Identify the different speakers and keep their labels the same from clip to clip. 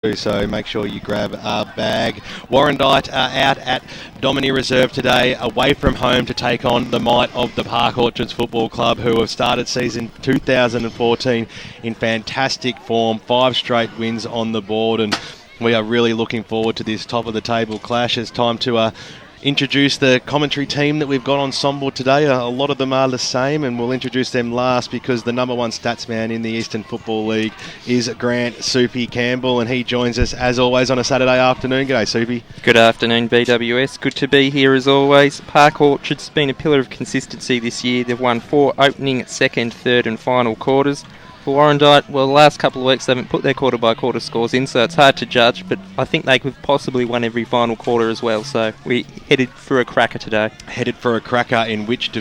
Speaker 1: So make sure you grab a bag. Warrandyte are out at Domini Reserve today, away from home to take on the might of the Park Orchards Football Club, who have started season 2014 in fantastic form. 5 straight wins on the board, and we are really looking forward to this top of the table clash. It's time to introduce the commentary team that we've got ensemble today. A lot of them are the same, and we'll introduce them last because the number one stats man in the Eastern Football League is Grant Soupy Campbell, and he joins us as always on a Saturday afternoon. G'day, Soupy.
Speaker 2: Good afternoon, BWS. Good to be here as always. Park Orchard's been a pillar of consistency this year. They've won 4 opening, second, third and final quarters. For Warrandyte, well, the last couple of weeks they haven't put their quarter-by-quarter scores in, so it's hard to judge, but I think they could possibly win every final quarter as well, so we headed for a cracker today.
Speaker 1: Headed for a cracker in which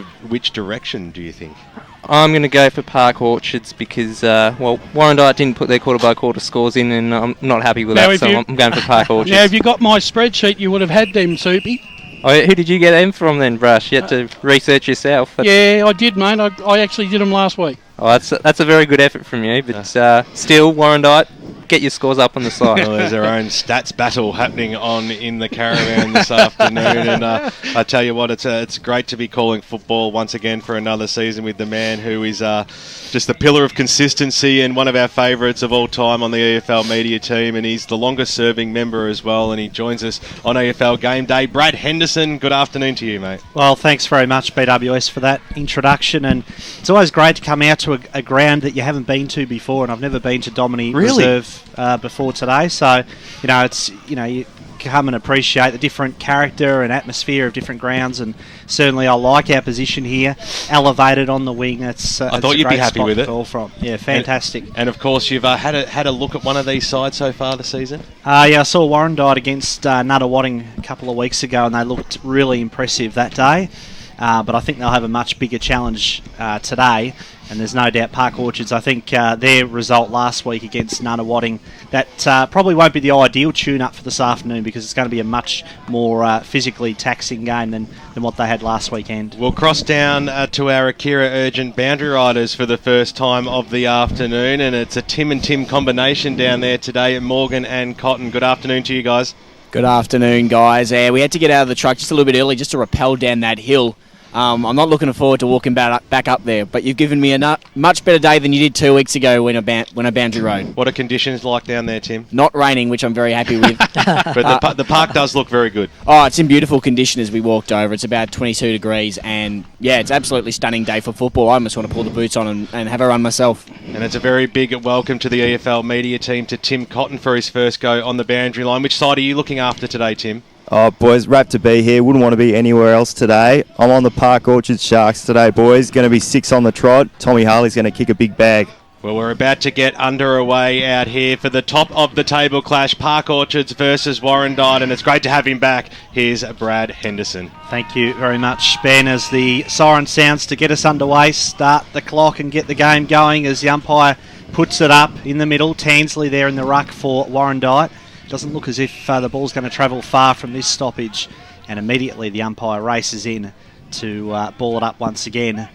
Speaker 1: direction, do you think?
Speaker 2: I'm going to go for Park Orchards because, Warrandyte didn't put their quarter-by-quarter scores in, and I'm not happy with that, so I'm going for Park Orchards.
Speaker 3: Now, if you got my spreadsheet, you would have had them, Soupy.
Speaker 2: Oh, who did you get them from then, Brush? You had to research yourself.
Speaker 3: Yeah, I did, mate. I actually did them last week.
Speaker 2: Oh, that's a very good effort from you, but still, Warrandyte, get your scores up on the side.
Speaker 1: Well, there's our own stats battle happening on in the caravan this afternoon, and I tell you what, it's great to be calling football once again for another season with the man who is just the pillar of consistency and one of our favourites of all time on the EFL Media Team, and he's the longest serving member as well, and he joins us on EFL Gameday. Brad Henderson, good afternoon to you, mate.
Speaker 4: Well, thanks very much, BWS, for that introduction, and it's always great to come out to a ground that you haven't been to before, and I've never been to Domini Reserve before today, so you come and appreciate the different character and atmosphere of different grounds, and certainly I like our position here, elevated on the wing. I
Speaker 1: thought you'd be happy with it.
Speaker 4: Call from. Yeah, fantastic.
Speaker 1: And of course, you've had a look at one of these sides so far this season.
Speaker 4: Yeah, I saw Warrandyte against Nunawading a couple of weeks ago, and they looked really impressive that day. But I think they'll have a much bigger challenge today, and there's no doubt Park Orchards, I think their result last week against Nunawading, that probably won't be the ideal tune-up for this afternoon because it's going to be a much more physically taxing game than what they had last weekend.
Speaker 1: We'll cross down to our Akira Urgent Boundary Riders for the first time of the afternoon, and it's a Tim and Tim combination down there today at Morgan and Cotton. Good afternoon to you guys.
Speaker 5: Good afternoon, guys. We had to get out of the truck just a little bit early just to rappel down that hill. I'm not looking forward to walking back up there, but you've given me a much better day than you did 2 weeks ago when I boundary rode.
Speaker 1: What are conditions like down there, Tim?
Speaker 5: Not raining, which I'm very happy with.
Speaker 1: But the park does look very good.
Speaker 5: Oh, it's in beautiful condition as we walked over. It's about 22 degrees, and yeah, it's absolutely stunning day for football. I almost want to pull the boots on and have a run myself.
Speaker 1: And it's a very big welcome to the EFL Media Team to Tim Cotton for his first go on the boundary line. Which side are you looking after today, Tim?
Speaker 6: Oh, boys, wrapped to be here. Wouldn't want to be anywhere else today. I'm on the Park Orchard Sharks today, boys. Going to be 6 on the trot. Tommy Harley's going to kick a big bag.
Speaker 1: Well, we're about to get underway out here for the top of the table clash, Park Orchards versus Warrandyte, and it's great to have him back. Here's Brad Henderson.
Speaker 4: Thank you very much, Ben. As the siren sounds to get us underway, start the clock and get the game going as the umpire puts it up in the middle. Tansley there in the ruck for Warrandyte. Doesn't look as if the ball's going to travel far from this stoppage, and immediately the umpire races in to ball it up once again.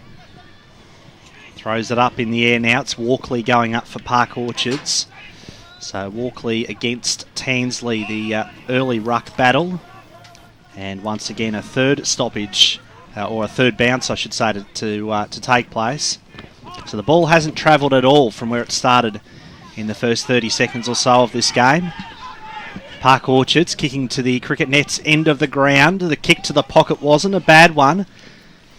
Speaker 4: Throws it up in the air now. It's Walkley going up for Park Orchards. So Walkley against Tansley, the early ruck battle, and once again a third stoppage, or a third bounce I should say, to take place. So the ball hasn't travelled at all from where it started in the first 30 seconds or so of this game. Park Orchards kicking to the cricket net's end of the ground. The kick to the pocket wasn't a bad one.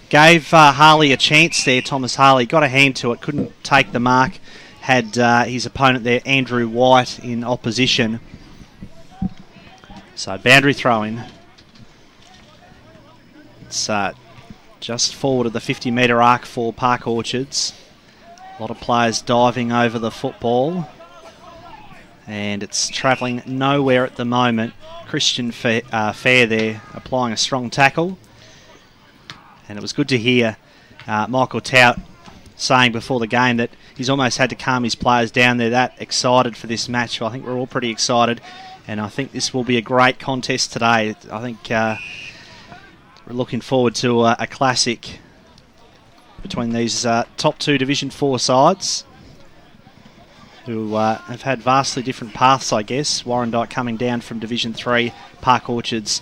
Speaker 4: Gave Harley a chance there, Thomas Harley. Got a hand to it, couldn't take the mark. Had his opponent there, Andrew White, in opposition. So boundary throw-in. It's just forward of the 50-metre arc for Park Orchards. A lot of players diving over the football. And it's travelling nowhere at the moment. Christian Fair there applying a strong tackle. And it was good to hear Michael Tout saying before the game that he's almost had to calm his players down. They're that excited for this match. I think we're all pretty excited. And I think this will be a great contest today. I think we're looking forward to a classic between these top 2 Division 4 sides. who have had vastly different paths, I guess. Warrandyte coming down from Division 3, Park Orchards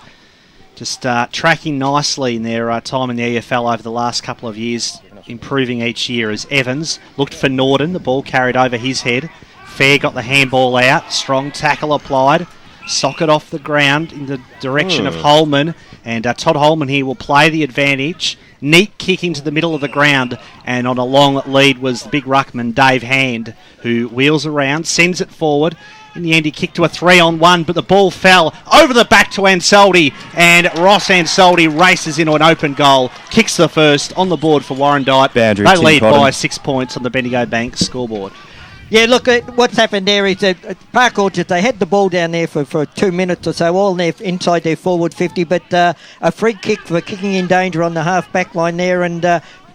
Speaker 4: just tracking nicely in their time in the EFL over the last couple of years, improving each year as Evans looked for Norton. The ball carried over his head. Fair got the handball out. Strong tackle applied. Socket off the ground in the direction of Holman. And Todd Holman here will play the advantage. Neat kick into the middle of the ground. And on a long lead was the big ruckman, Dave Hand, who wheels around, sends it forward. In the end, he kicked to a 3-on-1, but the ball fell over the back to Ansaldi, and Ross Ansaldi races into an open goal, kicks the first on the board for Warrandyte.
Speaker 6: Boundary,
Speaker 4: they
Speaker 6: Tim
Speaker 4: lead
Speaker 6: Cotton.
Speaker 4: by 6 points on the Bendigo Bank scoreboard.
Speaker 7: Yeah, look, what's happened there is that Park Orchards, they had the ball down there for 2 minutes or so, all inside their forward 50, but a free kick for kicking in danger on the half-back line there, and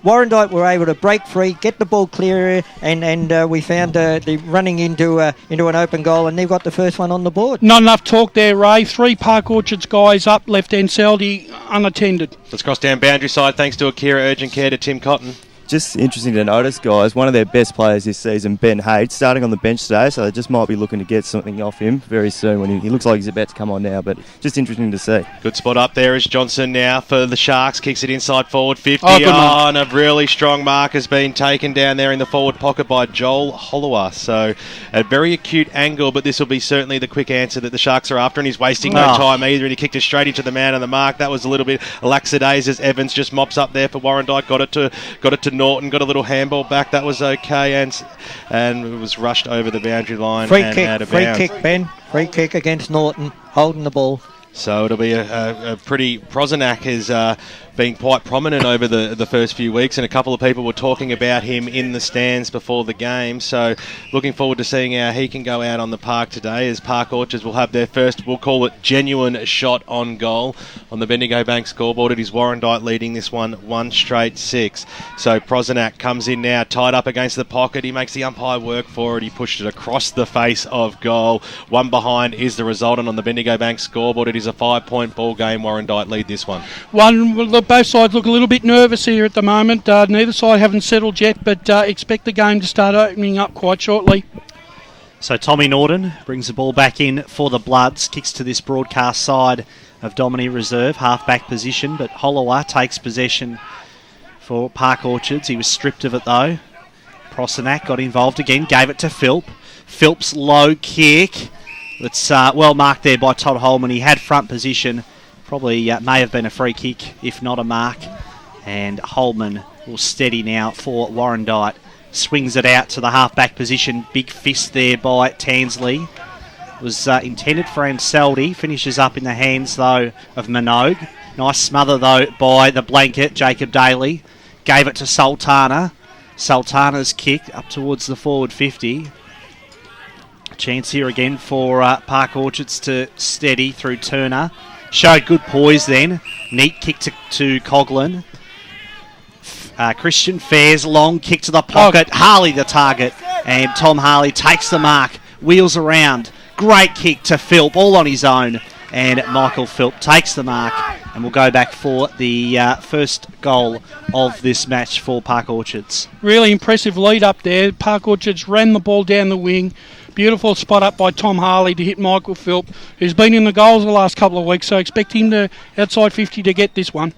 Speaker 7: Warrandyte were able to break free, get the ball clear, and we found the running into an open goal, and they've got the first one on the board.
Speaker 3: Not enough talk there, Ray. 3 Park Orchards guys up, left Ansaldi unattended.
Speaker 1: Let's cross down boundary side. Thanks to Akira Urgent Care to Tim Cotton.
Speaker 6: Just interesting to notice, guys, one of their best players this season, Ben Hayes, starting on the bench today, so they just might be looking to get something off him very soon when he looks like he's about to come on now, but just interesting to see.
Speaker 1: Good spot up there is Johnson now for the Sharks. Kicks it inside forward 50.
Speaker 3: Oh, good mark.
Speaker 1: And a really strong mark has been taken down there in the forward pocket by Joel Hollowa. So a very acute angle, but this will be certainly the quick answer that the Sharks are after, and he's wasting no time either, and he kicked it straight into the man on the mark. That was a little bit lackadaisical as Evans just mops up there for Warrandyte. Got it to Norton, got a little handball back. That was okay, and it was rushed over the boundary line and out of bounds.
Speaker 7: Free kick, Ben. Free kick against Norton, holding the ball.
Speaker 1: So it'll be a pretty... Prosenac has been quite prominent over the first few weeks, and a couple of people were talking about him in the stands before the game. So looking forward to seeing how he can go out on the park today, as Park Orchards will have their first, we'll call it, genuine shot on goal on the Bendigo Bank scoreboard. It is Warrandyte leading this one straight 6. So Prosenac comes in now, tied up against the pocket. He makes the umpire work for it. He pushed it across the face of goal. One behind is the result, and on the Bendigo Bank scoreboard, it is a 5-point ball game. Warrandyte lead this one.
Speaker 3: Both sides look a little bit nervous here at the moment. Neither side haven't settled yet, but expect the game to start opening up quite shortly.
Speaker 4: So Tommy Norton brings the ball back in for the Bloods, kicks to this broadcast side of Domini Reserve, half-back position, but Hollowa takes possession for Park Orchards. He was stripped of it though. Prosenac got involved again, gave it to Philp. Philp's low kick. It's well marked there by Todd Holman. He had front position. Probably may have been a free kick, if not a mark. And Holman will steady now for Warrandyte. Swings it out to the half-back position. Big fist there by Tansley. Was intended for Ansaldi. Finishes up in the hands, though, of Minogue. Nice smother, though, by the blanket, Jacob Daly. Gave it to Sultana. Sultana's kick up towards the forward 50. Chance here again for Park Orchards to steady through Turner. Showed good poise then. Neat kick to Coughlin. Christian Fairs, long kick to the pocket. Harley the target. And Tom Harley takes the mark. Wheels around. Great kick to Philp, all on his own. And Michael Philp takes the mark. And we'll go back for the first goal of this match for Park Orchards.
Speaker 3: Really impressive lead up there. Park Orchards ran the ball down the wing. Beautiful spot up by Tom Harley to hit Michael Philp, who's been in the goals the last couple of weeks, so expect him to outside 50 to get this one.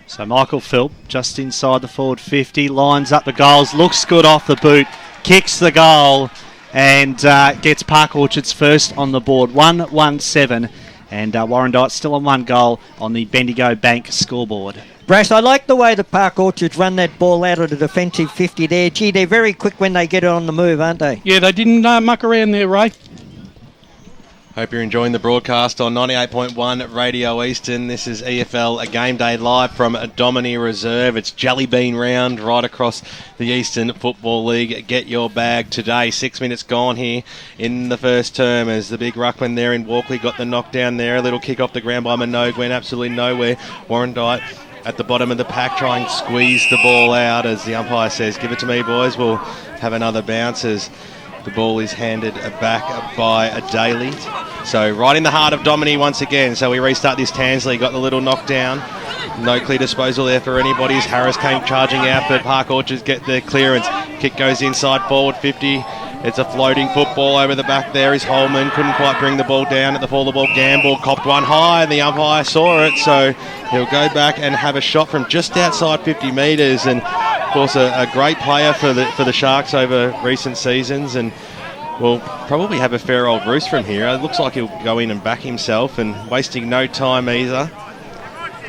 Speaker 4: So Michael Philp just inside the forward 50, lines up the goals, looks good off the boot, kicks the goal and gets Park Orchards first on the board, 1-1-7, and Warrandyte still on 1 goal on the Bendigo Bank scoreboard.
Speaker 7: Brash, I like the way the Park Orchards run that ball out of the defensive 50 there. Gee, they're very quick when they get it on the move, aren't they?
Speaker 3: Yeah, they didn't muck around there, Ray.
Speaker 1: Hope you're enjoying the broadcast on 98.1 Radio Eastern. This is EFL Game Day live from Domini Reserve. It's Jelly Bean round right across the Eastern Football League. Get your bag today. 6 minutes gone here in the first term as the big ruckman there in Walkley got the knockdown there. A little kick off the ground by Minogue, went absolutely nowhere. Warrandyte at the bottom of the pack, try and squeeze the ball out as the umpire says, give it to me, boys. We'll have another bounce as the ball is handed back by a Daly. So right in the heart of Domini once again. So we restart this. Tansley got the little knockdown. No clear disposal there for anybody as Harris came charging out, but Park Orchards get the clearance. kick goes inside forward 50. It's a floating football over the back there. Is Holman, couldn't quite bring the ball down at the fall. The ball Gamble copped one high, and the umpire saw it, so he'll go back and have a shot from just outside 50 metres. And of course, a great player for the Sharks over recent seasons, and will probably have a fair old roost from here. It looks like he'll go in and back himself, and wasting no time either.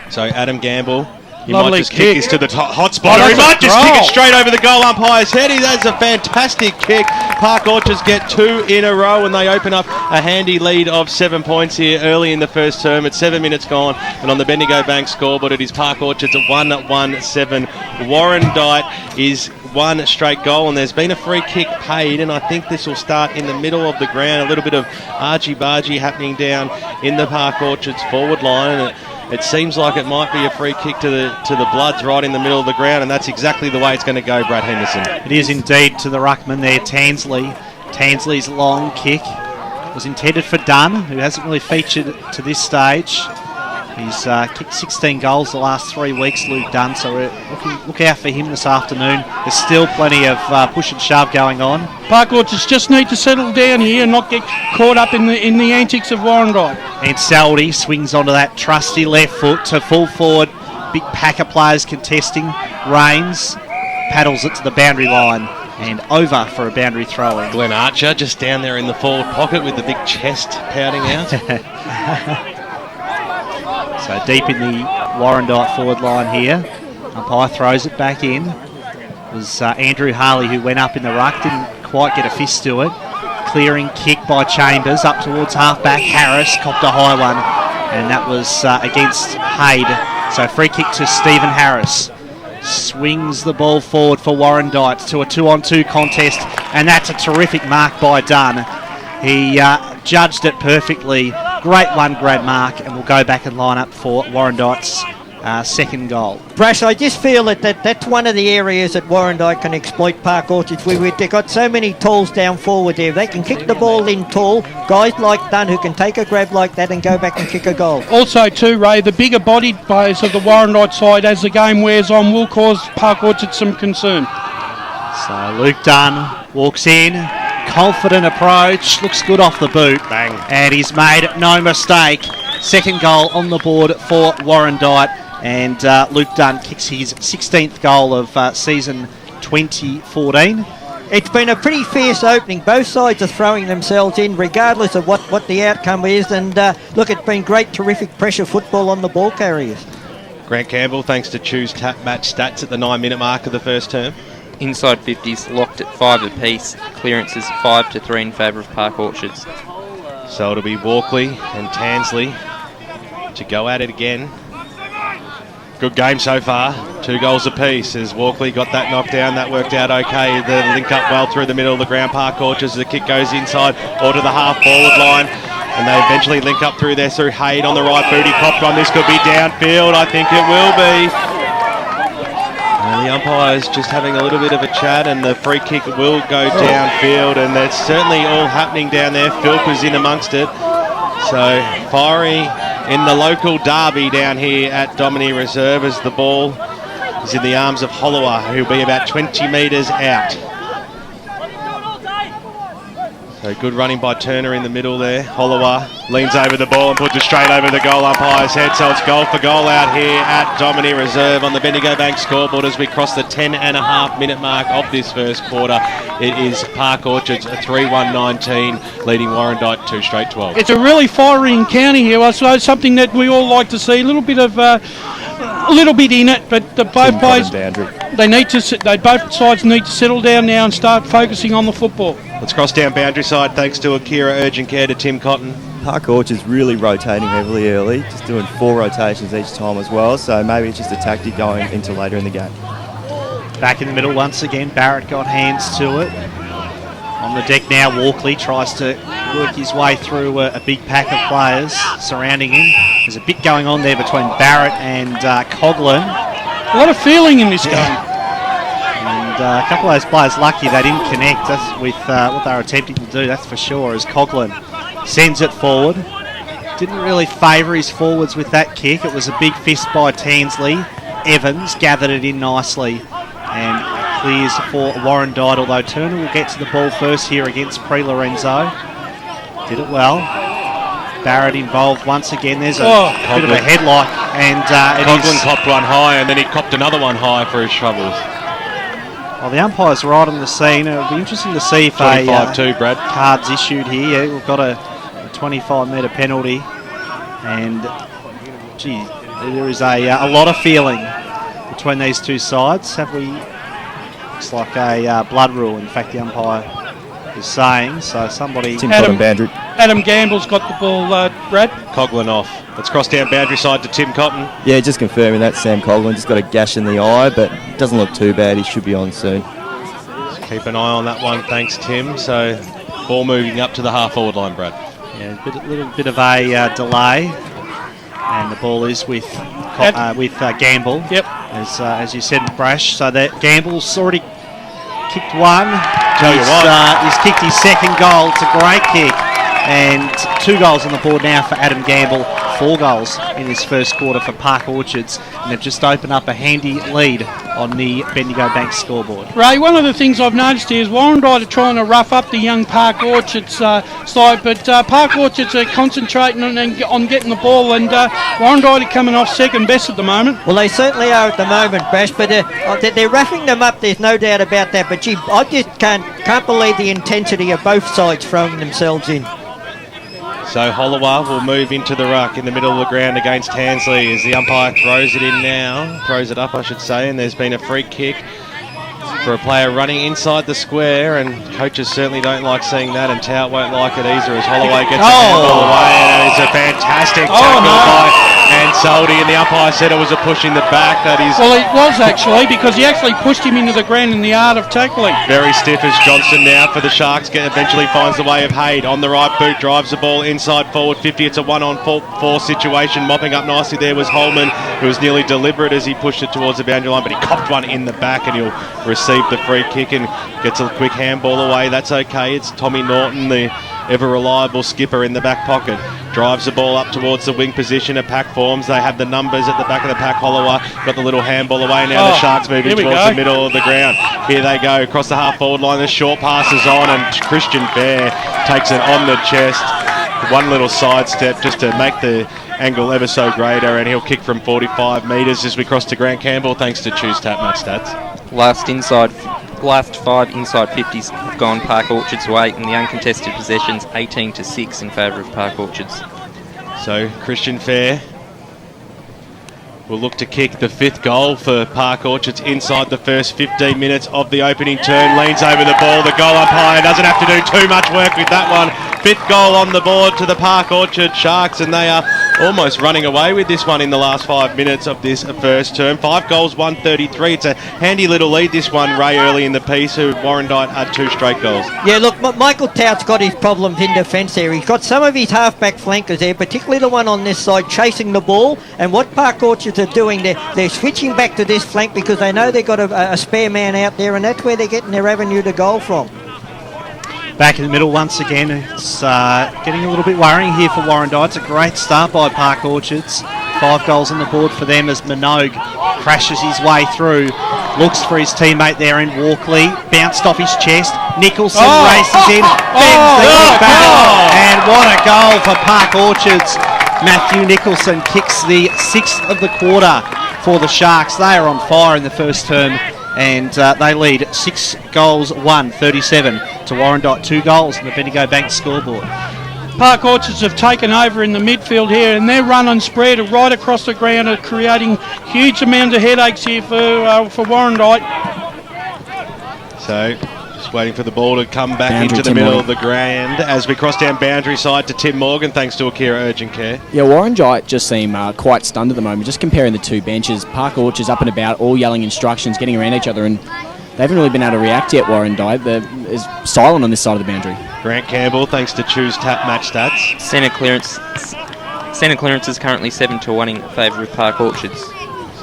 Speaker 1: So Adam Gamble. He
Speaker 3: Lovely
Speaker 1: might just
Speaker 3: kick.
Speaker 1: kick this to the hot spot, or he might just kick it straight over the goal umpire's head. That's a fantastic kick. Park Orchards get 2 in a row, and they open up a handy lead of 7 points here early in the first term. It's 7 minutes gone, and on the Bendigo Bank scoreboard, it is Park Orchards at 1-1-7. Warrandyte is one straight goal, and there's been a free kick paid, and I think this will start in the middle of the ground. A little bit of argy-bargy happening down in the Park Orchards forward line, and it seems like it might be a free kick to the Bloods right in the middle of the ground, and that's exactly the way it's going to go, Brad Henderson.
Speaker 4: It is indeed to the ruckman there, Tansley. Tansley's long kick was intended for Dunn, who hasn't really featured to this stage. He's kicked 16 goals the last 3 weeks, Luke Dunn, so look out for him this afternoon. There's still plenty of push and shove going on.
Speaker 3: Park Orchards just need to settle down here and not get caught up in the antics of Warrandyte.
Speaker 4: And Saldy swings onto that trusty left foot to full forward. Big pack of players contesting. Rains paddles it to the boundary line and over for a boundary throw-in.
Speaker 1: Glenn Archer just down there in the forward pocket with the big chest pouting out.
Speaker 4: So deep in the Warrandyte forward line here. Umpire throws it back in. It was Andrew Harley who went up in the ruck, didn't quite get a fist to it. Clearing kick by Chambers up towards half-back. Harris copped a high one, and that was against Haid. So free kick to Stephen Harris. Swings the ball forward for Warrandyte to a 2-on-2 contest, and that's a terrific mark by Dunn. He judged it perfectly. Great one-grade mark, and we'll go back and line up for Warrandyte's second goal.
Speaker 7: Brasher, I just feel that's one of the areas that Warrandyte can exploit Park Orchards. They've got so many talls down forward there. They can kick the ball in tall. Guys like Dunn who can take a grab like that and go back and kick a goal.
Speaker 3: Also too, Ray, the bigger bodied players of the Warrandyte side as the game wears on will cause Park Orchards some concern.
Speaker 4: So Luke Dunn walks in. Confident approach, looks good off the boot.
Speaker 1: Bang.
Speaker 4: And he's made no mistake. Second goal on the board for Warrandyte, and Luke Dunn kicks his 16th goal of season 2014.
Speaker 7: It's been a pretty fierce opening. Both sides are throwing themselves in regardless of what the outcome is, and look, it's been great, terrific pressure football on the ball carriers.
Speaker 1: Grant Campbell, thanks to Choose Tap Match Stats at the 9-minute mark of the first term.
Speaker 2: Inside 50s locked at 5 apiece. Clearances 5-3 in favour of Park Orchards.
Speaker 1: So it'll be Walkley and Tansley to go at it again. Good game so far. 2 goals apiece as Walkley got that knocked down. That worked out okay. The link up well through the middle of the ground. Park Orchards, the kick goes inside or to the half forward line. And they eventually link up through there through Haid on the right boot. He copped one. This could be downfield. I think it will be. And the umpire's just having a little bit of a chat, and the free kick will go downfield, and that's certainly all happening down there. Philp is in amongst it. So fiery in the local derby down here at Domini Reserve as the ball is in the arms of Hollower, who'll be about 20 metres out. So good running by Turner in the middle there. Hollower leans over the ball and puts it straight over the goal umpire's head. So it's goal for goal out here at Domini Reserve on the Bendigo Bank scoreboard as we cross the 10.5-minute mark of this first quarter. It is Park Orchards 3-1-19 leading Warrandyte 2 straight 12.
Speaker 3: It's a really fiery encounter here. I suppose something that we all like to see. A little bit in it, but the both players both sides need to settle down now and start focusing on the football.
Speaker 1: Let's cross down boundary side thanks to Akira Urgent Care to Tim Cotton.
Speaker 6: Park Orchard's really rotating heavily early, just doing 4 rotations each time as well, so maybe it's just a tactic going into later in the game.
Speaker 4: Back in the middle once again, Barrett got hands to it. On the deck now, Walkley tries to work his way through a big pack of players surrounding him. There's a bit going on there between Barrett and Coughlin.
Speaker 3: A lot of feeling in this game.
Speaker 4: And a couple of those players lucky they didn't connect with what they were attempting to do, that's for sure, as Coughlin sends it forward. Didn't really favour his forwards with that kick. It was a big fist by Tansley. Evans gathered it in nicely and clears for Warrandyte, although Turner will get to the ball first here against Pre Lorenzo. Did it well. Barrett involved once again. There's a bit of a headlock, and
Speaker 1: Coughlin copped one high, and then he copped another one high for his troubles.
Speaker 4: Well, the umpire's right on the scene. It'll be interesting to see if
Speaker 1: 25-2, Brad.
Speaker 4: Card's issued here. Yeah, we've got a 25-metre penalty, and gee, there is a lot of feeling between these two sides. Looks like a blood rule, in fact, the umpire is saying. So somebody...
Speaker 3: Adam Gamble's got the ball, Brad.
Speaker 1: Coughlin off. Let's cross down boundary side to Tim Cotton.
Speaker 6: Yeah, just confirming that Sam Coughlin just got a gash in the eye, but it doesn't look too bad. He should be on soon.
Speaker 1: Just keep an eye on that one, thanks, Tim. So, ball moving up to the half-forward line, Brad.
Speaker 4: Yeah, a little bit of a delay, and the ball is with Gamble.
Speaker 3: Yep.
Speaker 4: As you said, Brash. So that Gamble's already kicked one. He's kicked his second goal. It's a great kick. And 2 goals on the board now for Adam Gamble. 4 goals in this first quarter for Park Orchards. And they've just opened up a handy lead on the Bendigo Bank scoreboard.
Speaker 3: Ray, one of the things I've noticed here is Warrandyte are trying to rough up the young Park Orchards side, but Park Orchards are concentrating on getting the ball, and Warrandyte are coming off second best at the moment.
Speaker 7: Well, they certainly are at the moment, Bash, but they're roughing them up, there's no doubt about that. But gee, I just can't believe the intensity of both sides throwing themselves in.
Speaker 1: So Holloway will move into the ruck in the middle of the ground against Hansley as the umpire throws it in now. Throws it up, I should say, and there's been a free kick for a player running inside the square, and coaches certainly don't like seeing that, and Tout won't like it either as Holloway gets the handball away, and it's a fantastic tackle by Ansaldi, and the umpire said it was a push in the back. That is...
Speaker 3: Well, it was actually, because he actually pushed him into the ground in the art of tackling.
Speaker 1: Very stiff as Johnson now for the Sharks. Eventually finds the way of Haid on the right boot, drives the ball inside forward 50. It's a 1-on-4 situation. Mopping up nicely there was Holman, who was nearly deliberate as he pushed it towards the boundary line, but he copped one in the back, and he'll receive the free kick and gets a quick handball away. That's okay. It's Tommy Norton, the ever reliable skipper, in the back pocket. Drives the ball up towards the wing position. A pack forms. They have the numbers at the back of the pack. Holloway got the little handball away. Now the Sharks moving towards the middle of the ground. Here they go across the half forward line. The short pass is on, and Christian Fair takes it on the chest. One little sidestep just to make the angle ever so greater, and he'll kick from 45 metres as we cross to Grant Campbell, thanks to Choose Tap Match Stats.
Speaker 2: Last 5 inside 50s have gone Park Orchards' way, and the uncontested possessions 18-6 in favour of Park Orchards.
Speaker 1: So Christian Fair will look to kick the 5th goal for Park Orchards inside the first 15 minutes of the opening turn. Leans over the ball. The goal umpire doesn't have to do too much work with that one. 5th goal on the board to the Park Orchard Sharks, and they are almost running away with this one in the last 5 minutes of this first term. 5 goals, 133. It's a handy little lead, this one, Ray, early in the piece, who Warrandyte had 2 straight goals.
Speaker 7: Yeah, look, Michael Tout's got his problems in defence there. He's got some of his half-back flankers there, particularly the one on this side, chasing the ball. And what Park Orchards are doing, they're switching back to this flank because they know they've got a spare man out there, and that's where they're getting their avenue to goal from.
Speaker 4: Back in the middle once again. It's getting a little bit worrying here for Warrandyte. It's a great start by Park Orchards. 5 goals on the board for them as Minogue crashes his way through. Looks for his teammate there in Walkley. Bounced off his chest. Nicholson races in. Bends the kick back. And what a goal for Park Orchards. Matthew Nicholson kicks the 6th of the quarter for the Sharks. They are on fire in the first term, and they lead 6 goals, 37 to Warrandyte. 2 goals in the Bendigo Bank scoreboard.
Speaker 3: Park Orchards have taken over in the midfield here, and their run and spread right across the ground are creating huge amounts of headaches here for Warrandyte.
Speaker 1: So just waiting for the ball to come back
Speaker 5: Boundary,
Speaker 1: into the
Speaker 5: Tim
Speaker 1: middle
Speaker 5: Morgan.
Speaker 1: of the ground as we cross down boundary side to Tim Morgan, thanks to Akira Urgent Care.
Speaker 5: Yeah, Warrandyte just seem quite stunned at the moment. Just comparing the 2 benches, Park Orchards up and about, all yelling instructions, getting around each other, and they haven't really been able to react yet, Warrandyte. They're silent on this side of the boundary.
Speaker 1: Grant Campbell, thanks to Choose Tap Match Stats.
Speaker 2: Centre clearance is currently 7-1 in favour of Park Orchards.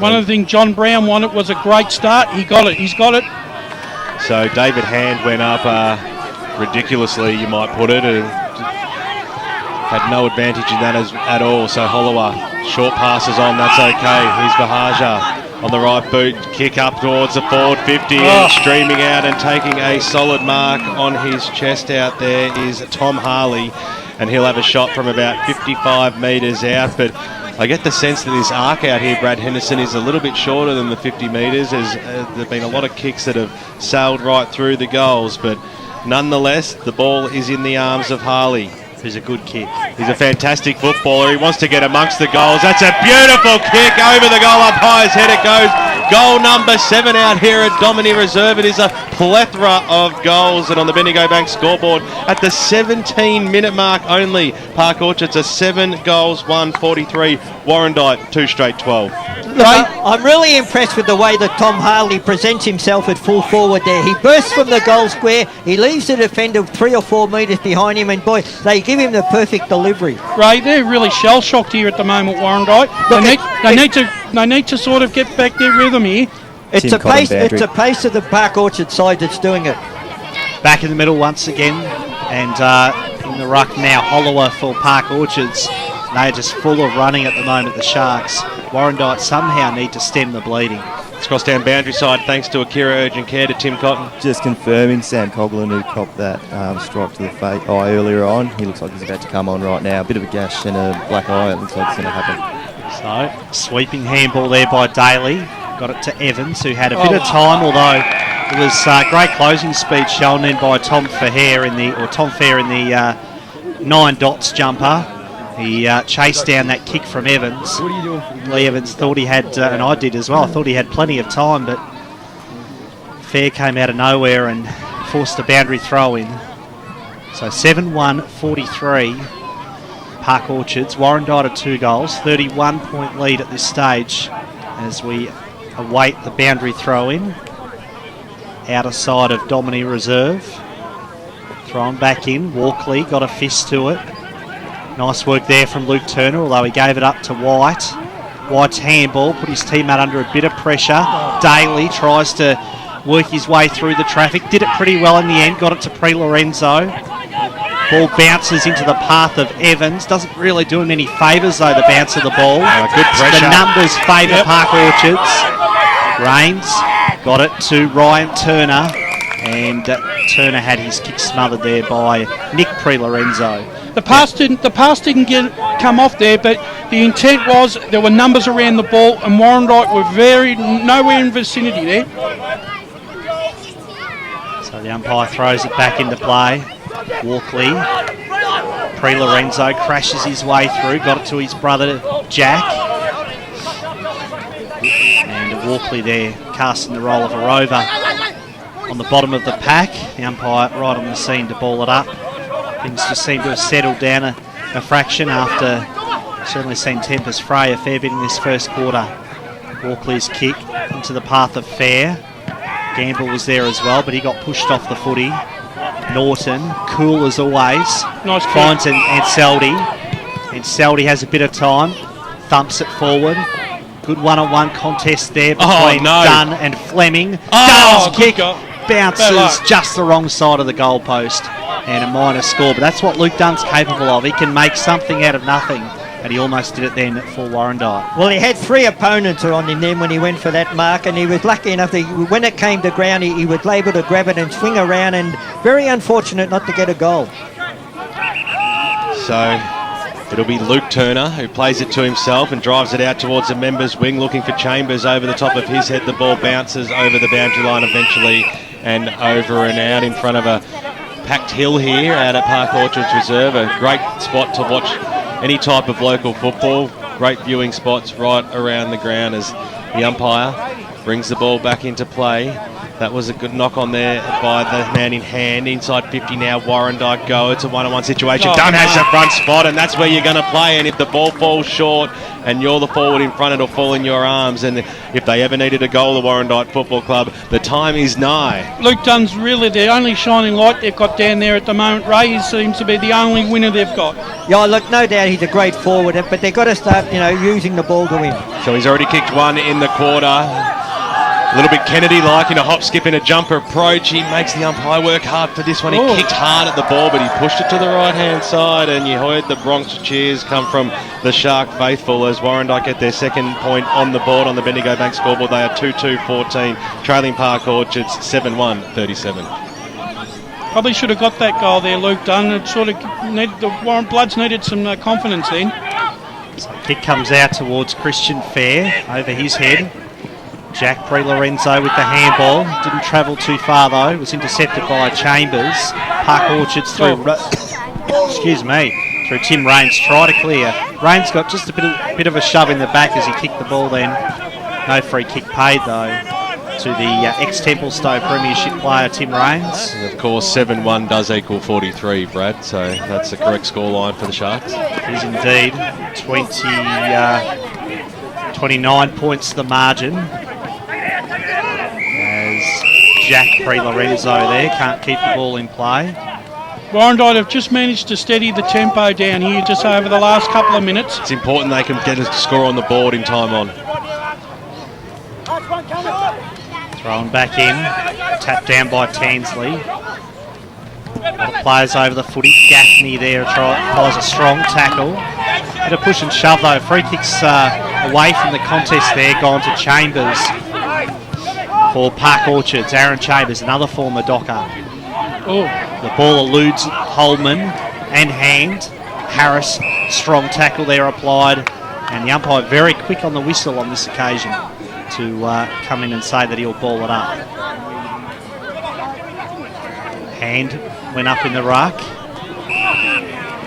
Speaker 3: One of the things John Brown wanted was a great start. He got it. He's got it.
Speaker 1: So David Hand went up ridiculously, you might put it, and had no advantage in that at all. So Holloway, short passes on, that's okay. Here's Bahaja. on the right boot, kick up towards the forward 50 and streaming out and taking a solid mark on his chest out there is Tom Harley, and he'll have a shot from about 55 metres out. But I get the sense that this arc out here, Brad Henderson, is a little bit shorter than the 50 metres. There's been a lot of kicks that have sailed right through the goals, but nonetheless, the ball is in the arms of Harley.
Speaker 4: Who's a good kick.
Speaker 1: He's a fantastic footballer. He wants to get amongst the goals. That's a beautiful kick over the goal, up high as head it goes. Goal number 7 out here at Domini Reserve. It is a plethora of goals, and on the Bendigo Bank scoreboard at the 17-minute mark only, Park Orchards are 7 goals, 143. Warrandyte 2 straight 12.
Speaker 7: Look, I'm really impressed with the way that Tom Harley presents himself at full forward there. He bursts from the goal square, he leaves the defender 3 or 4 metres behind him, and boy, they give him the perfect delivery.
Speaker 3: Ray, they're really shell-shocked here at the moment, Warrandyte. They need to sort of get back their rhythm here.
Speaker 7: It's the pace of the Park Orchard side that's doing it.
Speaker 4: Back in the middle once again, and in the ruck now, Hollower for Park Orchards. They're just full of running at the moment, the Sharks. Warrandyte somehow need to stem the bleeding.
Speaker 1: It's crossed down boundary side thanks to Akira Urgent Care to Tim Cotton.
Speaker 6: Just confirming Sam Coughlin, who copped that strike to the eye earlier on. He looks like he's about to come on right now. A bit of a gash and a black eye. It looks like it's going to happen.
Speaker 4: So, sweeping handball there by Daly. Got it to Evans, who had a bit of time, although it was great closing speed shown then by Tom Fair in the 9 dots jumper. He chased down that kick from Evans. What are you doing? Lee Evans thought he had, and I did as well, I thought he had plenty of time, but Fair came out of nowhere and forced a boundary throw in. So 7-1-43, Park Orchards. Warrandyte are 2 goals, 31-point lead at this stage as we await the boundary throw in. Outer side of Domini Reserve. Thrown back in, Walkley got a fist to it. Nice work there from Luke Turner, although he gave it up to White. White's handball put his teammate under a bit of pressure. Daly tries to work his way through the traffic. Did it pretty well in the end, got it to Pre Lorenzo. Ball bounces into the path of Evans. Doesn't really do him any favours though, the bounce of the ball.
Speaker 1: Good pressure.
Speaker 4: The numbers favour Park Orchards. Rains got it to Ryan Turner, and Turner had his kick smothered there by Nick Pre Lorenzo.
Speaker 3: The pass didn't come off there, but the intent was there were numbers around the ball, and Warrandyte were nowhere in vicinity there.
Speaker 4: So the umpire throws it back into play. Walkley, Pre Lorenzo crashes his way through, got it to his brother Jack, and Walkley there casting the role of a rover on the bottom of the pack. The umpire right on the scene to ball it up. Things just seem to have settled down a fraction after certainly seen tempers fray a fair bit in this first quarter. Walkley's kick into the path of Fair. Campbell was there as well, but he got pushed off the footy. Norton, cool as always.
Speaker 3: Nice
Speaker 4: finds Anseldi. Anseldi has a bit of time, thumps it forward. Good one-on-one contest there between Dunn and Fleming. Dunn's kick bounces just the wrong side of the goalpost, and a minor score. But that's what Luke Dunn's capable of. He can make something out of nothing, and he almost did it then for Warrandyte.
Speaker 7: Well, he had 3 opponents on him then when he went for that mark, and he was lucky enough that when it came to ground, he was able to grab it and swing around, and very unfortunate not to get a goal.
Speaker 1: So it'll be Luke Turner who plays it to himself and drives it out towards the members' wing, looking for Chambers over the top of his head. The ball bounces over the boundary line eventually and over and out in front of a packed hill here out at Park Orchards Reserve. A great spot to watch any type of local football. Great viewing spots right around the ground as the umpire brings the ball back into play. That was a good knock on there by the man in hand. Inside 50 now, Warrandyte go. It's a one-on-one situation. Dunn has the front spot, and that's where you're going to play. And if the ball falls short and you're the forward in front, it'll fall in your arms. And if they ever needed a goal, the Warrandyte Football Club, the time is nigh.
Speaker 3: Luke Dunn's really the only shining light they've got down there at the moment. Ray seems to be the only winner they've got.
Speaker 7: Yeah, look, no doubt he's a great forward, but they've got to start, using the ball to win.
Speaker 1: So he's already kicked one in the quarter. A little bit Kennedy-like in a hop, skip and a jumper approach. He makes the umpire work hard for this one. He kicked hard at the ball, but he pushed it to the right-hand side, and you heard the Bronx cheers come from the Shark faithful as Warrandyte get their second point on the board on the Bendigo Bank scoreboard. They are 2-2-14, trailing Park Orchards 7-1-37.
Speaker 3: Probably should have got that goal there, Luke Dunn. It sort of needed, the Warren Bloods needed some confidence then.
Speaker 4: So kick comes out towards Christian Fair over his head. Jack Pre-Lorenzo with the handball. Didn't travel too far though. Was intercepted by Chambers. Park Orchards through. Through Tim Raines. Try to clear. Raines got just a bit of a shove in the back as he kicked the ball then. No free kick paid though to the ex-Templestowe Premiership player Tim Raines.
Speaker 1: And of course 7-1 does equal 43, Brad, so that's the correct scoreline for the Sharks.
Speaker 4: It is indeed. 29 points the margin. As Jack Pre-Lorenzo there can't keep the ball in play.
Speaker 3: Warrandyte have just managed to steady the tempo down here just over the last couple of minutes.
Speaker 1: It's important they can get a score on the board in time on.
Speaker 4: Thrown back in, tapped down by Tansley. A lot of players over the footy. Gaffney there tries a strong tackle. Bit of push and shove though. Free kicks away from the contest there, gone to Chambers for Park Orchards. Aaron Chambers, another former Docker. The ball eludes Holman and hand. Harris, strong tackle there applied. And the umpire very quick on the whistle on this occasion to come in and say that he'll ball it up. Hand went up in the ruck.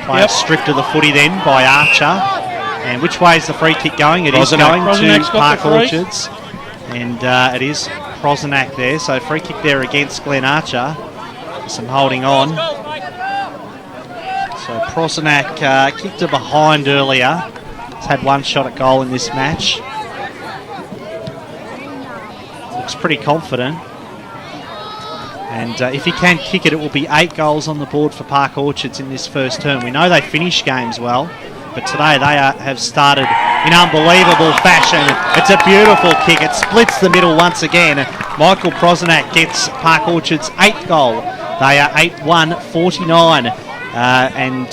Speaker 4: Player stripped of the footy then by Archer. And which way is the free kick going? It is going to Park Orchards. And it is Prosenac there. So free kick there against Glenn Archer. Some holding on. So Prosenac kicked to behind earlier. He's had one shot at goal in this match. Looks pretty confident. And if he can kick it, it will be 8 goals on the board for Park Orchards in this first term. We know they finish games well, but today they have started in unbelievable fashion. It's a beautiful kick. It splits the middle once again. Michael Prosenac gets Park Orchards' 8th goal. They are 8-1-49 and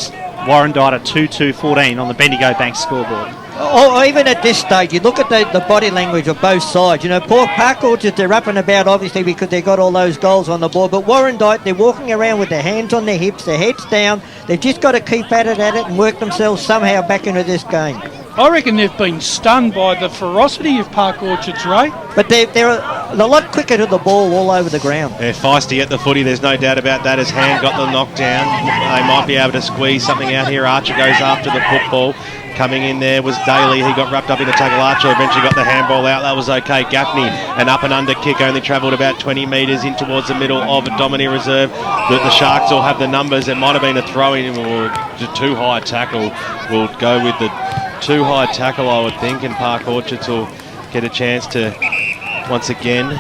Speaker 4: Warrandyte are 2-2-14 on the Bendigo Bank scoreboard.
Speaker 7: Or even at this stage, you look at the body language of both sides. You know, poor Park Orchards, they're up and about, obviously, because they got all those goals on the board. But Warrandyte, they're walking around with their hands on their hips, their heads down. They've just got to keep at it and work themselves somehow back into this game.
Speaker 3: I reckon they've been stunned by the ferocity of Park Orchards, Ray.
Speaker 7: But they're a lot quicker to the ball all over the ground.
Speaker 1: They're feisty at the footy, there's no doubt about that. As Hand got the knockdown, they might be able to squeeze something out here. Archer goes after the football. Coming in there was Daly. He got wrapped up in a tackle. Archer eventually got the handball out. That was okay. Gaffney, an up and under kick, only travelled about 20 metres in towards the middle of Domini Reserve. The Sharks all have the numbers. It might have been a throw-in or too high tackle. We'll go with the too high tackle, I would think, and Park Orchards will get a chance to once again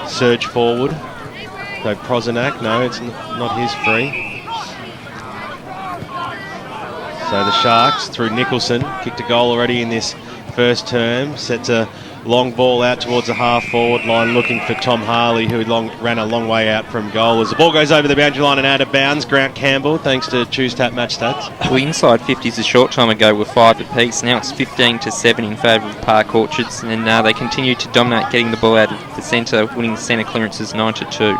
Speaker 1: surge forward. So Prosenac, no, it's not his free. So the Sharks, through Nicholson, kicked a goal already in this first term, sets a long ball out towards the half-forward line, looking for Tom Harley, who ran a long way out from goal. As the ball goes over the boundary line and out of bounds, Grant Campbell, thanks to Choose Tap Match Stats.
Speaker 2: Well, inside 50s a short time ago were 5 apiece. Now it's 15-7 in favour of Park Orchards, and they continue to dominate, getting the ball out of the centre, winning the centre clearances 9-2.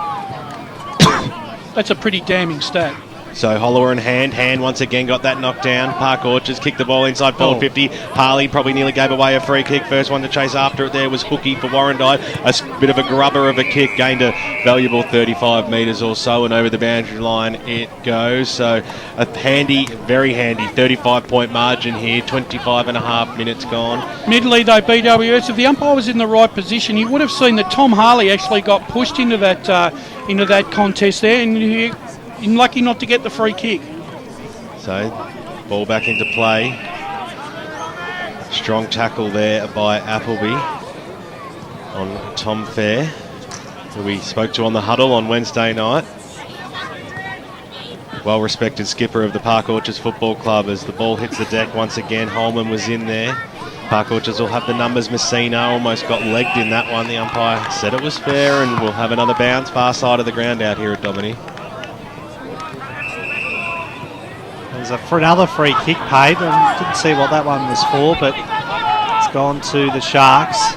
Speaker 3: That's a pretty damning stat.
Speaker 1: So Hollower and Hand once again got that knockdown. Park Orchards kicked the ball inside forward 50. Harley probably nearly gave away a free kick. First one to chase after it there was Hookie for Warrandyte. A bit of a grubber of a kick, gained a valuable 35 metres or so, and over the boundary line it goes. So a handy, very handy 35-point margin here. 25 and a half minutes gone.
Speaker 3: Middley though, BWS, if the umpire was in the right position, you would have seen that Tom Harley actually got pushed into that contest there, and he lucky not to get the free kick.
Speaker 1: So, ball back into play. Strong tackle there by Appleby on Tom Fair, who we spoke to on the huddle on Wednesday night. Well-respected skipper of the Park Orchards Football Club as the ball hits the deck once again. Holman was in there. Park Orchards will have the numbers. Messina almost got legged in that one. The umpire said it was fair, and we'll have another bounce far side of the ground out here at Domini.
Speaker 4: There's another free kick paid, and didn't see what that one was for, but it's gone to the Sharks,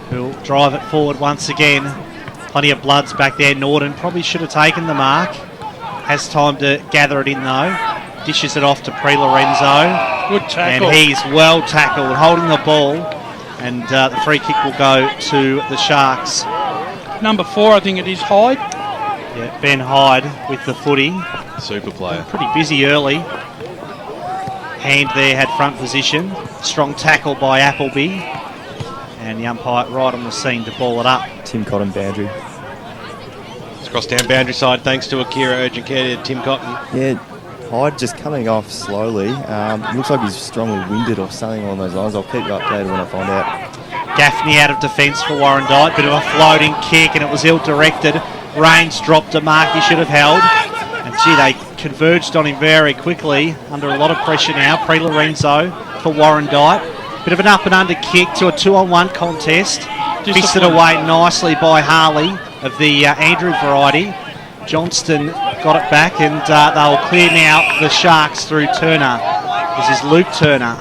Speaker 4: who'll drive it forward once again. Plenty of bloods back there. Norton probably should have taken the mark. Has time to gather it in though. Dishes it off to Lorenzo.
Speaker 3: Good tackle.
Speaker 4: And he's well tackled, holding the ball. And the free kick will go to the Sharks.
Speaker 3: Number 4, I think it is, Hyde.
Speaker 4: Yeah, Ben Hyde with the footy.
Speaker 1: Super player.
Speaker 4: Pretty busy early. Hand there had front position. Strong tackle by Appleby. And the umpire right on the scene to ball it up.
Speaker 6: Tim Cotton boundary.
Speaker 1: It's crossed down boundary side thanks to Akira urgent care to Tim Cotton.
Speaker 6: Yeah, Hyde just coming off slowly. Looks like he's strongly winded or something along those lines. I'll keep you updated when I find out.
Speaker 4: Gaffney out of defence for Warrandyte. Bit of a floating kick and it was ill-directed. Rains dropped a mark he should have held. And gee, they converged on him very quickly. Under a lot of pressure now. Lorenzo for Warrandyte. Bit of an up and under kick to a 2-on-1 contest. Fisted away nicely by Harley of the Andrew variety. Johnston got it back and they'll clear now the Sharks through Turner. This is Luke Turner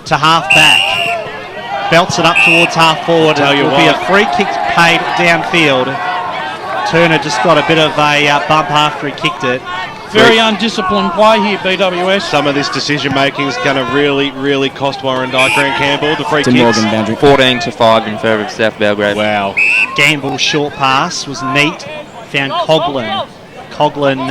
Speaker 4: to half back. Belts it up towards half forward. It will be a free kick paid downfield. Turner just got a bit of a bump after he kicked it.
Speaker 3: Very undisciplined play here, BWS.
Speaker 1: Some of this decision making is going to really cost Warrandyte. Grant Campbell, the free
Speaker 5: Tim
Speaker 1: kicks.
Speaker 5: Morgan boundary.
Speaker 2: 14-5 in favour of South Belgrade.
Speaker 1: Wow.
Speaker 4: Gamble's short pass was neat. Found Coughlin. Coughlin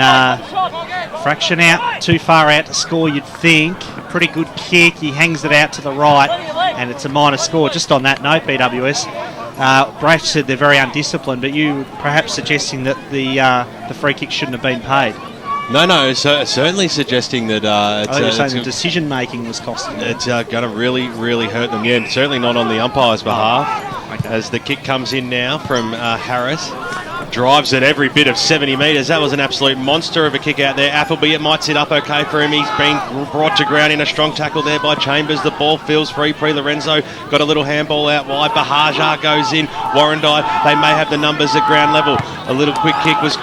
Speaker 4: fraction out, too far out to score, you'd think. A pretty good kick. He hangs it out to the right, and it's a minor score. Just on that note, BWS, Brasher said they're very undisciplined, but you perhaps suggesting that the free kick shouldn't have been paid.
Speaker 1: No, certainly suggesting that
Speaker 4: You're saying the decision making was costing them.
Speaker 1: it's going to really hurt them. Yeah, certainly not on the umpire's behalf.
Speaker 4: Okay.
Speaker 1: As the kick comes in now from Harris. Drives it every bit of 70 metres. That was an absolute monster of a kick out there. Appleby, it might sit up okay for him. He's been brought to ground in a strong tackle there by Chambers. The ball feels free. Lorenzo got a little handball out wide. Bahajar goes in. Warrandyte, they may have the numbers at ground level. A little quick kick was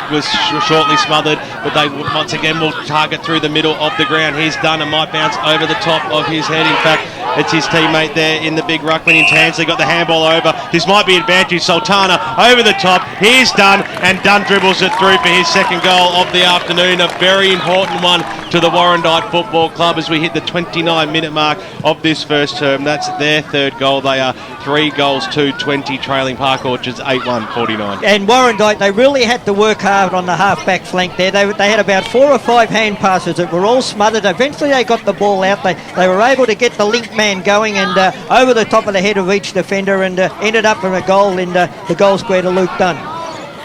Speaker 1: shortly smothered, but they once again will target through the middle of the ground. He's done and might bounce over the top of his head. In fact, it's his teammate there in the big ruckman in Tansley. Got the handball over. This might be advantage. Sultana over the top. He's done, and Dunn dribbles it through for his second goal of the afternoon. A very important one to the Warrandyte Football Club as we hit the 29-minute mark of this first term. That's their third goal. They are 3 goals to 20, trailing Park Orchards 8-1-49.
Speaker 7: And Warrandyte, they really had to work hard on the half-back flank there. They had about 4 or 5 hand passes that were all smothered. Eventually they got the ball out. They were able to get the link man going and over the top of the head of each defender and ended up in a goal in the goal square to Luke Dunn.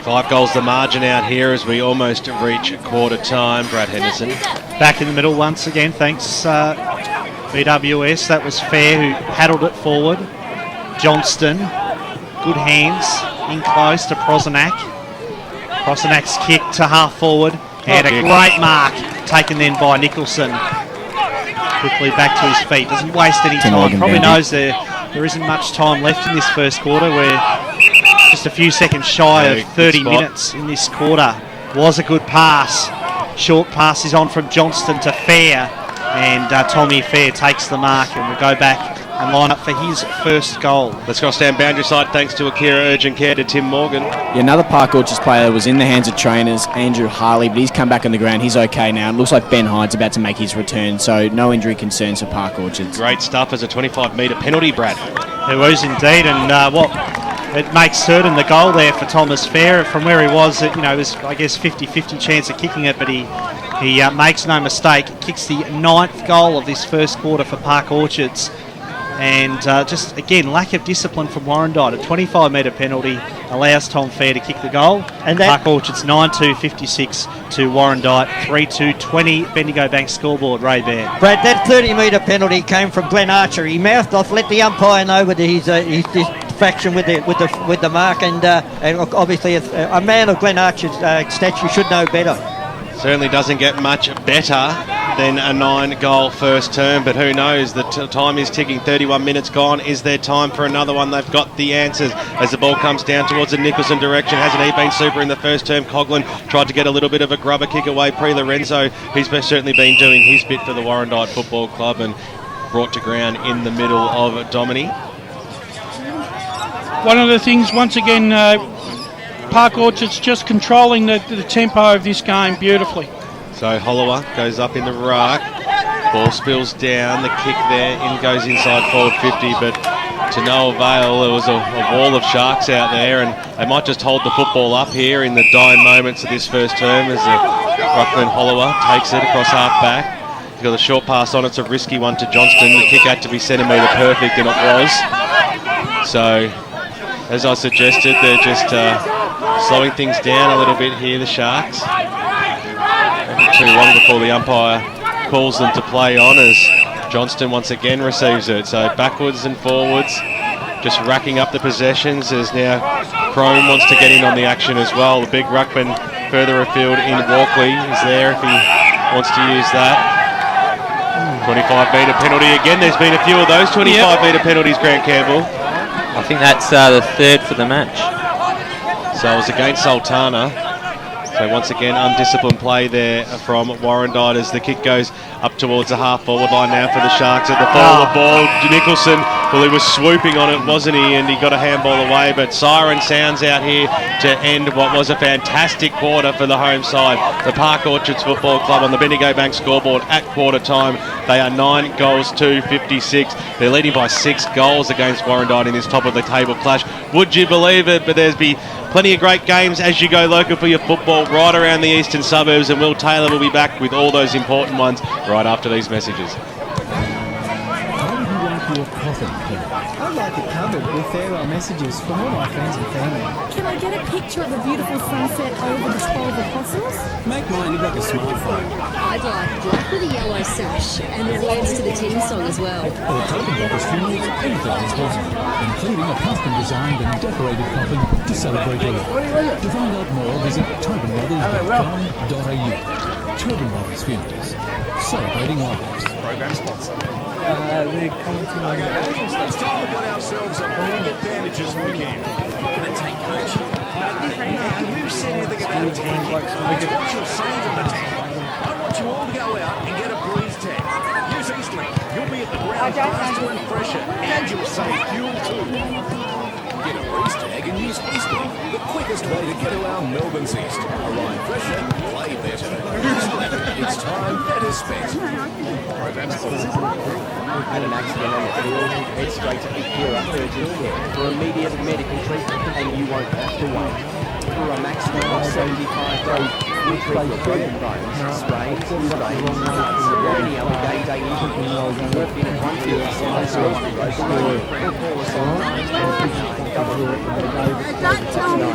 Speaker 1: 5 goals the margin out here as we almost reach quarter time. Brad Henderson.
Speaker 4: Back in the middle once again, thanks BWS. That was Fair who paddled it forward. Johnston, good hands, in close to Prosenac. Prosenac's kick to half forward, and a great mark taken then by Nicholson. Quickly back to his feet, doesn't waste any time. Probably knows there isn't much time left in this first quarter. We're just a few seconds shy of 30 minutes in this quarter. Was a good pass. Short pass is on from Johnston to Fair, and Tommy Fair takes the mark, and we'll go back and line up for his first goal.
Speaker 1: Let's cross down boundary side thanks to Akira urgent care to Tim Morgan.
Speaker 5: Yeah, another Park Orchards player was in the hands of trainers, Andrew Harley, but he's come back on the ground. He's okay now. It looks like Ben Hyde's about to make his return, so no injury concerns for Park Orchards.
Speaker 1: Great stuff as a 25-metre penalty, Brad.
Speaker 4: It was indeed, and it makes certain the goal there for Thomas Fair from where he was. It was, I guess, 50-50 chance of kicking it, but he makes no mistake. Kicks the 9th goal of this first quarter for Park Orchards. And just, again, lack of discipline from Warrandyte. A 25-metre penalty allows Tom Fair to kick the goal. And Park Orchards 9-2-56 to Warrandyte 3-2-20 Bendigo Bank scoreboard. Ray Bear.
Speaker 7: Brad, that 30-metre penalty came from Glenn Archer. He mouthed off, let the umpire know with his distraction with the mark, and obviously a man of Glenn Archer's stature should know better.
Speaker 1: Certainly doesn't get much better than a 9-goal first term, but who knows? The time is ticking. 31 minutes gone. Is there time for another one? They've got the answers as the ball comes down towards the Nicholson direction. Hasn't he been super in the first term? Coughlin tried to get a little bit of a grubber kick away. Lorenzo, he's certainly been doing his bit for the Warrandyte Football Club and brought to ground in the middle of Domini.
Speaker 3: One of the things, once again, Park Orchards just controlling the tempo of this game beautifully.
Speaker 1: So Hollower goes up in the ruck. Ball spills down. The kick there in goes inside forward 50, but to no avail. There was a wall of sharks out there, and they might just hold the football up here in the dying moments of this first term as the Ruckman Hollower takes it across half back. He's got a short pass on. It's a risky one to Johnston. The kick had to be centimetre perfect, and it was. So, as I suggested, they're just slowing things down a little bit here, the Sharks. Not too long before the umpire calls them to play on as Johnston once again receives it. So backwards and forwards, just racking up the possessions as now Crome wants to get in on the action as well. The big ruckman further afield in Walkley is there if he wants to use that. 25-metre penalty again. There's been a few of those 25-metre penalties, Grant Campbell.
Speaker 2: I think that's the third for the match.
Speaker 1: So it was against Sultana. So once again, undisciplined play there from Warrandyte as the kick goes up towards the half-forward line now for the Sharks. At the fall of the ball, Nicholson, well, he was swooping on it, wasn't he? And he got a handball away, but siren sounds out here to end what was a fantastic quarter for the home side. The Park Orchards Football Club on the Bendigo Bank scoreboard at quarter time. They are 9 goals to 56. They're leading by 6 goals against Warrandyte in this top of the table clash. Would you believe it? But there's be plenty of great games as you go local for your football right around the eastern suburbs, and Will Taylor will be back with all those important ones right after these messages.
Speaker 8: I'd like it covered with farewell messages from all my friends and family.
Speaker 9: Can I get a picture of the beautiful sunset over the 12 Apostles?
Speaker 8: Make mine look like a smartphone.
Speaker 9: I'd like black with a yellow sash and the words to the team song as well.
Speaker 10: Or token box funerals, anything is possible, including a custom-designed and decorated coffin to celebrate your life. To find out more, visit turbanbrothers.com.au. Turban Brothers Funerals, celebrating lives.
Speaker 8: Program sponsor. They're commenting on that.
Speaker 11: It's time to get ourselves all the advantages we can. We're going to take coaching. We've said anything about tanking. It's what you'll see from the tank. I want you all to go out and get a breeze tag. Use Eastlink. You'll be at the ground faster and fresher, and you'll save fuel too. Get a breeze tag and use Eastlink, the quickest way to get around Melbourne's east. Arrive fresher, play better. It's time better spent. Program sponsor.
Speaker 12: Had an accident on the field, head straight to Yarra urgent care for immediate medical treatment, and you won't have to wait. For a maximum of 75 days, we treat your broken bones, sprains, strains, cuts, or any other game-day injury. Work in at one field centre, so one broken bone, or call us on 988.
Speaker 9: Don't tell me the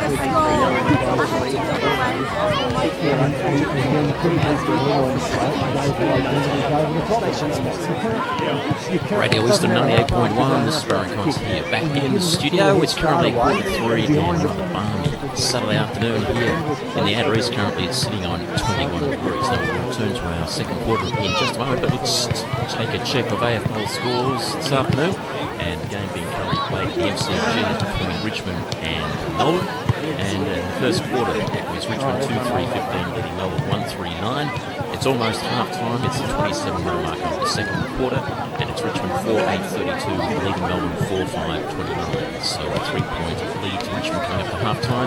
Speaker 13: Radio Eastern 98.1, this is Barry Cox here, back in the studio. It's currently 3 and rather balmy Saturday afternoon here in the outer east. Currently it's sitting on 21 degrees. Now we'll return to our second quarter in just a moment, but let's take a check of AFL scores this afternoon. And the game being currently played at the MCG between Richmond and Melbourne. And in the first quarter, it was Richmond 2-3-15 beating Melbourne 1-3-9. It's almost half-time. It's the 27-minute mark of the second quarter, and it's Richmond 4-8-32 leading Melbourne 4-5-29. So a 3-point lead to Richmond coming up to half-time.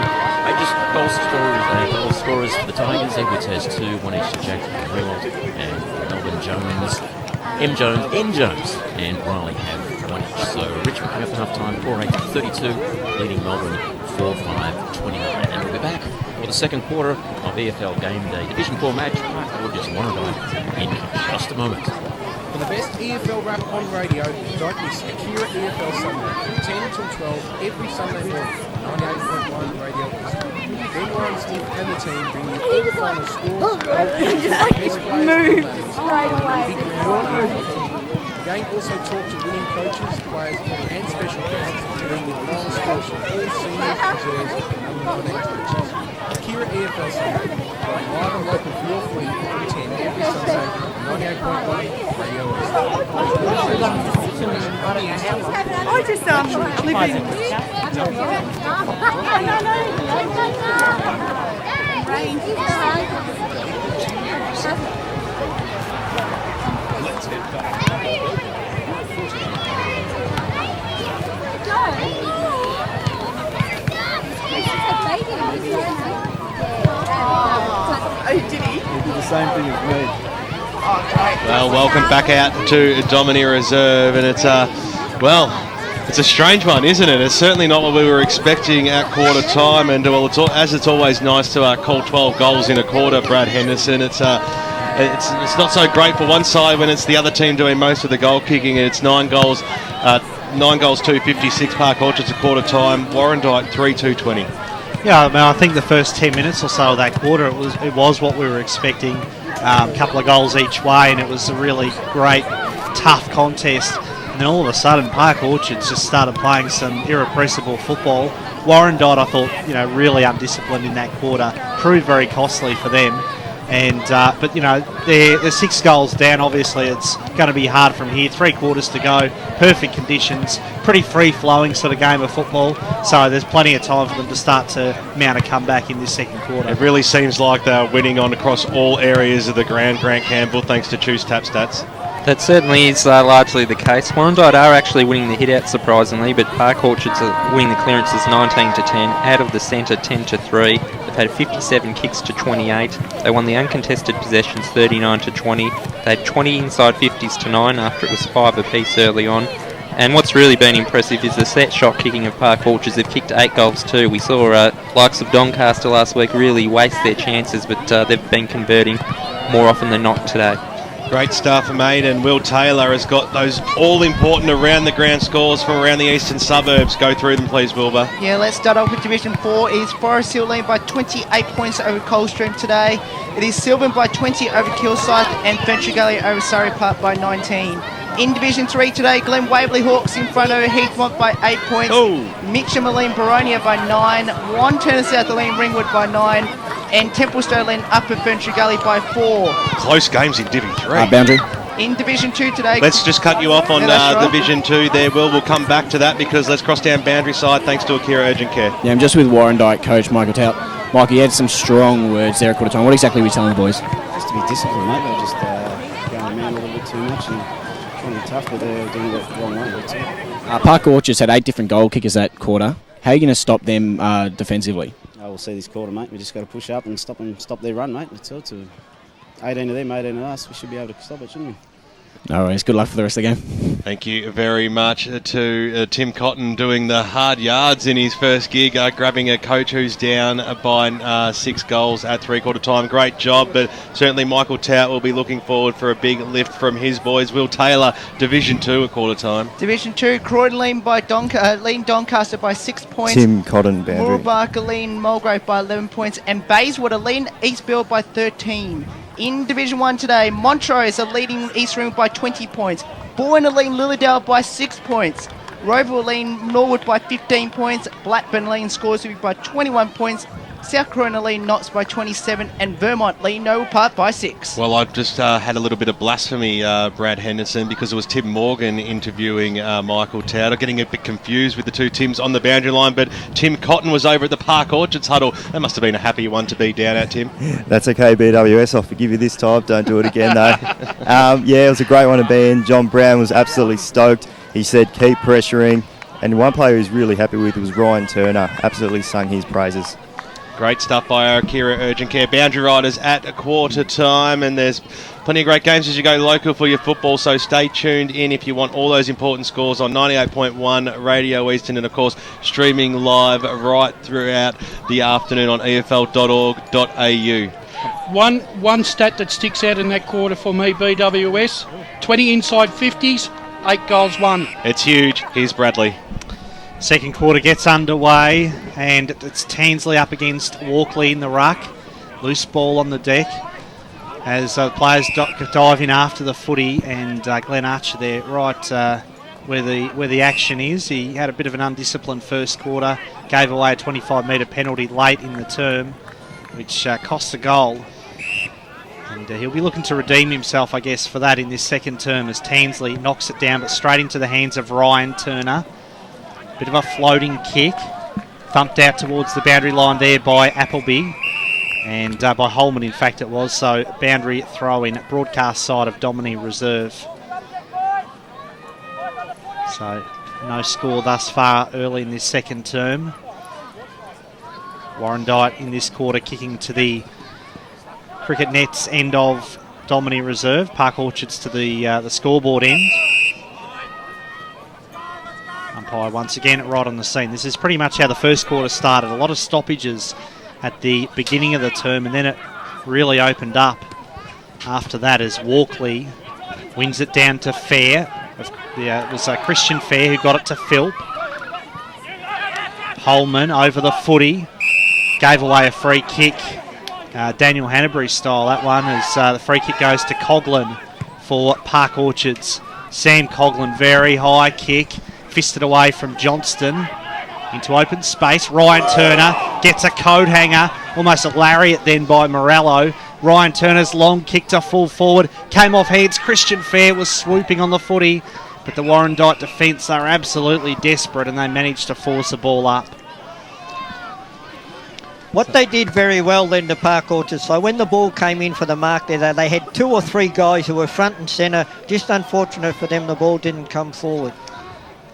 Speaker 13: Just goal scorers for the Tigers. Edwards has 2, 1 each to Jack and Rewald, and Melbourne Jones, M. Jones, and Riley have 1 each. So Richmond coming up to half-time 4-8-32 leading Melbourne 4-5-29. And we'll be back for the second quarter of EFL Gameday Division 4 match, Park Orchards and WARRANDYTE, in just a moment.
Speaker 14: For the best EFL rap on radio, don't miss Akira EFL Sunday from 10 until 12 every Sunday morning. 98.1 Radio Eastern. Ben Warren, Steve and the team bring you all the final scores, best players, The game also talks to winning coaches, players, and special guests, bring you the final scores from all seniors, reserves, and nominated coaches. Akira EFL Sunday, live and local for your fleet from 10 every Sunday. 98.1 Radio West.
Speaker 15: I just living.
Speaker 11: Let's head back.
Speaker 15: Oh, did he?
Speaker 16: He did the same thing as me.
Speaker 1: Well, welcome back out to Dominie Reserve, and it's it's a strange one, isn't it? It's certainly not what we were expecting at quarter time, and well, it's always nice to call 12 goals in a quarter, Brad Henderson. It's not so great for one side when it's the other team doing most of the goal kicking, and it's 9 goals, 256 Park Orchards at quarter time. Warrandyte 3-2-20.
Speaker 4: Yeah, I mean, I think the first 10 minutes or so of that quarter, it was what we were expecting. A couple of goals each way, and it was a really great, tough contest. And then all of a sudden, Park Orchards just started playing some irrepressible football. Warrandyte, I thought, really undisciplined in that quarter, proved very costly for them. And but they're 6 goals down. Obviously, it's going to be hard from here. 3 quarters to go. Perfect conditions. Pretty free-flowing sort of game of football. So there's plenty of time for them to start to mount a comeback in this second quarter.
Speaker 1: It really seems like they're winning on across all areas of the ground, Grant Campbell, thanks to Choose Tap Stats.
Speaker 2: That certainly is largely the case. Warrandyte are actually winning the hit-out surprisingly, but Park Orchards are winning the clearances 19-10, out of the centre 10-3. They've had 57 kicks to 28. They won the uncontested possessions 39-20. They had 20 inside 50s to 9 after it was 5 apiece early on. And what's really been impressive is the set shot kicking of Park Orchards. They've kicked 8 goals too. We saw likes of Doncaster last week really waste their chances, but they've been converting more often than not today.
Speaker 1: Great stuff, mate, and Will Taylor has got those all-important around-the-ground scores from around the eastern suburbs. Go through them, please, Wilbur.
Speaker 17: Yeah, let's start off with Division 4. It is Forest Hill leading by 28 points over Coldstream today. It is Sylvan by 20 over Kilsyth and Fenchurch Gully over Surrey Park by 19. In Division 3 today, Glen Waverley Hawks in front over Heathmont by 8 points. Mitcham Aline Baronia by 9. One Turner South Aline Ringwood by 9. And Templestowe Aline Upper Fenchurch Gully by 4.
Speaker 1: Close games in Divi 3.
Speaker 5: Boundary.
Speaker 17: In Division 2 today...
Speaker 1: Let's just cut you off on
Speaker 17: right.
Speaker 1: Division 2 there, Will. We'll come back to that because let's cross down Boundary side thanks to Akira Urgent Care.
Speaker 5: Yeah, I'm just with Warrandyte coach Michael Tout. Michael, you had some strong words there at quarter time. What exactly were you telling the boys?
Speaker 16: Just to be disciplined, mate. They're just going around a little bit too much and trying to be tough, but they're doing it the wrong way.
Speaker 5: Park Orchards had 8 different goal kickers that quarter. How are you going to stop them defensively?
Speaker 16: We'll see this quarter, mate. We just got to push up and stop their run, mate. That's all. To 18 of them, 18 of us. We should be able to stop it, shouldn't we?
Speaker 5: No worries. Good luck for the rest of the game.
Speaker 1: Thank you very much to Tim Cotton doing the hard yards in his first gig, grabbing a coach who's down by 6 goals at three-quarter time. Great job, but certainly Michael Tout will be looking forward for a big lift from his boys. Will Taylor, Division 2 at quarter time.
Speaker 17: Division 2, Croydon leading Doncaster by 6 points.
Speaker 6: Tim Cotton, Boundary.
Speaker 17: Moorbarker leading Mulgrave by 11 points. And Bayswater leading East Bill by 13. In Division 1 today, Montrose are leading East Ring by 20 points. Boyne are leading Lilydale by 6 points. Rover are leading Norwood by 15 points. Blackburn leading Scoresby by 21 points. South Croydon are leading Knox by 27. And Vermont leading Noble Park by 6.
Speaker 1: Well, I've just had a little bit of blasphemy, Brad Henderson, because it was Tim Morgan interviewing Michael Tout. I'm getting a bit confused with the two Tims on the boundary line, but Tim Cotton was over at the Park Orchards huddle. That must have been a happy one to be down at, Tim.
Speaker 6: That's okay, BWS. I'll forgive you this time. Don't do it again, though. Yeah, it was a great one to be in. John Brown was absolutely stoked. He said, keep pressuring. And one player who's really happy with was Ryan Turner. Absolutely sung his praises.
Speaker 1: Great stuff by our Akira Urgent Care. Boundary Riders at a quarter time, and there's plenty of great games as you go local for your football, so stay tuned in if you want all those important scores on 98.1 Radio Eastern, and of course streaming live right throughout the afternoon on efl.org.au.
Speaker 3: One stat that sticks out in that quarter for me, BWS, 20 inside 50s, 8 goals won.
Speaker 1: It's huge. Here's Bradley.
Speaker 4: Second quarter gets underway, and it's Tansley up against Walkley in the ruck. Loose ball on the deck as players dive in after the footy, and Glenn Archer there right where the action is. He had a bit of an undisciplined first quarter, gave away a 25-metre penalty late in the term, which cost a goal. And And he'll be looking to redeem himself, I guess, for that in this second term as Tansley knocks it down, but straight into the hands of Ryan Turner. Bit of a floating kick. Thumped out towards the boundary line there by Appleby. And by Holman, in fact, it was. So boundary throw-in, broadcast side of Domini Reserve. So no score thus far early in this second term. Warrandyte in this quarter kicking to the cricket nets end of Domini Reserve. Park Orchards to the scoreboard end. Umpire once again right on the scene. This is pretty much how the first quarter started. A lot of stoppages at the beginning of the term, and then it really opened up after that as Walkley wins it down to Fair. It was Christian Fair who got it to Philp. Holman over the footy. Gave away a free kick. Daniel Hanbury style, that one, as the free kick goes to Coughlin for Park Orchards. Sam Coughlin, very high kick. Fisted away from Johnston into open space. Ryan Turner gets a coat hanger, almost a lariat then by Morello. Ryan Turner's long kick to full forward, came off heads. Christian Fair was swooping on the footy, but the Warrandyte defence are absolutely desperate and they managed to force the ball up.
Speaker 7: What they did very well then, the Park Orchards, so when the ball came in for the mark there, they had 2 or 3 guys who were front and centre. Just unfortunate for them, the ball didn't come forward.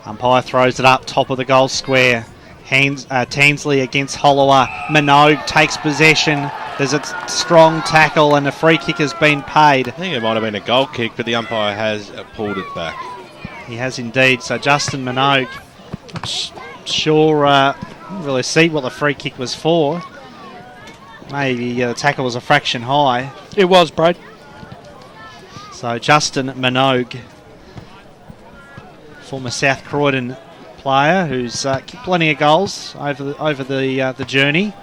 Speaker 4: Umpire throws it up, top of the goal square. Tansley against Hollower. Minogue takes possession. There's a strong tackle and a free kick has been paid.
Speaker 1: I think it might have been a goal kick, but the umpire has pulled it back.
Speaker 4: He has indeed. So Justin Minogue, didn't really see what the free kick was for. Maybe the tackle was a fraction high.
Speaker 3: It was, Brad.
Speaker 4: So Justin Minogue, former South Croydon player who's kicked plenty of goals over the journey.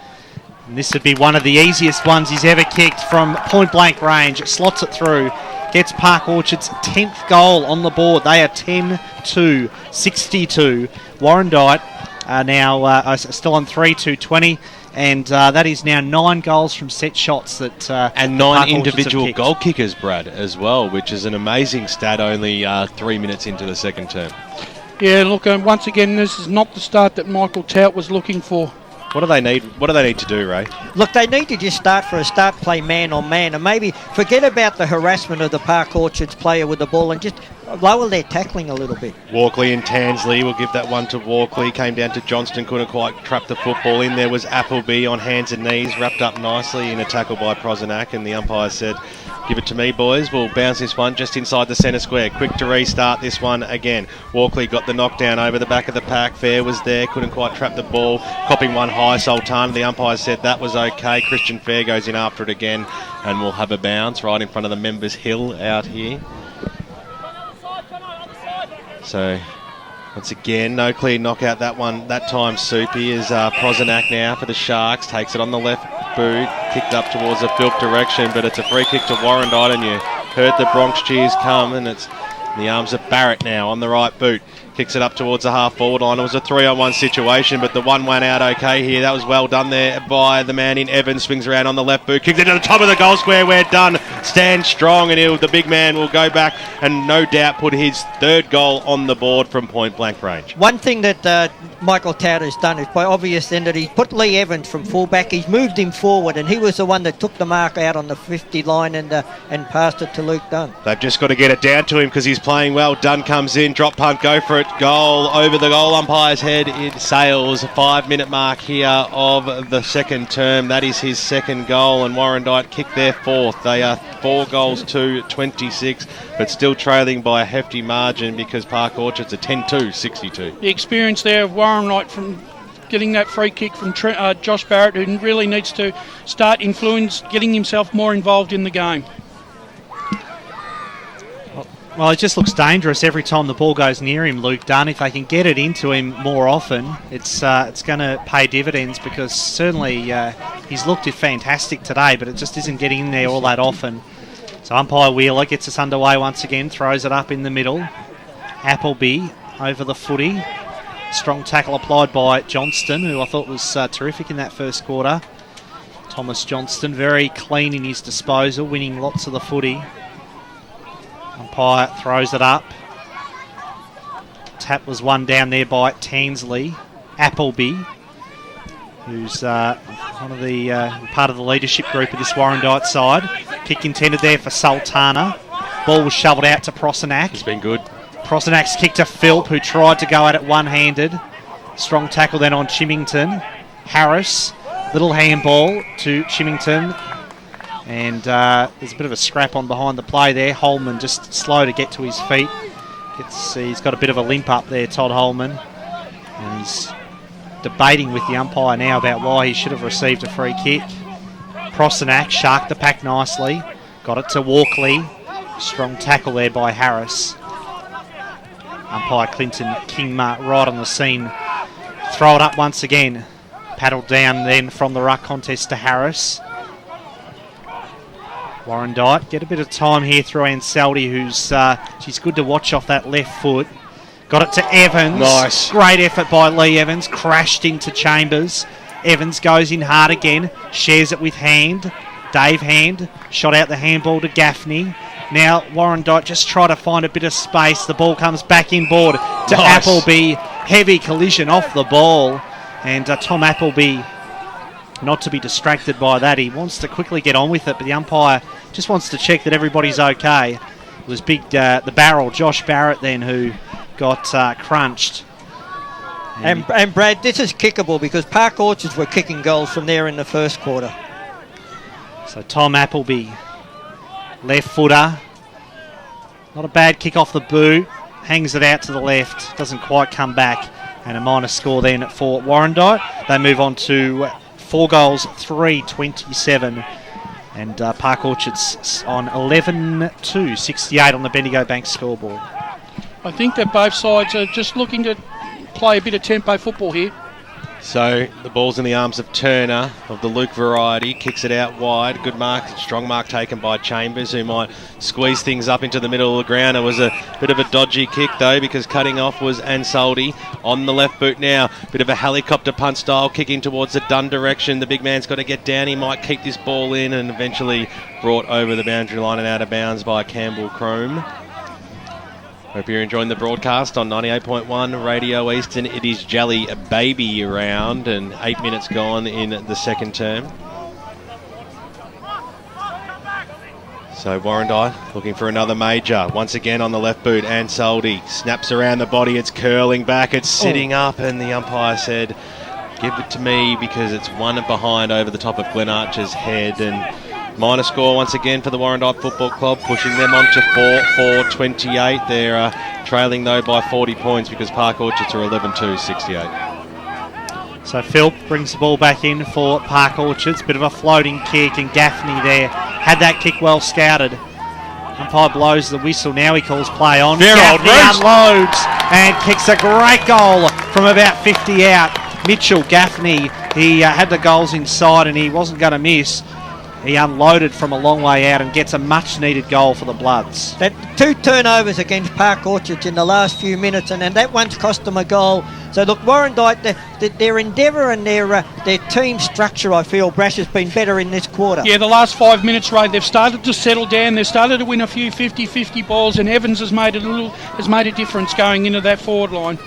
Speaker 4: And this would be one of the easiest ones he's ever kicked from point blank range. Slots it through, gets Park Orchard's 10th goal on the board. They are 10-2, 62. Warrandyte are now still on 3-2-20. And that is now 9 goals from set shots that
Speaker 1: and 9 individual goal kickers, Brad, as well, which is an amazing stat only 3 minutes into the second term.
Speaker 3: Yeah, look, once again, this is not the start that Michael Tout was looking for.
Speaker 1: What do they need? What do they need to do, Ray?
Speaker 7: Look, they need to just start play man on man, and maybe forget about the harassment of the Park Orchards player with the ball and just lower their tackling a little bit.
Speaker 1: Walkley and Tansley will give that one to Walkley. Came down to Johnston, couldn't quite trap the football in. There was Appleby on hands and knees, wrapped up nicely in a tackle by Prozenak, and the umpire said, "Give it to me, boys. We'll bounce this one just inside the centre square. Quick to restart this one again." Walkley got the knockdown over the back of the pack. Fair was there, couldn't quite trap the ball. Copping one high, Sultan. The umpire said that was okay. Christian Fair goes in after it again, and we'll have a bounce right in front of the members' hill out here. So, once again, no clear knockout that one. That time, Soupy is Prozenak now for the Sharks. Takes it on the left boot, kicked up towards the Philp direction, but it's a free kick to Warrandyte, and you heard the Bronx cheers come, and it's in the arms of Barrett now on the right boot. Kicks it up towards the half-forward line. It was a 3-on-1 situation, but the one went out okay here. That was well done there by the man in Evans. Swings around on the left boot. Kicks it to the top of the goal square. We're done. Stand strong, and the big man will go back and no doubt put his 3rd goal on the board from point-blank range.
Speaker 7: One thing that Michael Tout has done is by obvious then that he's put Lee Evans from fullback. He's moved him forward, and he was the one that took the mark out on the 50 line and passed it to Luke Dunn.
Speaker 1: They've just got to get it down to him because he's playing well. Dunn comes in, drop punt, go for it. Goal over the goal umpire's head. It sails. A 5-minute mark here of the second term. That is his 2nd goal, and Warrandyte kicked their 4th. They are 4 goals to 26, but still trailing by a hefty margin because Park Orchards are 10-2, 62.
Speaker 3: The experience there of Warrandyte from getting that free kick from Josh Barrett, who really needs to start getting himself more involved in the game.
Speaker 4: Well, it just looks dangerous every time the ball goes near him, Luke Dunn. If they can get it into him more often, it's going to pay dividends because certainly he's looked fantastic today, but it just isn't getting in there all that often. So umpire Wheeler gets us underway once again, throws it up in the middle. Appleby over the footy. Strong tackle applied by Johnston, who I thought was terrific in that first quarter. Thomas Johnston, very clean in his disposal, winning lots of the footy. Umpire throws it up. Tap was won down there by Tansley. Appleby, who's one of the part of the leadership group of this Warrandyte side. Kick intended there for Sultana. Ball was shovelled out to Prosenac.
Speaker 1: He's been good.
Speaker 4: Prosenac's kick to Philp, who tried to go at it one-handed. Strong tackle then on Chimington. Harris, little handball to Chimington. And there's a bit of a scrap on behind the play there. Holman just slow to get to his feet. He's got a bit of a limp up there, Todd Holman. And he's debating with the umpire now about why he should have received a free kick. Prosenac sharked the pack nicely. Got it to Walkley. Strong tackle there by Harris. Umpire Clinton Kingma right on the scene. Throw it up once again. Paddled down then from the ruck contest to Harris. Warrandyte get a bit of time here through Ansaldi, who's she's good to watch off that left foot. Got it to Evans.
Speaker 1: Nice.
Speaker 4: Great effort by Lee Evans. Crashed into Chambers. Evans goes in hard again. Shares it with Hand. Dave Hand. Shot out the handball to Gaffney. Now Warrandyte just try to find a bit of space. The ball comes back inboard to Appleby. Heavy collision off the ball. And Tom Appleby, not to be distracted by that. He wants to quickly get on with it, but the umpire just wants to check that everybody's okay. It was big, the barrel, Josh Barrett then, who got crunched.
Speaker 7: And Brad, this is kickable because Park Orchards were kicking goals from there in the first quarter.
Speaker 4: So Tom Appleby, left footer. Not a bad kick off the boot. Hangs it out to the left. Doesn't quite come back. And a minor score then for Warrandyte. They move on to 4 goals, 3-27. And Park Orchards on 11-2, 68 on the Bendigo Bank scoreboard.
Speaker 3: I think that both sides are just looking to play a bit of tempo football here.
Speaker 1: So the ball's in the arms of Turner of the Luke variety, kicks it out wide. Good mark, strong mark taken by Chambers, who might squeeze things up into the middle of the ground. It was a bit of a dodgy kick though, because cutting off was Ansaldi on the left boot now. Bit of a helicopter punt style kicking towards the Dunn direction. The big man's got to get down. He might keep this ball in and eventually brought over the boundary line and out of bounds by Campbell Crome. Hope you're enjoying the broadcast on 98.1 Radio Eastern. It is Jelly Baby round and 8 minutes gone in the second term. So Warrandyte looking for another major. Once again on the left boot, Ansaldi snaps around the body. It's curling back. It's sitting up, and the umpire said, "Give it to me," because it's one behind over the top of Glenn Archer's head. And minor score once again for the Warrandyte Football Club, pushing them on to 4-28. They're trailing though by 40 points because Park Orchards are 11-2, 68.
Speaker 4: So Philp brings the ball back in for Park Orchards. Bit of a floating kick, and Gaffney there had that kick well scouted. Umpire blows the whistle. Now he calls play on. Gaffney unloads and kicks a great goal from about 50 out. Mitchell Gaffney, he had the goals inside and he wasn't going to miss. He unloaded from a long way out and gets a much-needed goal for the Bloods.
Speaker 7: That 2 turnovers against Park Orchards in the last few minutes, and that one's cost them a goal. So look, Warrandyte, their endeavour and their team structure, I feel, Brasher's been better in this quarter.
Speaker 3: Yeah, the last 5 minutes, Ray, they've started to settle down. They've started to win a few 50-50 balls, and Evans has made a difference going into that forward line.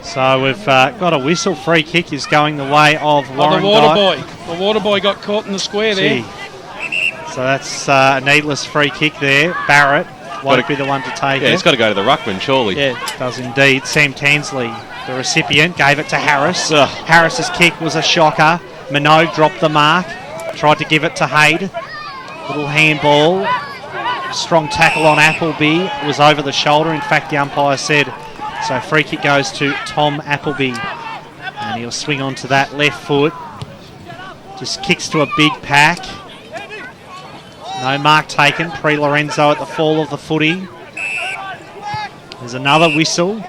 Speaker 4: So we've got a whistle. Free kick is going the way of Warrandyte.
Speaker 3: The water boy got caught in the square there.
Speaker 4: So that's a needless free kick there. Barrett won't be the one to take it.
Speaker 1: Yeah, it's got to go to the ruckman, surely.
Speaker 4: Yeah, it does indeed. Sam Tansley, the recipient, gave it to Harris. Harris's kick was a shocker. Minogue dropped the mark. Tried to give it to Haid. Little handball. Strong tackle on Appleby. It was over the shoulder. In fact, the umpire said... So free kick goes to Tom Appleby, and he'll swing onto that left foot. Just kicks to a big pack. No mark taken. Pre-Lorenzo at the fall of the footy. There's another whistle.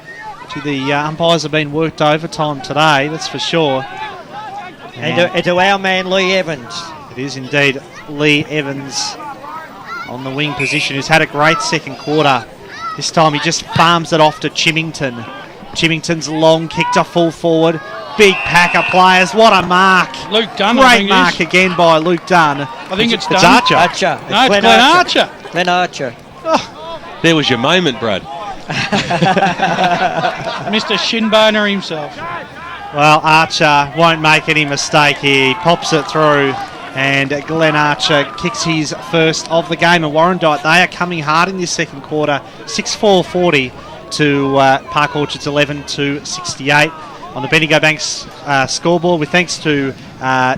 Speaker 4: The umpires have been worked overtime today, that's for sure.
Speaker 7: And to our man Lee Evans.
Speaker 4: It is indeed Lee Evans on the wing position, who's had a great second quarter. This time he just farms it off to Chimington. Chimington's long kick to full forward. big pack of players. What a mark.
Speaker 3: Luke Dunn.
Speaker 4: Great mark again by Luke Dunn.
Speaker 3: I think it's Dunn.
Speaker 4: It's Archer.
Speaker 7: Archer.
Speaker 3: No, it's Glenn Archer.
Speaker 7: Glenn Archer.
Speaker 1: There was your moment, Brad.
Speaker 3: Mr. Shinboner himself.
Speaker 4: Well, Archer won't make any mistake here. He pops it through, and Glenn Archer kicks his first of the game. And Warrandyte, they are coming hard in this second quarter. 6-4-40 to Park Orchards 11-68 on the Bendigo Banks scoreboard, with thanks to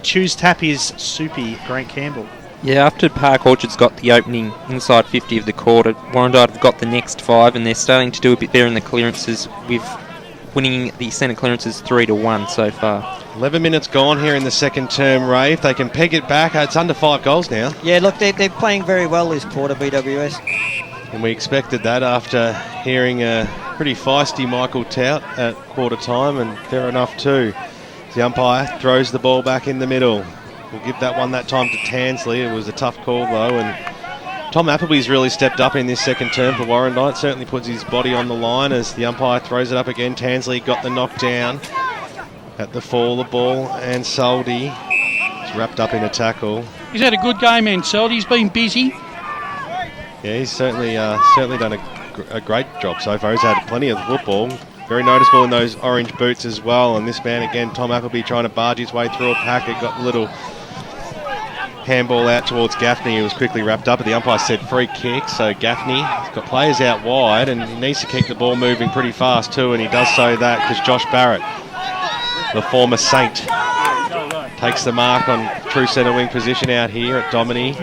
Speaker 4: Choose Tappy's Soupy Grant Campbell.
Speaker 2: Yeah, after Park Orchards got the opening inside 50 of the quarter, Warrandyte have got the next 5, and they're starting to do a bit better in the clearances, with winning the centre clearances 3-1 so far.
Speaker 1: 11 minutes gone here in the second term, Ray. If they can peg it back, it's under 5 goals now.
Speaker 7: Yeah, look, they're playing very well this quarter, BWS.
Speaker 1: And we expected that after hearing a pretty feisty Michael Tout at quarter time, and fair enough too. The umpire throws the ball back in the middle. We'll give that one that time to Tansley. It was a tough call though, and Tom Appleby's really stepped up in this second term for Warrandyte. Certainly puts his body on the line as the umpire throws it up again. Tansley got the knockdown at the fall of the ball, and Soldy is wrapped up in a tackle.
Speaker 3: He's had a good game, and Soldy's been busy.
Speaker 1: Yeah, he's certainly done a great job so far. He's had plenty of football. Very noticeable in those orange boots as well. And this man again, Tom Appleby, trying to barge his way through a pack. It got a little handball out towards Gaffney. He was quickly wrapped up, but the umpire said free kick. So Gaffney's got players out wide, and he needs to keep the ball moving pretty fast too, and he does so that because Josh Barrett, the former Saint, takes the mark on true centre wing position out here at Domini.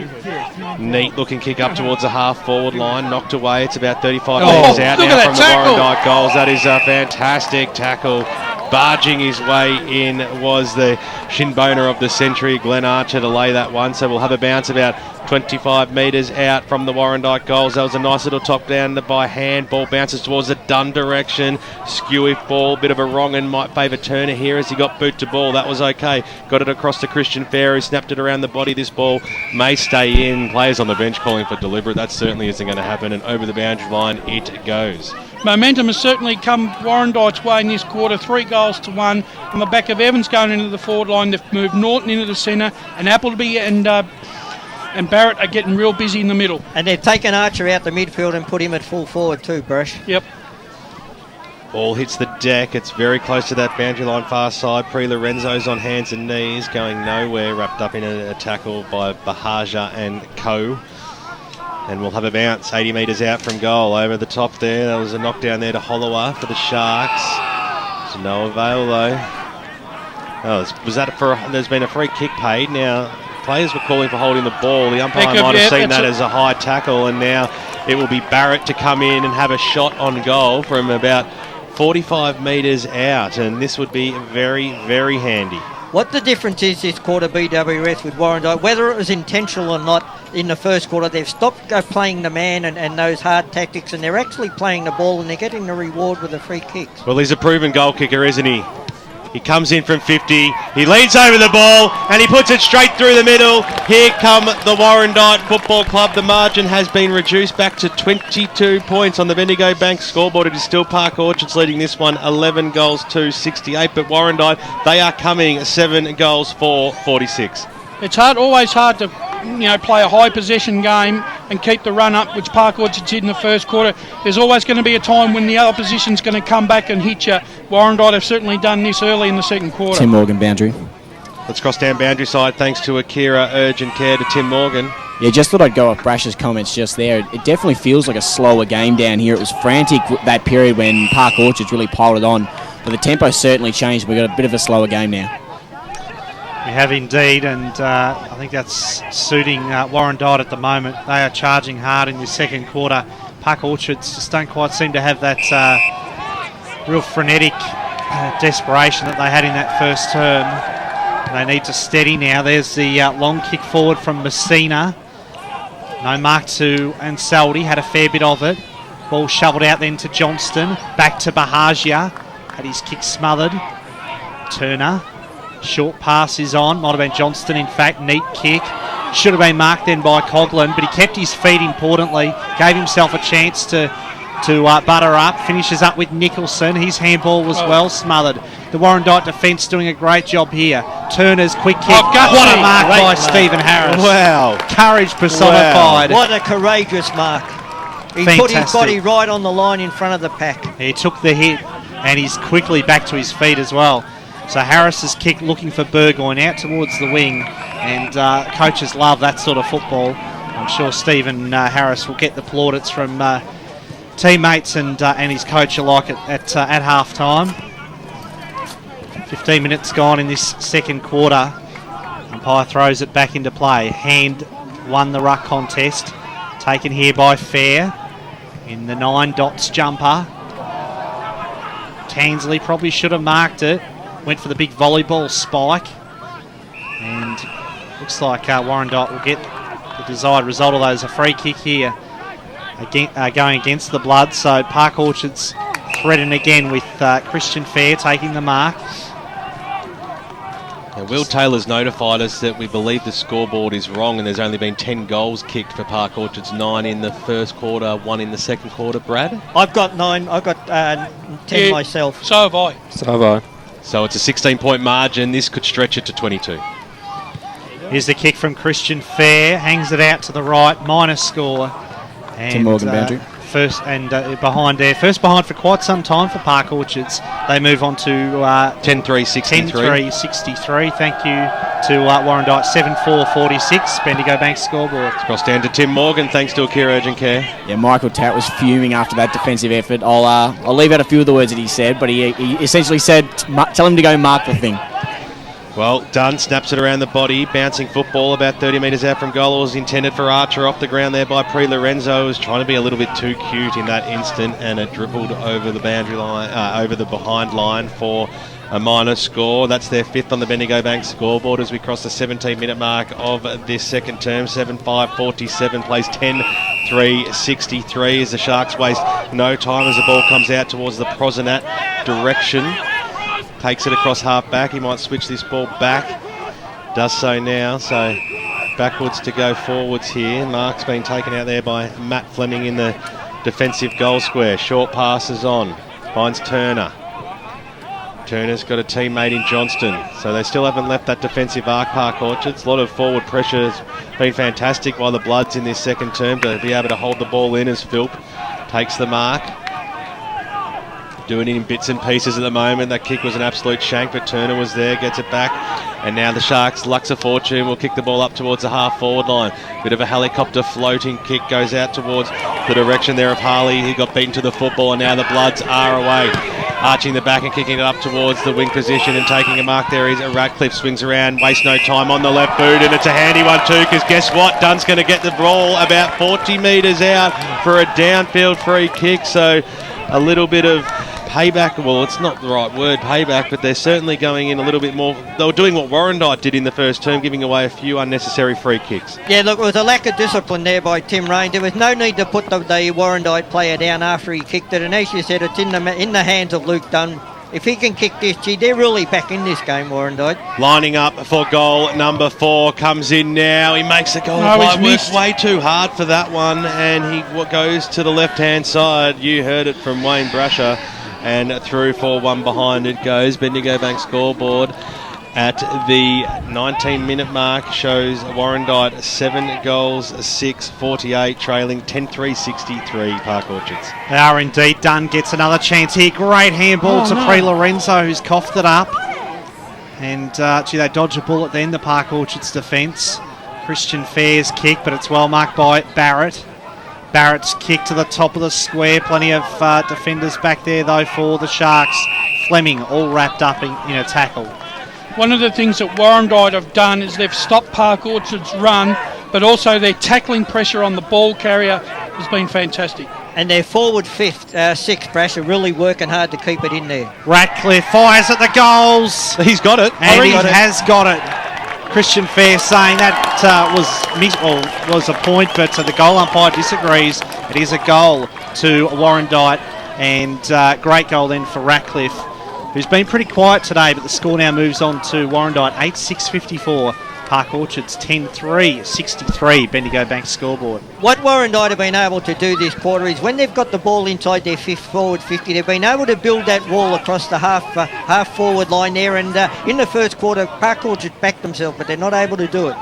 Speaker 1: Neat looking kick up towards the half forward line, knocked away. It's about 35 metres out now from the Warrandyte goals. That is a fantastic tackle. Barging his way in was the shin boner of the century, Glenn Archer, to lay that one. So we'll have a bounce about 25 metres out from the Warrandyte goals. That was a nice little top down by hand. Ball bounces towards the Dunn direction. Skewy ball, bit of a wrong, and might favour Turner here as he got boot to ball. That was okay. Got it across to Christian Fair, who snapped it around the body. This ball may stay in. Players on the bench calling for deliberate. That certainly isn't going to happen, and over the boundary line it goes.
Speaker 3: Momentum has certainly come Warrandyte's way in this quarter, 3-1 on the back of Evans going into the forward line. They've moved Norton into the centre, and Appleby and Barrett are getting real busy in the middle.
Speaker 7: And they've taken Archer out the midfield and put him at full forward too, Brush.
Speaker 3: Yep.
Speaker 1: Ball hits the deck. It's very close to that boundary line far side. Pre Lorenzo's on hands and knees, going nowhere, wrapped up in a tackle by Bahaja and co. And we'll have a bounce 80 metres out from goal. Over the top there, there was a knockdown there to Hollowa for the Sharks. To no avail though. There's been a free kick paid. Now, players were calling for holding the ball. The umpire might have seen that as a high tackle, and now it will be Barrett to come in and have a shot on goal from about 45 metres out, and this would be very, very handy.
Speaker 7: What the difference is this quarter, BWS, with Warrandyte, whether it was intentional or not in the first quarter, they've stopped playing the man and those hard tactics, and they're actually playing the ball, and they're getting the reward with the free kicks.
Speaker 1: Well, he's a proven goal kicker, isn't he? He comes in from 50, he leans over the ball, and he puts it straight through the middle. Here come the Warrandyte Football Club. The margin has been reduced back to 22 points on the Bendigo Bank scoreboard. It is still Park Orchards leading this one, 11-68, but Warrandyte, they are coming 7 goals for 46.
Speaker 3: It's always hard to play a high possession game and keep the run up, which Park Orchards did in the first quarter. There's always going to be a time when the opposition's going to come back and hit you. Warrandyte have certainly done this early in the second quarter.
Speaker 5: Tim Morgan boundary.
Speaker 1: Let's cross down boundary side thanks to Akira Urgent Care to Tim Morgan.
Speaker 5: Yeah, just thought I'd go off Brasher's comments just there. It definitely feels like a slower game down here. It was frantic that period when Park Orchards really piled it on, but the tempo certainly changed. We've got a bit of a slower game now.
Speaker 4: We have indeed, and I think that's suiting Warrandyte at the moment. They are charging hard in this second quarter. Park Orchards just don't quite seem to have that real frenetic desperation that they had in that first term. They need to steady now. There's the long kick forward from Messina. No mark to Ansaldi, had a fair bit of it. Ball shoveled out then to Johnston. Back to Bahagia. Had his kick smothered. Turner. Short pass is on. Might have been Johnston, in fact. Neat kick. Should have been marked then by Coughlin, but he kept his feet importantly. Gave himself a chance to butter up. Finishes up with Nicholson. His handball was well smothered. the Warrandyte defence doing a great job here. Turner's quick kick.
Speaker 3: What
Speaker 4: a mark by Stephen Harris.
Speaker 1: Wow.
Speaker 4: Courage personified.
Speaker 7: What a courageous mark. He put his
Speaker 4: Fantastic.
Speaker 7: body right on the line in front of the pack.
Speaker 4: He took the hit and he's quickly back to his feet as well. So Harris's kick looking for Burgoyne out towards the wing, and coaches love that sort of football. I'm sure Stephen Harris will get the plaudits from teammates and his coach alike at half time. 15 minutes gone in this second quarter. Umpire throws it back into play. Hand won the ruck contest, taken here by Fair in the 9 dots jumper. Tansley probably should have marked it. Went for the big volleyball spike. And looks like Warrandyte will get the desired result, although there's a free kick here going against the Bloods. So Park Orchards threatened again with Christian Fair taking the mark.
Speaker 1: Now, Will Taylor's notified us that we believe the scoreboard is wrong and there's only been 10 goals kicked for Park Orchards, 9 in the first quarter, 1 in the second quarter. Brad?
Speaker 7: I've got 9. I've got 10 myself.
Speaker 3: So have I.
Speaker 2: So have I.
Speaker 1: So it's a 16-point margin. This could stretch it to 22.
Speaker 4: Here's the kick from Christian Fair. Hangs it out to the right. Minor score. And,
Speaker 5: Tim Morgan boundary.
Speaker 4: First and behind there. First behind for quite some time for Park Orchards. They move on to
Speaker 1: 10-3-63.
Speaker 4: 10-3-63. Thank you to Warrandyte. 7-4-46. Bendigo Bank scoreboard.
Speaker 1: It's crossed down to Tim Morgan thanks to Akira Urgent Care.
Speaker 5: Yeah, Michael Tatt was fuming after that defensive effort. I'll leave out a few of the words that he said, but he essentially said, tell him to go mark the thing.
Speaker 1: Well done, snaps it around the body, bouncing football about 30 metres out from goal. It was intended for Archer, off the ground there by Pre Lorenzo. Was trying to be a little bit too cute in that instant, and it dribbled over the boundary line, over the behind line for a minor score. That's their 5th on the Bendigo Bank scoreboard as we cross the 17-minute mark of this second term. 7-5-47 plays 10-3-63 as the Sharks waste no time as the ball comes out towards the Prosenat direction. Takes it across half back. He might switch this ball back. Does so now. So backwards to go forwards here. Mark's been taken out there by Matt Fleming in the defensive goal square. Short passes on. Finds Turner. Turner's got a teammate in Johnston. So they still haven't left that defensive arc, Park Orchards. A lot of forward pressure has been fantastic by the Bloods in this second term to be able to hold the ball in as Philp takes the mark. Doing it in bits and pieces at the moment. That kick was an absolute shank, but Turner was there, gets it back. And now the Sharks, Luxor Fortune, will kick the ball up towards the half-forward line. Bit of a helicopter floating kick goes out towards the direction there of Harley. He got beaten to the football, and now the Bloods are away. Arching the back and kicking it up towards the wing position and taking a mark there is Radcliffe. Swings around, wastes no time on the left boot, and it's a handy one too, because guess what? Dunn's going to get the ball about 40 metres out for a downfield free kick, so a little bit of payback. Well, it's not the right word, payback, but they're certainly going in a little bit more. They were doing what Warrandyte did in the first term, giving away a few unnecessary free kicks.
Speaker 7: Yeah, look, it was a lack of discipline there by Tim Rain. There was no need to put the Warrandyte player down after he kicked it, and as you said, it's in the hands of Luke Dunn. If he can kick this, gee, they're really back in this game, Warrandyte.
Speaker 1: Lining up for goal number 4, comes in now. He makes the goal. Works way too hard for that one, and he goes to the left-hand side. You heard it from Wayne Brasher. And through 4-1 behind it goes. Bendigo Bank scoreboard at the 19-minute mark shows Warrandyte 7 goals, 6-48, trailing 10-3-63 Park Orchards.
Speaker 4: They are indeed. Dunn gets another chance here. Great handball to Pre Lorenzo, who's coughed it up. And they dodge a bullet then, the Park Orchards defence. Christian Fair's kick, but it's well marked by Barrett. Barrett's kick to the top of the square. Plenty of defenders back there, though, for the Sharks. Fleming all wrapped up in a tackle.
Speaker 3: One of the things that Warrandyte have done is they've stopped Park Orchard's run, but also their tackling pressure on the ball carrier has been fantastic.
Speaker 7: And their forward 6th, Brasher, really working hard to keep it in there.
Speaker 4: Radcliffe fires at the goals.
Speaker 1: He's got it.
Speaker 4: And he has got it. Christian Fair saying that was a point, but the goal umpire disagrees. It is a goal to Warrandyte, and great goal then for Radcliffe, who's been pretty quiet today, but the score now moves on to Warrandyte 8-6-54. Park Orchards 10-3, 63 Bendigo Bank scoreboard.
Speaker 7: What Warrandyte have been able to do this quarter is when they've got the ball inside their forward 50, they've been able to build that wall across the half forward line there, and in the first quarter Park Orchards backed themselves, but they're not able to do it.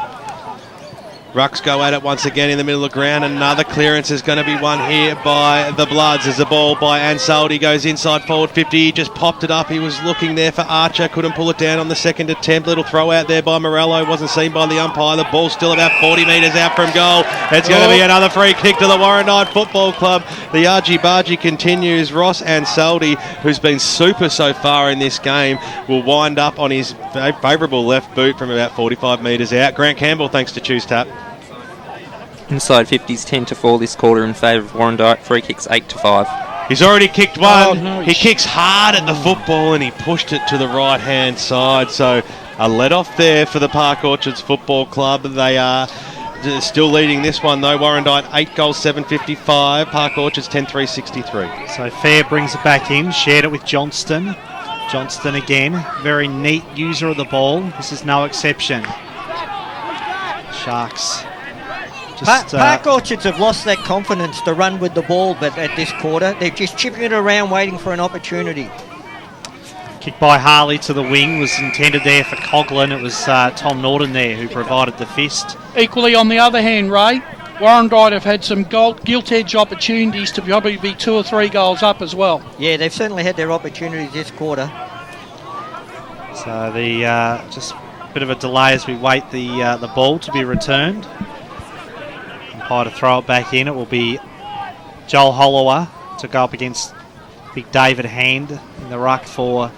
Speaker 1: Rucks go at it once again in the middle of the ground. Another clearance is going to be won here by the Bloods as the ball by Ansaldi goes inside forward 50. He just popped it up. He was looking there for Archer. Couldn't pull it down on the second attempt. Little throw out there by Morello. Wasn't seen by the umpire. The ball's still about 40 metres out from goal. It's going to be another free kick to the Warrandyte Football Club. The argy-bargy continues. Ross Ansaldi, who's been super so far in this game, will wind up on his favourable left boot from about 45 metres out. Grant Campbell, thanks to Choose Tap.
Speaker 2: Inside 50s 10-4 this quarter in favour of Warrandyte. Free kicks 8-5.
Speaker 1: He's already kicked one.
Speaker 3: Oh, no,
Speaker 1: he kicks hard at the football and he pushed it to the right-hand side. So a let-off there for the Park Orchards Football Club. They are still leading this one though. Warrandyte 8 goals, 755. Park Orchards 10-3, 63.
Speaker 4: So Fair brings it back in, shared it with Johnston. Johnston again, very neat user of the ball. This is no exception. Sharks.
Speaker 7: Park Orchards have lost that confidence to run with the ball, but at this quarter they're just chipping it around waiting for an opportunity.
Speaker 4: Kick by Harley to the wing was intended there for Coughlin. It was Tom Norton there who provided the fist.
Speaker 3: Equally on the other hand, Ray, Warrandyte have had some gilt-edge opportunities to probably be 2 or 3 goals up as well.
Speaker 7: Yeah, they've certainly had their opportunities this quarter.
Speaker 4: So the just a bit of a delay as we wait the ball to be returned. To throw it back in, it will be Joel Hollower to go up against big David Hand in the ruck for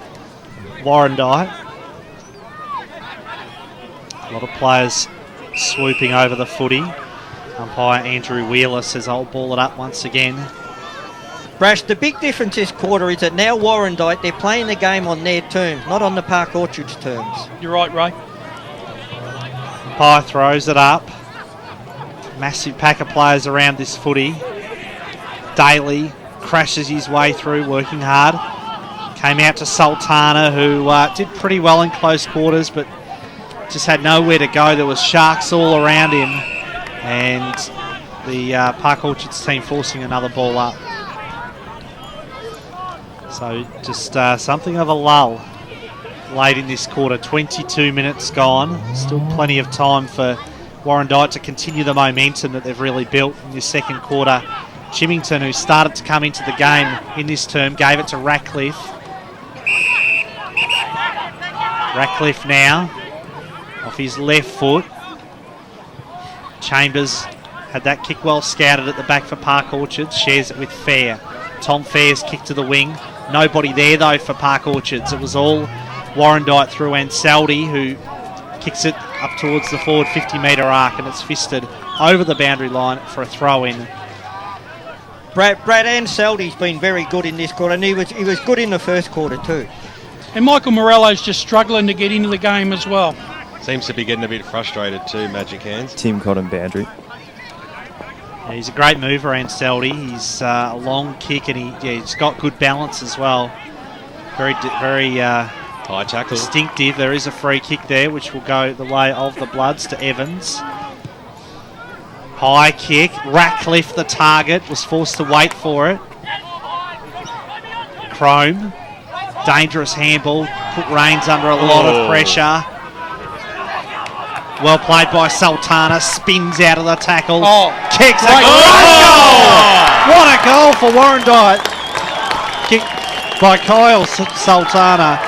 Speaker 4: Warrandyte. A lot of players swooping over the footy. Umpire Andrew Wheeler says I'll ball it up once again.
Speaker 7: Brash, the big difference this quarter is that now Warrandyte, they're playing the game on their terms, not on the Park Orchards terms.
Speaker 3: You're right, Ray.
Speaker 4: Umpire throws it up. Massive pack of players around this footy. Daly crashes his way through, working hard. Came out to Sultana, who did pretty well in close quarters, but just had nowhere to go. There was Sharks all around him. And the Park Orchards team forcing another ball up. So just something of a lull late in this quarter. 22 minutes gone. Still plenty of time for Warrandyte to continue the momentum that they've really built in this second quarter. Chimington, who started to come into the game in this term, gave it to Ratcliffe. Ratcliffe now off his left foot. Chambers had that kick well scouted at the back for Park Orchards, shares it with Fair. Tom Fair's kick to the wing. Nobody there though for Park Orchards. It was all Warrandyte through Ansaldi, who kicks it up towards the forward 50-metre arc, and it's fisted over the boundary line for a throw-in.
Speaker 7: Brad Ansaldi's been very good in this quarter, and he was good in the first quarter too.
Speaker 3: And Michael Morello's just struggling to get into the game as well.
Speaker 1: Seems to be getting a bit frustrated too, Magic Hands.
Speaker 6: Tim Cotton boundary.
Speaker 4: Yeah, he's a great mover, Ansaldi. He's a long kick, and he's got good balance as well. Very
Speaker 1: high tackle.
Speaker 4: Distinctive. There is a free kick there, which will go the way of the Bloods to Evans. High kick. Ratcliffe, the target, was forced to wait for it. Crome. Dangerous handball. Put Rains under a lot of pressure. Well played by Sultana. Spins out of the tackle. Kicks a goal! What a goal for Warrandyte. Kick by Kyle Sultana.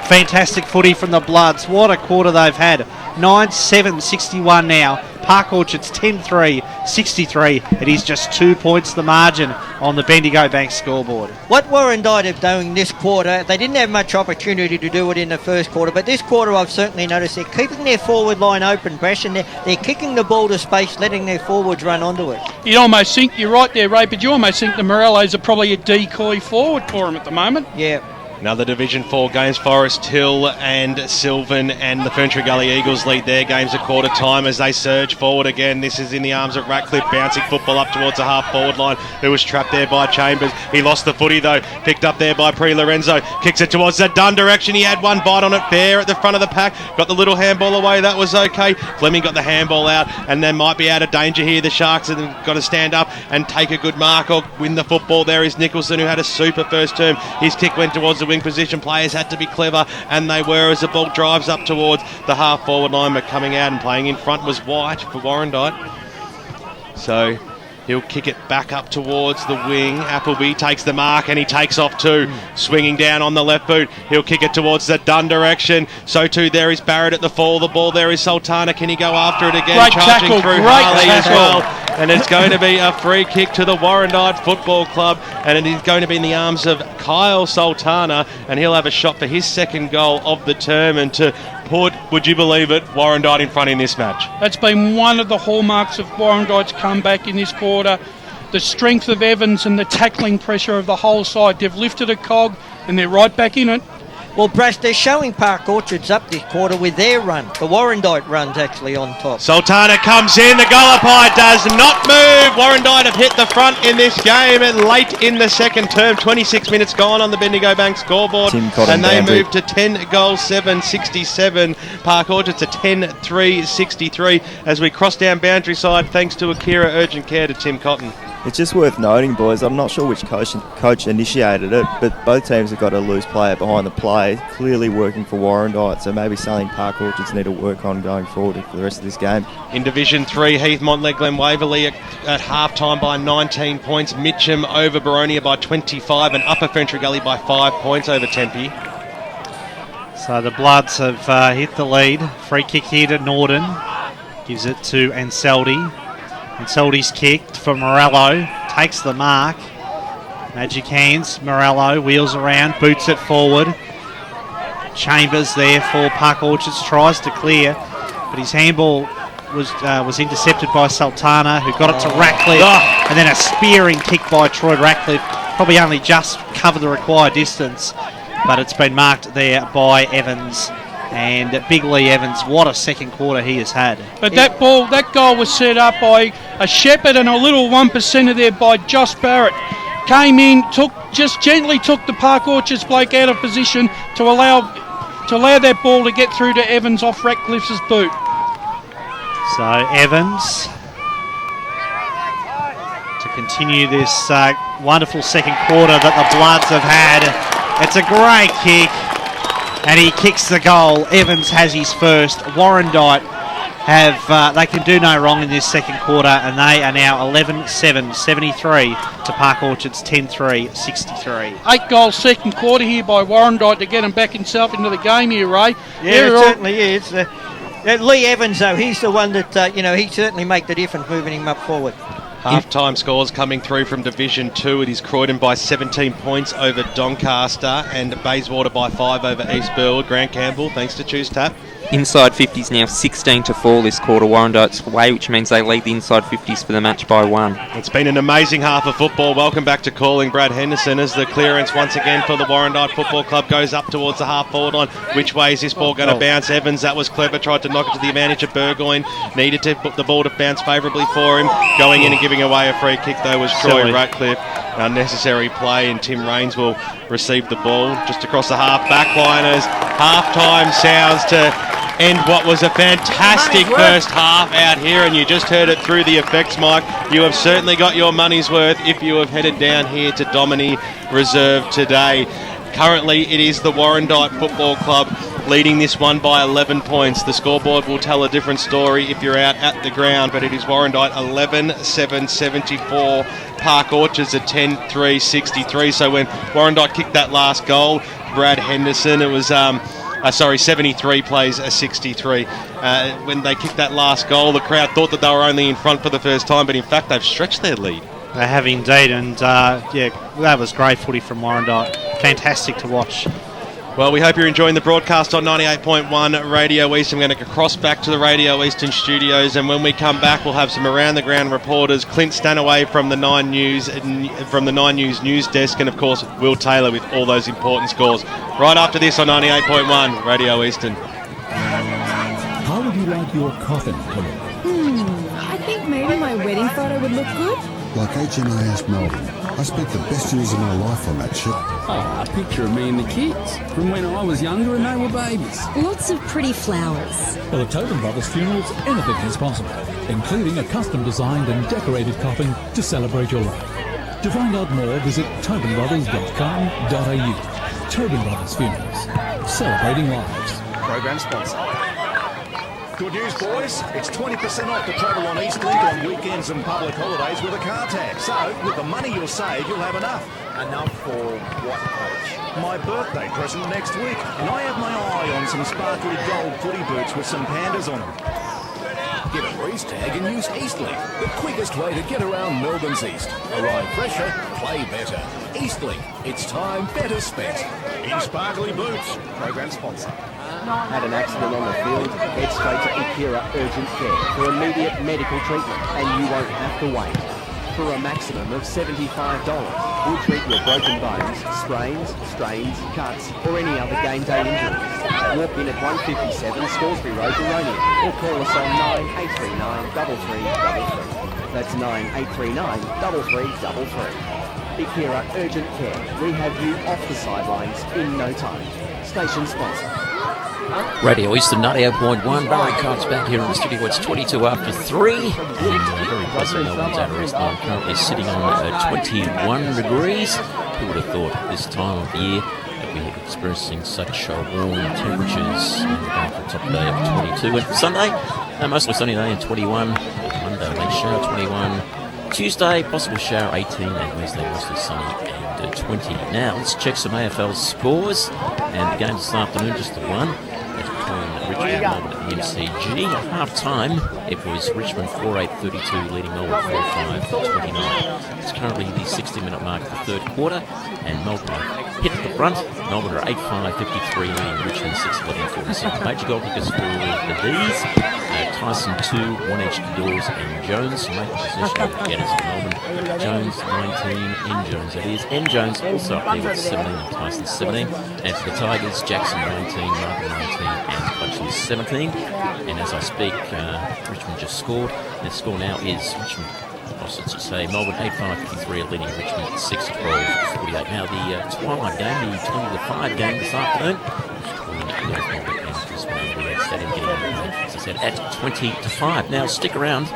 Speaker 4: Fantastic footy from the Bloods. What a quarter they've had. 9-7, 61 now. Park Orchards 10-3, 63. It is just 2 points the margin on the Bendigo Bank scoreboard.
Speaker 7: What Warrandyte are doing this quarter, they didn't have much opportunity to do it in the first quarter, but this quarter I've certainly noticed they're keeping their forward line open, Brash, and they're kicking the ball to space, letting their forwards run onto it.
Speaker 3: You almost think, you're right there, Ray, but you almost think the Morellos are probably a decoy forward for them at the moment.
Speaker 7: Yeah.
Speaker 1: Another Division 4 games. Forest Hill and Sylvan and the Ferntree Gully Eagles lead their games a quarter time as they surge forward again. This is in the arms of Ratcliffe, bouncing football up towards the half forward line, who was trapped there by Chambers. He lost the footy though, picked up there by Pre Lorenzo, kicks it towards the Dunn direction. He had one bite on it fair at the front of the pack, got the little handball away, that was okay. Fleming got the handball out and they might be out of danger here. The Sharks have got to stand up and take a good mark or win the football. There is Nicholson, who had a super first term. His kick went towards the wing position. Players had to be clever, and they were, as the ball drives up towards the half forward line. But coming out and playing in front was White for Warrandyte. So he'll kick it back up towards the wing. Appleby takes the mark and he takes off too. Swinging down on the left boot. He'll kick it towards the Dunn direction. So too there is Barrett at the fall. The ball there is Sultana. Can he go after it again?
Speaker 3: Great
Speaker 1: Charging
Speaker 3: tackle,
Speaker 1: through
Speaker 3: great
Speaker 1: Harley as
Speaker 3: tackle.
Speaker 1: well. And it's going to be a free kick to the Warrandyte Football Club. And it is going to be in the arms of Kyle Sultana. And he'll have a shot for his second goal of the term. And to put, would you believe it, Warrandyte in front in this match.
Speaker 3: That's been one of the hallmarks of Warrandyte's comeback in this quarter. The strength of Evans and the tackling pressure of the whole side. They've lifted a cog and they're right back in it.
Speaker 7: Well, Brash, they're showing Park Orchards up this quarter with their run. The Warrandyte run's actually on top.
Speaker 1: Sultana comes in, the Gallipie does not move. Warrandyte have hit the front in this game and late in the second term. 26 minutes gone on the Bendigo Bank scoreboard. And they move to 10 goals, 7-67. Park Orchards to 10-3-63 as we cross down boundary side thanks to Akira Urgent Care to Tim Cotton.
Speaker 6: It's just worth noting, boys, I'm not sure which coach initiated it, but both teams have got a loose player behind the play, clearly working for Warrandyte, so maybe something Park Orchards need to work on going forward for the rest of this game.
Speaker 1: In Division 3, Heath, Montleg, Glen Waverley at half-time by 19 points, Mitcham over Baronia by 25, and Upper Ferntree Gully by 5 points over Tempe.
Speaker 4: So the Bloods have hit the lead. Free kick here to Norden. Gives it to Anseldi. Anseldi's kicked for Morello. Takes the mark. Magic hands. Morello wheels around. Boots it forward. Chambers there for Park Orchards. Tries to clear. But his handball was intercepted by Sultana, who got it to Ratcliffe. And then a spearing kick by Troy Ratcliffe. Probably only just covered the required distance. But it's been marked there by Evans. And Big Lee Evans, what a second quarter he has had.
Speaker 3: But that goal was set up by a Shepherd and a little 1%er there by Josh Barrett. Came in, gently took the Park Orchards bloke out of position to allow that ball to get through to Evans off Ratcliffe's boot.
Speaker 4: So Evans to continue this wonderful second quarter that the Bloods have had. It's a great kick. And he kicks the goal. Evans has his first. Warrandyte they can do no wrong in this second quarter, and they are now 11-7, 73 to Park Orchards 10-3, 63.
Speaker 3: 8 goals second quarter here by Warrandyte to get him back himself into the game here, Ray.
Speaker 7: Yeah, it certainly is. Lee Evans, though, he's the one that, he certainly make the difference moving him up forward.
Speaker 1: Half-time scores coming through from Division 2. It is Croydon by 17 points over Doncaster and Bayswater by 5 over East Burwood. Grant Campbell, thanks to Choose Tap.
Speaker 2: Inside 50s now 16-4 this quarter, Warrandyte's way, which means they lead the inside 50s for the match by 1.
Speaker 1: It's been an amazing half of football. Welcome back to calling Brad Henderson as the clearance once again for the Warrandyte Football Club goes up towards the half-forward line. Which way is this ball going to bounce? Evans, that was clever, tried to knock it to the advantage of Burgoyne. Needed to put the ball to bounce favourably for him. Going in and giving away a free kick, though, was Troy Ratcliffe. Unnecessary play, and Tim Raines will receive the ball just across the half-back liners. Half-time sounds to end what was a fantastic first half out here, and you just heard it through the effects mic. You have certainly got your money's worth if you have headed down here to Domini Reserve today. Currently it is the Warrandyte Football Club leading this one by 11 points. The scoreboard will tell a different story if you're out at the ground, but it is Warrandyte 11-7-74, Park Orchards at 10-3-63. So when Warrandyte kicked that last goal, Brad Henderson, it was 73 plays a 63. When they kicked that last goal, the crowd thought that they were only in front for the first time, but in fact they've stretched their lead.
Speaker 4: They have indeed, and that was great footy from Warrandyte. Fantastic to watch.
Speaker 1: Well, we hope you're enjoying the broadcast on 98.1 Radio East. I'm going to cross back to the Radio Eastern studios, and when we come back, we'll have some around the ground reporters. Clint Stanaway from the 9 News news desk, and of course Will Taylor with all those important scores. Right after this on 98.1 Radio Eastern.
Speaker 10: How would you like your coffin to look?
Speaker 15: I think maybe my wedding photo would look good.
Speaker 18: Like HMAS Melbourne. I spent the best years of my life on that ship.
Speaker 19: Oh, a picture of me and the kids from when I was younger and they were babies.
Speaker 9: Lots of pretty flowers.
Speaker 10: For the Tobin Brothers funerals, anything is possible, including a custom designed and decorated coffin to celebrate your life. To find out more, visit tobinbrothers.com.au. Tobin Brothers Funerals, celebrating lives.
Speaker 12: Program sponsor.
Speaker 11: Good news, boys. It's 20% off to travel on Eastlink on weekends and public holidays with a car tax. So, with the money you'll save, you'll have enough.
Speaker 12: Enough for what, Coach?
Speaker 11: My birthday present next week. And I have my eye on some sparkly gold footy boots with some pandas on them.
Speaker 20: Get a breeze tag and use Eastlink, the quickest way to get around Melbourne's East. Arrive fresher, play better. Eastlink, it's time better spent.
Speaker 11: In sparkly boots.
Speaker 12: Program sponsor. Had an accident on the field? Head straight to Akira Urgent Care for immediate medical treatment, and you won't have to wait. For a maximum of $75, we'll treat your broken bones, sprains, strains, cuts, or any other game day injuries. Walk in at 157 Scoresby Road, Boronia, or call us on 9839 3333. That's 9839 3333. Akira Urgent Care. We have you off the sidelines in no time. Station sponsor.
Speaker 13: Radio Eastern 98.1. Barry Cox back here in the studio. It's 22 after 3. And very pleasant Melbourne's outer east line currently sitting on 21 degrees. Who would have thought this time of the year that we'd be experiencing such warm temperatures? And we're going for a top day of 22. And Sunday, mostly sunny day and 21. Monday, late shower 21. Tuesday, possible shower 18. And Wednesday, mostly sunny and 20. Now, let's check some AFL scores. And the game this afternoon, just the one. Richmond and Melbourne at the MCG. At half-time, it was Richmond 4-8-32 leading Melbourne 4-5-29. It's currently the 60-minute mark of the third quarter, and Melbourne hit the front. Melbourne are 8-5-53 leading Richmond 6-11-46. Major goal kickers for the D's. Tyson 2, 1 each to Dawes and Jones. Making possession getters for Melbourne. Jones 19, N Jones that is. N Jones also up there with 17 and Tyson 17. And for the Tigers, Jackson 19, Martin 19 and Hutchins 17. And as I speak, Richmond just scored. Their score now is Richmond, Melbourne 8-5-53 leading Richmond 6-12-48. Now the twilight game, the 20-5 game this afternoon. As I said, at 20-5. Now stick around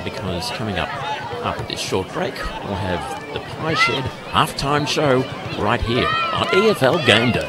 Speaker 13: because coming up after this short break, we'll have the Pie Shed halftime show right here on EFL Gameday.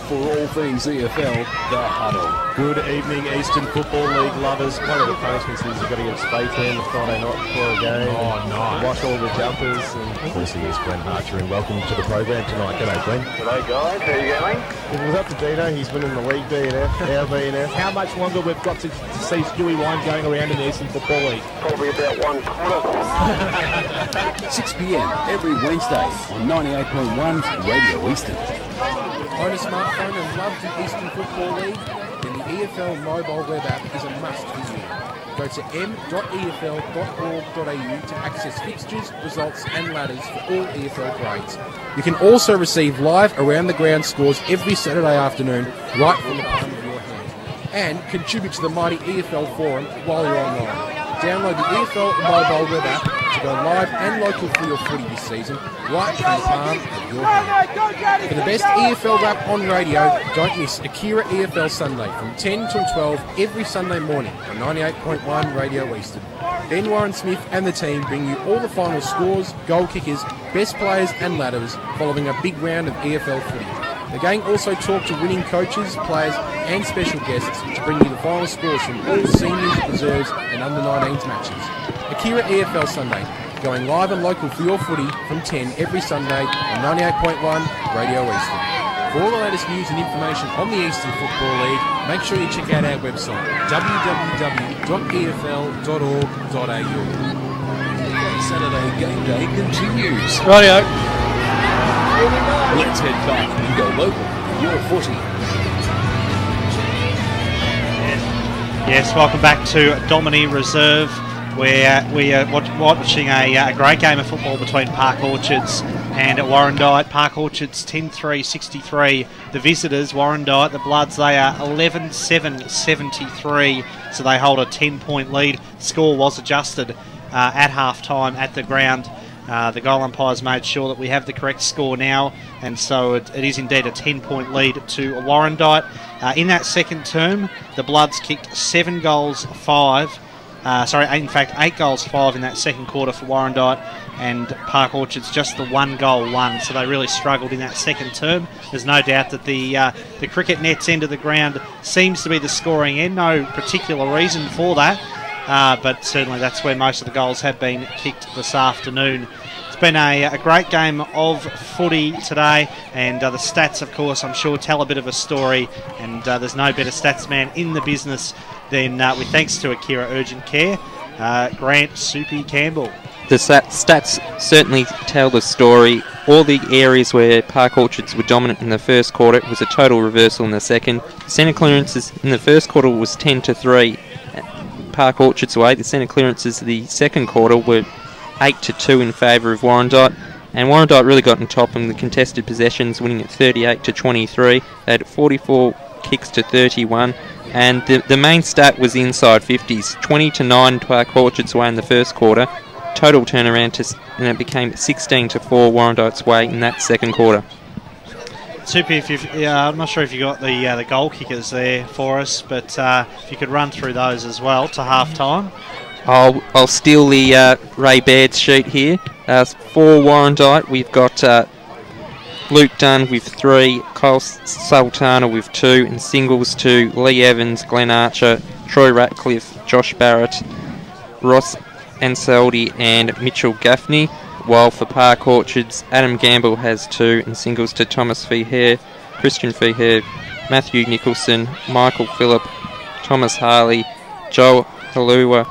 Speaker 20: For all things EFL, The Huddle.
Speaker 21: Good evening, Eastern Football League lovers. One of the punishments is you've got to get spayed in the Friday night before a game.
Speaker 20: Oh, nice.
Speaker 21: Wash all the jumpers. And of course, he is Glenn Archer, and welcome to the program tonight. G'day, Glenn.
Speaker 22: G'day, guys. How you going?
Speaker 21: If it was up to Dino, he's winning the league BNF, our BNF. How much longer we've got to see Stewie Wine going around in the Eastern Football League?
Speaker 22: Probably about 1 quarter.
Speaker 20: 6 p.m. every Wednesday on 98.1 Radio Eastern.
Speaker 14: Own a smartphone and love the Eastern Football League? Then the EFL mobile web app is a must for you. Go to m.efl.org.au to access fixtures, results and ladders for all EFL grades. You can also receive live around-the-ground scores every Saturday afternoon right from the palm of your hand. And contribute to the mighty EFL forum while you're online. Download the EFL mobile web app to go live and local for your footy this season, right from the palm of your hand. For the best EFL rap on radio, don't miss Akira EFL Sunday from 10 till 12 every Sunday morning on 98.1 Radio Eastern. Ben Warren Smith and the team bring you all the final scores, goal kickers, best players and ladders following a big round of EFL footy. The gang also talk to winning coaches, players and special guests to bring you the final scores from all seniors, reserves and under-19s matches. Akira EFL Sunday, going live and local for your footy from 10 every Sunday on 98.1 Radio Eastern. For all the latest news and information on the Eastern Football League, make sure you check out our website, www.efl.org.au.
Speaker 20: Saturday Game Day continues.
Speaker 3: Rightio.
Speaker 22: Here we go.
Speaker 20: Let's head back and go local for your footy.
Speaker 4: Yes, welcome back to Domini Reserve, where we are watching a great game of football between Park Orchards and Warrandyte. Park Orchards 10-3-63. The visitors, Warrandyte, the Bloods, they are 11-7-73, so they hold a 10-point lead. The score was adjusted at half-time at the ground. The goal umpires made sure that we have the correct score now, and so it is indeed a 10-point lead to Warrandyte. In that second term, the Bloods kicked 8 goals, 5 in that second quarter for Warrandyte, and Park Orchards just the 1 goal, 1. So they really struggled in that second term. There's no doubt that the cricket net's end of the ground seems to be the scoring end. No particular reason for that, but certainly that's where most of the goals have been kicked this afternoon. It's been a great game of footy today, and the stats, of course, I'm sure tell a bit of a story, and there's no better stats man in the business than, with thanks to Akira Urgent Care, Grant Soupy Campbell.
Speaker 2: The stats certainly tell the story. All the areas where Park Orchards were dominant in the first quarter, it was a total reversal in the second. Centre clearances in the first quarter was 10-3. Park Orchards way. The centre clearances the second quarter were 8-2 in favour of Warrandyte, and Warrandyte really got on top in the contested possessions, winning at 38-23. They had 44 kicks to 31, and the main stat was inside 50s. 20-9 Park Orchards way in the first quarter. Total turnaround and it became 16-4 Warrandyte's way in that second quarter.
Speaker 4: Soupy, I'm not sure if you got the goal kickers there for us, but if you could run through those as well to half time.
Speaker 2: I'll steal the Ray Baird's sheet here. For Warrandyte, we've got Luke Dunn with 3, Kyle Sultana with 2, and singles to Lee Evans, Glenn Archer, Troy Ratcliffe, Josh Barrett, Ross Ansaldi and Mitchell Gaffney, while for Park Orchards, Adam Gamble has 2, and singles to Thomas Feehare, Christian Feehare, Matthew Nicholson, Michael Phillip, Thomas Harley, Joe Halua,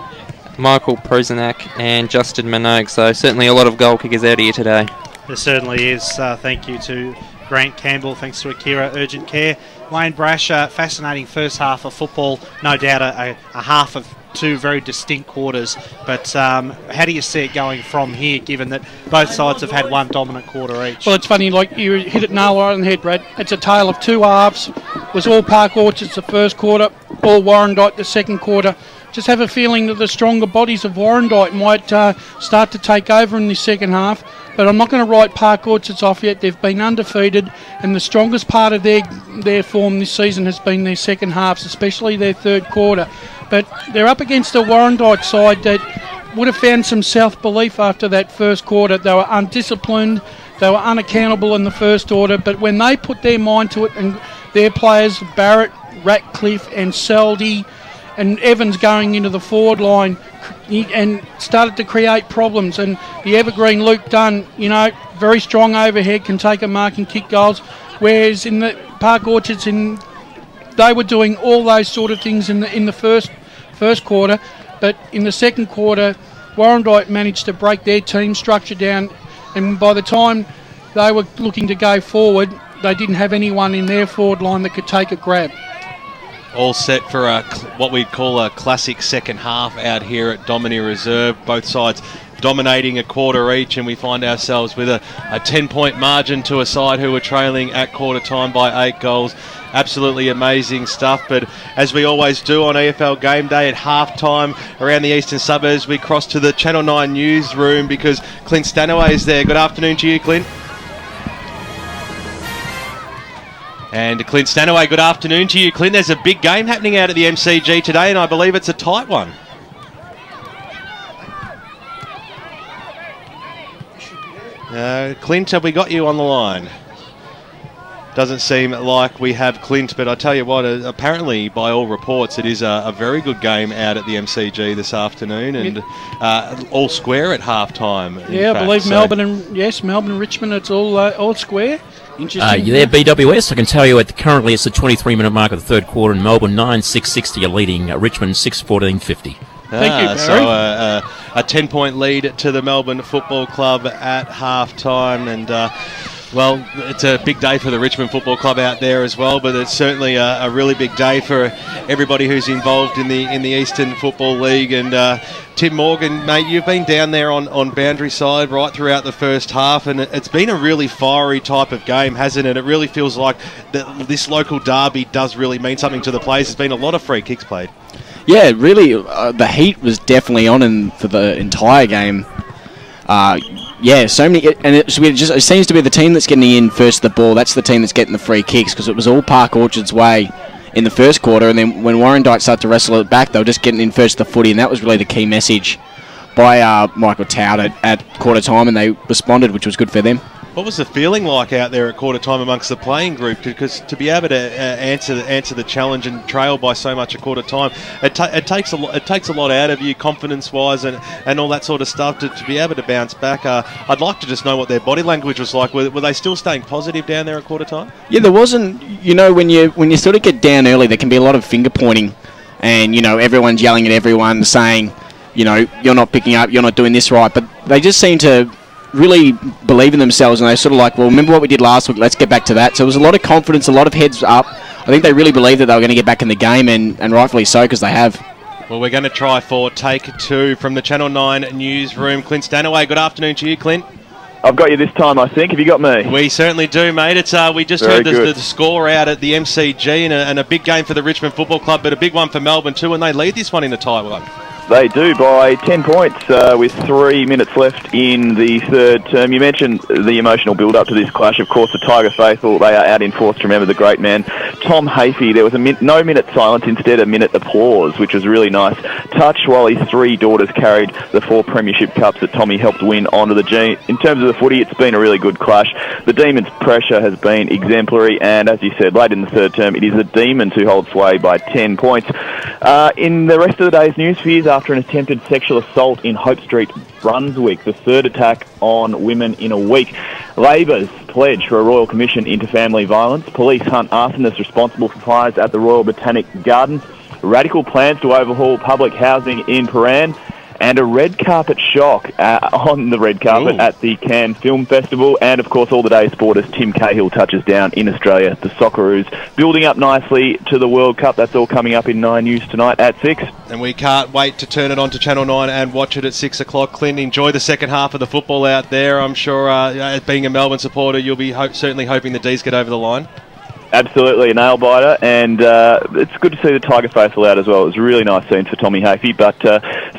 Speaker 2: Michael Prozanak and Justin Minogue. So certainly a lot of goal kickers out here today.
Speaker 4: There certainly is. Thank you to Grant Campbell. Thanks to Akira Urgent Care. Wayne Brasher, fascinating first half of football. No doubt a half of 2 very distinct quarters. But how do you see it going from here, given that both sides have had 1 dominant quarter each?
Speaker 3: Well, it's funny, like you hit it nail right on the head, Brad. It's a tale of 2 halves. It was all Park Orchards the first quarter, all Warrandyte the second quarter. Just have a feeling that the stronger bodies of Warrandyte might start to take over in the second half. But I'm not going to write Park Orchards off yet. They've been undefeated, and the strongest part of their form this season has been their second halves, especially their third quarter. But they're up against a Warrandyte side that would have found some self-belief after that first quarter. They were undisciplined, they were unaccountable in the first order, but when they put their mind to it, and their players, Barrett, Ratcliffe and Seldy and Evans going into the forward line and started to create problems, and the evergreen Luke Dunn, very strong overhead, can take a mark and kick goals, whereas in the Park Orchards, they were doing all those sort of things in the first quarter, but in the second quarter Warrandyte managed to break their team structure down, and by the time they were looking to go forward, they didn't have anyone in their forward line that could take a grab.
Speaker 1: All set for what we'd call a classic second half out here at Domini Reserve. Both sides dominating a quarter each, and we find ourselves with a 10-point margin to a side who were trailing at quarter time by 8 goals. Absolutely amazing stuff. But as we always do on EFL Gameday at half-time around the eastern suburbs, we cross to the Channel 9 newsroom because Clint Stanaway is there. Good afternoon to you, Clint. And Clint Stanaway, good afternoon to you. Clint, there's a big game happening out at the MCG today, and I believe it's a tight one. Clint, have we got you on the line? Doesn't seem like we have Clint, but I tell you what, apparently by all reports it is a very good game out at the MCG this afternoon, and all square at half-time.
Speaker 3: Yeah, I believe Melbourne and Richmond, it's all square. Interesting.
Speaker 13: You there, BWS? I can tell you currently it's the 23-minute mark of the third quarter, and Melbourne 9-6-60 are leading Richmond 6-14-50.
Speaker 3: Thank you, Barry.
Speaker 1: So a 10-point lead to the Melbourne Football Club at half-time, and Well, it's a big day for the Richmond Football Club out there as well, but it's certainly a really big day for everybody who's involved in the Eastern Football League. And Tim Morgan, mate, you've been down there on boundary side right throughout the first half, and it's been a really fiery type of game, hasn't it? It really feels like this local derby does really mean something to the players. There's been a lot of free kicks played. Yeah, really, the heat was definitely on for the entire game. So many, and it seems to be the team that's getting in first to the ball. That's the team that's getting the free kicks, because it was all Park Orchard's way in the first quarter, and then when Warrandyte started to wrestle it back, they were just getting in first to the footy, and that was really the key message by Michael Towd at quarter time, and they responded, which was good for them. What was the feeling like out there at quarter time amongst the playing group? Because to be able to answer the challenge and trail by so much at quarter time, it takes a lot out of you, confidence wise, and all that sort of stuff to be able to bounce back. I'd like to just know what their body language was like. Were they still staying positive down there at quarter time? Yeah, there wasn't. You know, when you sort of get down early, there can be a lot of finger pointing, and everyone's yelling at everyone, saying, you're not picking up, you're not doing this right. But they just seem to really believe in themselves, and they're sort of like, well, remember what we did last week, let's get back to that. So it was a lot of confidence, a lot of heads up. I think they really believed that they were going to get back in the game, and rightfully so, because they have. Well, we're going to try for take two from the Channel 9 newsroom. Clint Stanaway, good afternoon to you, Clint.
Speaker 8: I've got you this time, I think. Have you got me?
Speaker 1: We certainly do, mate. It's we just heard the score out at the MCG, and a big game for the Richmond Football Club, but a big one for Melbourne too, and they lead this one in a tight one.
Speaker 8: They do by 10 points with 3 minutes left in the third term. You mentioned the emotional build-up to this clash. Of course, the Tiger faithful, they are out in force to remember the great man, Tom Hafey. There was no minute silence, instead a minute applause, which was really nice touch, while his 3 daughters carried the 4 premiership cups that Tommy helped win onto the G. In terms of the footy, it's been a really good clash. The Demons' pressure has been exemplary, and as you said, late in the third term, it is the Demons who hold sway by 10 points. In the rest of the day's news, fears after an attempted sexual assault in Hope Street, Brunswick, the third attack on women in a week. Labor's pledge for a Royal Commission into family violence. Police hunt arsonists responsible for fires at the Royal Botanic Gardens. Radical plans to overhaul public housing in Paran. And a red carpet shock on the red carpet at the Cannes Film Festival. And, of course, all the day's sport as Tim Cahill touches down in Australia. The Socceroos building up nicely to the World Cup. That's all coming up in 9 News tonight at 6.
Speaker 1: And we can't wait to turn it on to Channel 9 and watch it at 6 o'clock. Clint, enjoy the second half of the football out there. I'm sure, being a Melbourne supporter, you'll be certainly hoping the D's get over the line.
Speaker 8: Absolutely, a nail-biter, and it's good to see the Tiger faithful out as well. It was a really nice scene for Tommy Hafey, but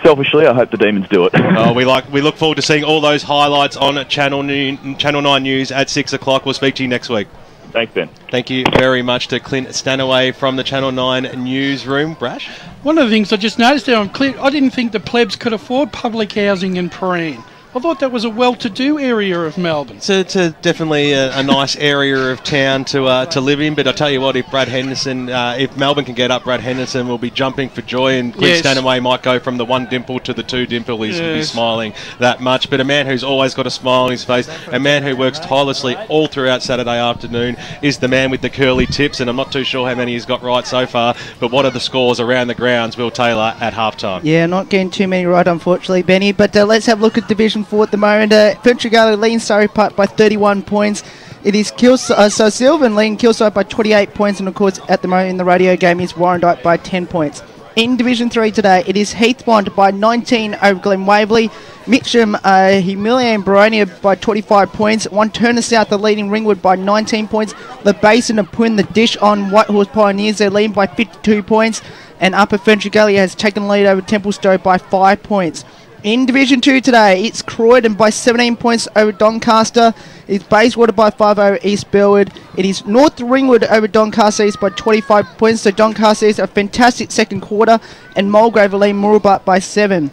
Speaker 8: selfishly, I hope the Demons do it.
Speaker 1: We look forward to seeing all those highlights on Channel 9 News at 6 o'clock. We'll speak to you next week.
Speaker 8: Thanks, Ben.
Speaker 1: Thank you very much to Clint Stanaway from the Channel 9 newsroom. Brash?
Speaker 3: One of the things I just noticed there on Clint, I didn't think the plebs could afford public housing in Paran. I thought that was a well-to-do area of Melbourne.
Speaker 1: It's definitely a nice area of town to live in, but I tell you what, if if Melbourne can get up, Brad Henderson will be jumping for joy, and Clint Stanaway might go from the 1 dimple to the 2 dimple. He'll be smiling that much. But a man who's always got a smile on his face, a man who works tirelessly all throughout Saturday afternoon, is the man with the curly tips, and I'm not too sure how many he's got right so far, but what are the scores around the grounds, Will Taylor, at halftime?
Speaker 17: Yeah, not getting too many right, unfortunately, Benny, but let's have a look at Division 4 at the moment. Fentrigalo leading Surrey Park by 31 points. It is Sylvan leading Kilsyth by 28 points, and of course at the moment in the radio game is Warrandyte by 10 points. In Division 3 today, it is Heathmont by 19 over Glen Waverley. Mitcham humiliating Baronia by 25 points. Turner South are leading Ringwood by 19 points. The Basin are putting the dish on Whitehorse Pioneers. They're leading by 52 points. And Upper Fentrigalo has taken the lead over Templestowe by 5 points. In Division 2 today, it's Croydon by 17 points over Doncaster. It's Bayswater by 5 over East Belwood. It is North Ringwood over Doncaster East by 25 points. So Doncaster East a fantastic second quarter. And Mulgrave are leading Mooroolbark by 7.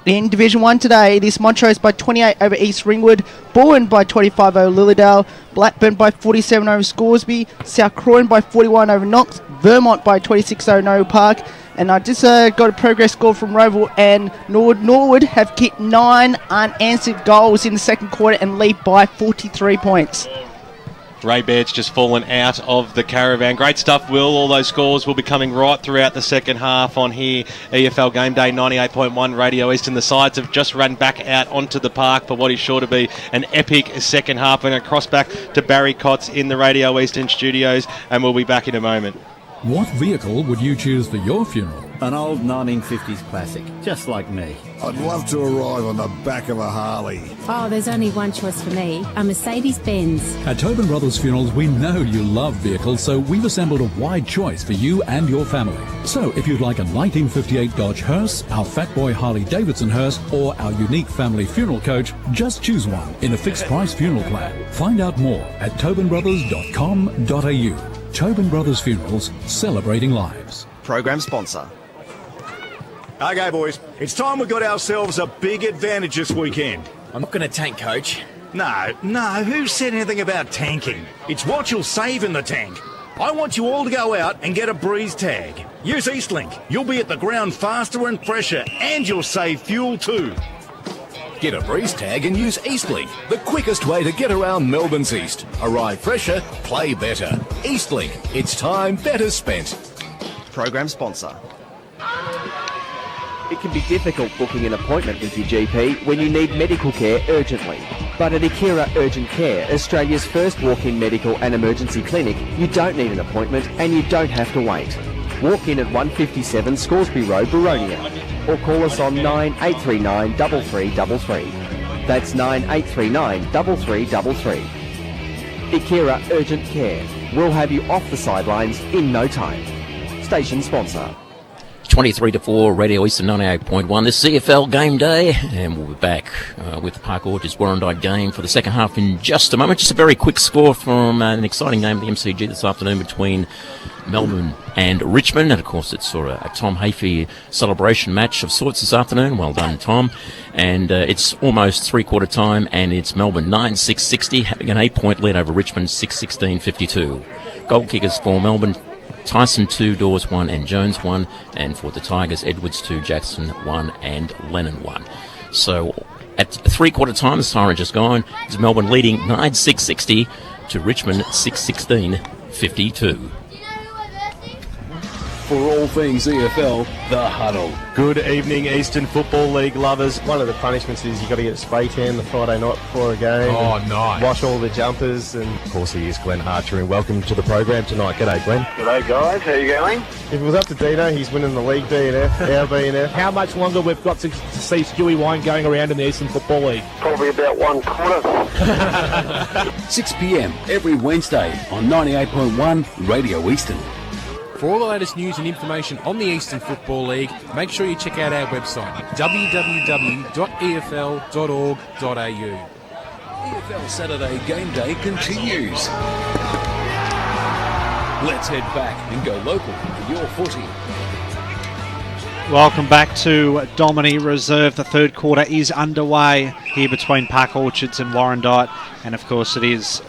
Speaker 17: In Division 1 today, it is Montrose by 28 over East Ringwood, Bourne by 25 over Lilydale, Blackburn by 47 over Scoresby, South Croydon by 41 over Knox, Vermont by 26 over Norwood Park. And I just got a progress score from Roval, and Norwood have kicked 9 unanswered goals in the second quarter and lead by 43 points.
Speaker 1: Ray Baird's just fallen out of the caravan. Great stuff, Will. All those scores will be coming right throughout the second half on here. EFL Gameday 98.1 Radio Eastern. The sides have just run back out onto the park for what is sure to be an epic second half. We're going to cross back to Barry Cotts in the Radio Eastern studios, and we'll be back in a moment.
Speaker 10: What vehicle would you choose for your funeral?
Speaker 5: An old 1950s classic, just like me.
Speaker 18: I'd love to arrive on the back of a Harley.
Speaker 9: Oh, there's only one choice for me, a Mercedes-Benz.
Speaker 10: At Tobin Brothers Funerals, we know you love vehicles, so we've assembled a wide choice for you and your family. So if you'd like a 1958 Dodge Hearse, our Fat Boy Harley Davidson hearse, or our unique family funeral coach, just choose one in a fixed price funeral plan. Find out more at tobinbrothers.com.au. Tobin Brothers Funerals, celebrating lives.
Speaker 16: Program sponsor.
Speaker 11: Okay, boys, it's time we got ourselves a big advantage this weekend.
Speaker 13: I'm not going to tank, Coach.
Speaker 11: No, who said anything about tanking? It's what you'll save in the tank. I want you all to go out and get a breeze tag. Use Eastlink. You'll be at the ground faster and fresher, and you'll save fuel too.
Speaker 20: Get a breeze tag and use Eastlink, the quickest way to get around Melbourne's east. Arrive fresher, play better. Eastlink, it's time better spent.
Speaker 16: Program sponsor. It can be difficult booking an appointment with your GP when you need medical care urgently. But at Akira Urgent Care, Australia's first walk-in medical and emergency clinic, you don't need an appointment and you don't have to wait. Walk in at 157 Scoresby Road, Baronia, or call us on 9839 3333. That's 9839 3333. Akira Urgent Care. We'll have you off the sidelines in no time. Station sponsor.
Speaker 13: 23 to 4, Radio Eastern 98.1. This is EFL Game Day, and we'll be back with the Park Orchards Warrandyte game for the second half in just a moment. Just a very quick score from an exciting game at the MCG this afternoon between Melbourne and Richmond, and of course it's sort of a Tom Hafey celebration match of sorts this afternoon. Well done, Tom. And it's almost three-quarter time, and it's Melbourne 9-6-60, having an 8-point lead over Richmond 6-16-52. Goal kickers for Melbourne: Tyson 2, Dawes 1 and Jones 1, and for the Tigers, Edwards 2, Jackson 1 and Lennon 1. So at three-quarter time, the siren just gone, it's Melbourne leading 9-6-60 to Richmond 6-16-52.
Speaker 20: For all things EFL, The Huddle.
Speaker 21: Good evening, Eastern Football League lovers. One of the punishments is you've got to get a spray tan the Friday night before a game.
Speaker 23: Oh, nice.
Speaker 21: Wash all the jumpers. And of course, he is Glenn Archer, and welcome to the program tonight. G'day, Glenn.
Speaker 22: G'day, guys. How you going?
Speaker 21: If it was up to Dino, he's winning the league DNF, our BNF. How much longer we've got to see Stewie Wine going around in the Eastern Football League?
Speaker 22: Probably about 1 quarter.
Speaker 20: 6 p.m. every Wednesday on 98.1 Radio Eastern.
Speaker 14: For all the latest news and information on the Eastern Football League, make sure you check out our website, www.efl.org.au.
Speaker 20: EFL Saturday Game Day continues. Let's head back and go local for your footy.
Speaker 4: Welcome back to Domini Reserve. The third quarter is underway here between Park Orchards and Warrandyte, and of course it is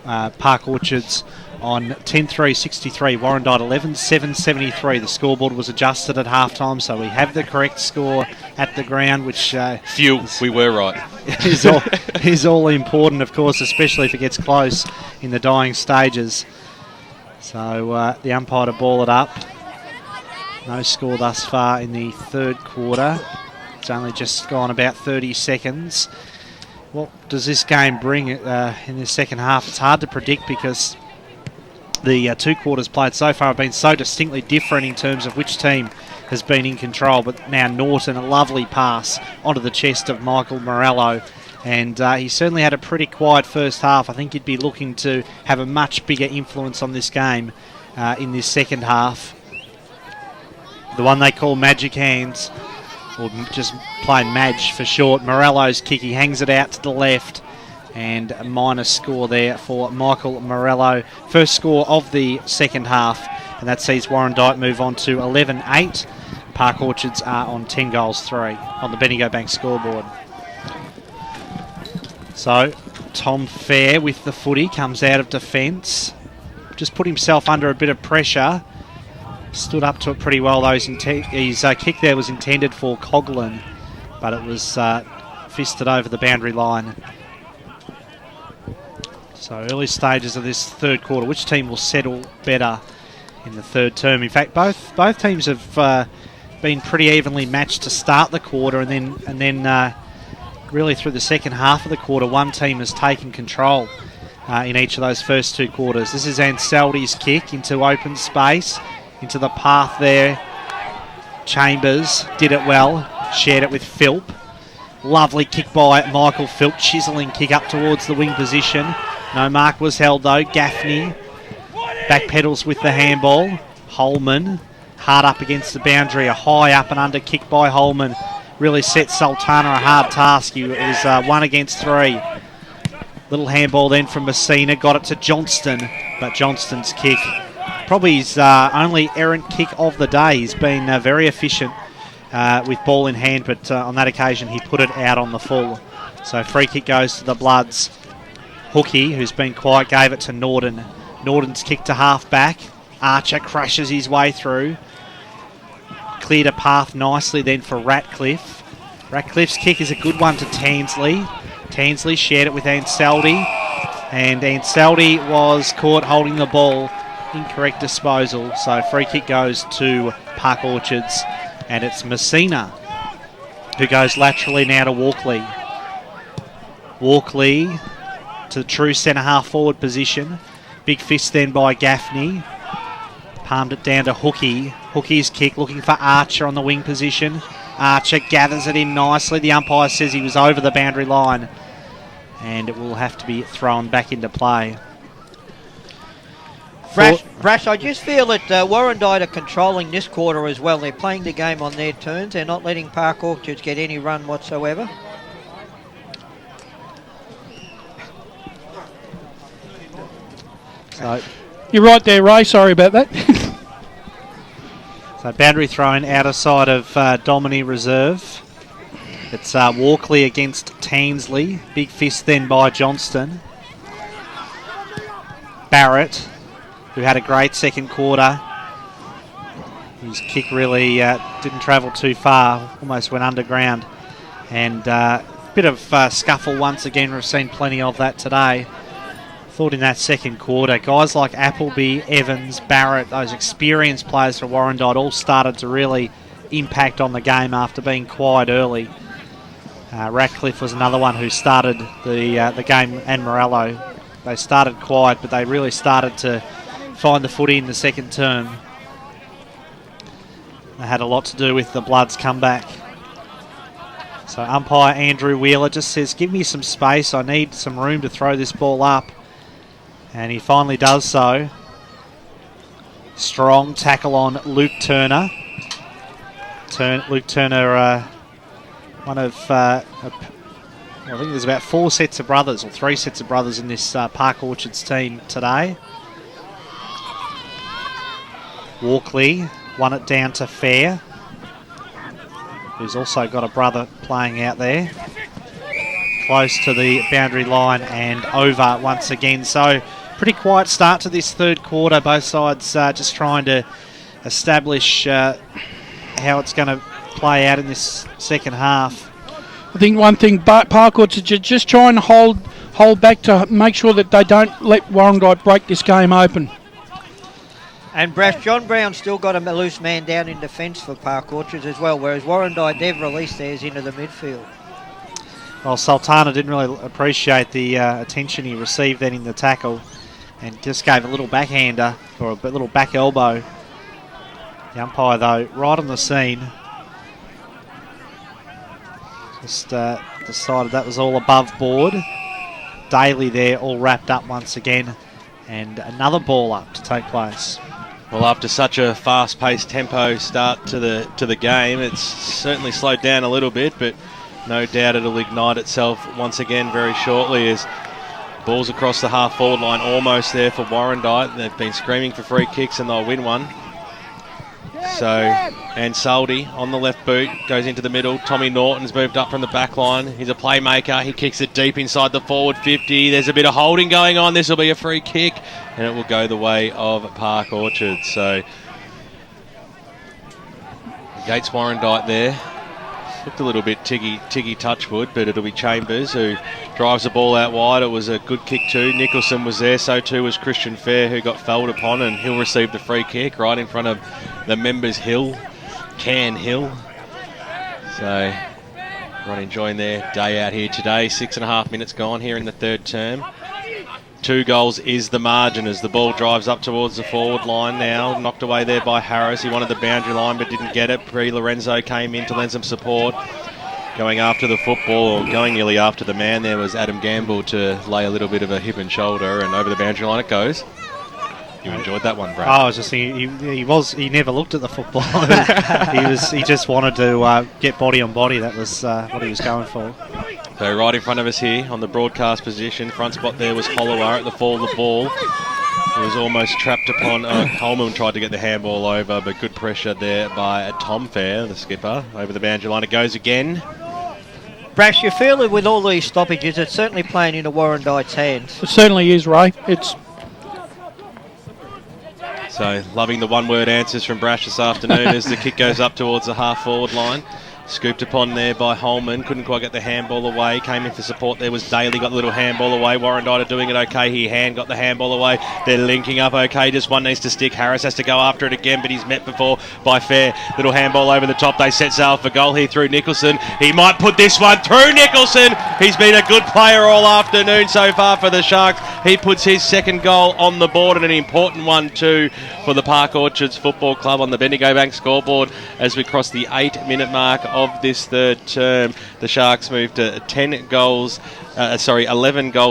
Speaker 4: Park Orchards on 10-3-63, Warrandyte 11-7-73. The scoreboard was adjusted at halftime, so we have the correct score at the ground, which
Speaker 1: we were right.
Speaker 4: is all important, of course, especially if it gets close in the dying stages. So the umpire to ball it up. No score thus far in the third quarter. It's only just gone about 30 seconds. What does this game bring in the second half? It's hard to predict because the two quarters played so far have been so distinctly different in terms of which team has been in control. But now Norton, a lovely pass onto the chest of Michael Morello. And he certainly had a pretty quiet first half. I think he'd be looking to have a much bigger influence on this game in this second half. The one they call Magic Hands, or just plain Madge for short. Morello's kick, he hangs it out to the left. And a minus score there for Michael Morello. First score of the second half. And that sees Warrandyte move on to 11-8. Park Orchards are on 10-3 on the Bendigo Bank scoreboard. So, Tom Fair with the footy comes out of defence. Just put himself under a bit of pressure. Stood up to it pretty well, though. His kick there was intended for Coughlin, but it was fisted over the boundary line. So early stages of this third quarter. Which team will settle better in the third term? In fact, both teams have been pretty evenly matched to start the quarter, and then really through the second half of the quarter, one team has taken control in each of those first two quarters. This is Ansaldi's kick into open space, into the path there. Chambers did it well, shared it with Philp. Lovely kick by Michael Philp, chiselling kick up towards the wing position. No mark was held though. Gaffney backpedals with the handball. Holman hard up against the boundary, a high up and under kick by Holman. Really set Sultana a hard task. He was 1 against 3. Little handball then from Messina, got it to Johnston, but Johnston's kick, probably his only errant kick of the day. He's been very efficient with ball in hand, but on that occasion he put it out on the full. So free kick goes to the Bloods. Hookie, who's been quiet, gave it to Norden. Norden's kick to half back. Archer crashes his way through. Cleared a path nicely then for Ratcliffe. Ratcliffe's kick is a good one to Tansley. Tansley shared it with Ansaldi, and Ansaldi was caught holding the ball. Incorrect disposal, so free kick goes to Park Orchards, and it's Messina who goes laterally now to Walkley. Walkley to the true centre-half forward position. Big fist then by Gaffney. Palmed it down to Hookie. Hookie's kick looking for Archer on the wing position. Archer gathers it in nicely. The umpire says he was over the boundary line, and it will have to be thrown back into play.
Speaker 6: Brash, I just feel that Warrandyte are controlling this quarter as well. They're playing the game on their terms. They're not letting Park Orchards get any run whatsoever.
Speaker 4: So
Speaker 3: you're right there, Ray. Sorry about that.
Speaker 4: So boundary thrown out of side of Domini Reserve. It's Walkley against Tansley. Big fist then by Johnston. Barrett, who had a great second quarter. His kick really didn't travel too far, almost went underground. And a bit of scuffle once again. We've seen plenty of that today. Thought in that second quarter, guys like Appleby, Evans, Barrett, those experienced players for Warrandyte all started to really impact on the game after being quiet early. Ratcliffe was another one who started the game, and Morello. They started quiet, but they really started to find the footy in the second term. They had a lot to do with the Bloods' comeback. So umpire Andrew Wheeler just says, give me some space, I need some room to throw this ball up. And he finally does so. Strong tackle on Luke Turner. Luke Turner, one of, I think there's about 4 sets of brothers, or 3 sets of brothers in this Park Orchards team today. Walkley won it down to Fair, who's also got a brother playing out there. Close to the boundary line and over once again. So pretty quiet start to this third quarter. Both sides just trying to establish how it's going to play out in this second half.
Speaker 3: I think one thing Park Orchards are just trying to hold back to make sure that they don't let Warrandyte break this game open.
Speaker 6: And Brash, John Brown's still got a loose man down in defence for Park Orchards as well, whereas Warrandyte, they've released theirs into the midfield.
Speaker 4: Well, Sultana didn't really appreciate the attention he received then in the tackle, and just gave a little backhander, or a little back elbow. The umpire, though, right on the scene, just decided that was all above board. Daly there, all wrapped up once again, and another ball up to take place.
Speaker 1: Well, after such a fast-paced tempo start to the game, it's certainly slowed down a little bit, but no doubt it'll ignite itself once again very shortly as ball's across the half-forward line, almost there for Warrandyte. They've been screaming for free kicks and they'll win one. So, Ansaldi on the left boot, goes into the middle. Tommy Norton's moved up from the back line. He's a playmaker. He kicks it deep inside the forward 50. There's a bit of holding going on. This will be a free kick, and it will go the way of Park Orchards. So, Gates Warrandyte there. Looked a little bit Tiggy Touchwood, but it'll be Chambers who drives the ball out wide. It was a good kick too. Nicholson was there, so too was Christian Fair, who got fouled upon, and he'll receive the free kick right in front of the members' Can Hill. So everyone enjoying their day out here today. 6.5 minutes gone here in the third term. 2 goals is the margin as the ball drives up towards the forward line now. Knocked away there by Harris. He wanted the boundary line but didn't get it. Lorenzo came in to lend some support. Going after the football, or going nearly after the man, there was Adam Gamble to lay a little bit of a hip and shoulder, and over the boundary line it goes. You enjoyed that one, Brad?
Speaker 4: I was just thinking, he never looked at the football. he just wanted to get body on body. That was what he was going for.
Speaker 1: So right in front of us here on the broadcast position, front spot there was Holloway at the fall of the ball. He was almost trapped upon. Coleman tried to get the handball over, but good pressure there by Tom Fair, the skipper. Over the boundary line it goes again.
Speaker 6: Brash, you feel that with all these stoppages, it's certainly playing into Warrandyte's hands.
Speaker 3: It certainly is, Ray.
Speaker 1: So loving the one-word answers from Brash this afternoon as the kick goes up towards the half-forward line. Scooped upon there by Holman. Couldn't quite get the handball away. Came in for support. There was Daly. Got the little handball away. Warrandyte are doing it okay. Got the handball away. They're linking up okay. Just one needs to stick. Harris has to go after it again, but he's met before by Fair. Little handball over the top. They set sail for goal here through Nicholson. He might put this one through Nicholson. He's been a good player all afternoon so far for the Sharks. He puts his second goal on the board, and an important one too for the Park Orchards Football Club on the Bendigo Bank scoreboard as we cross the 8-minute mark of this third term. The Sharks moved to 11 goals,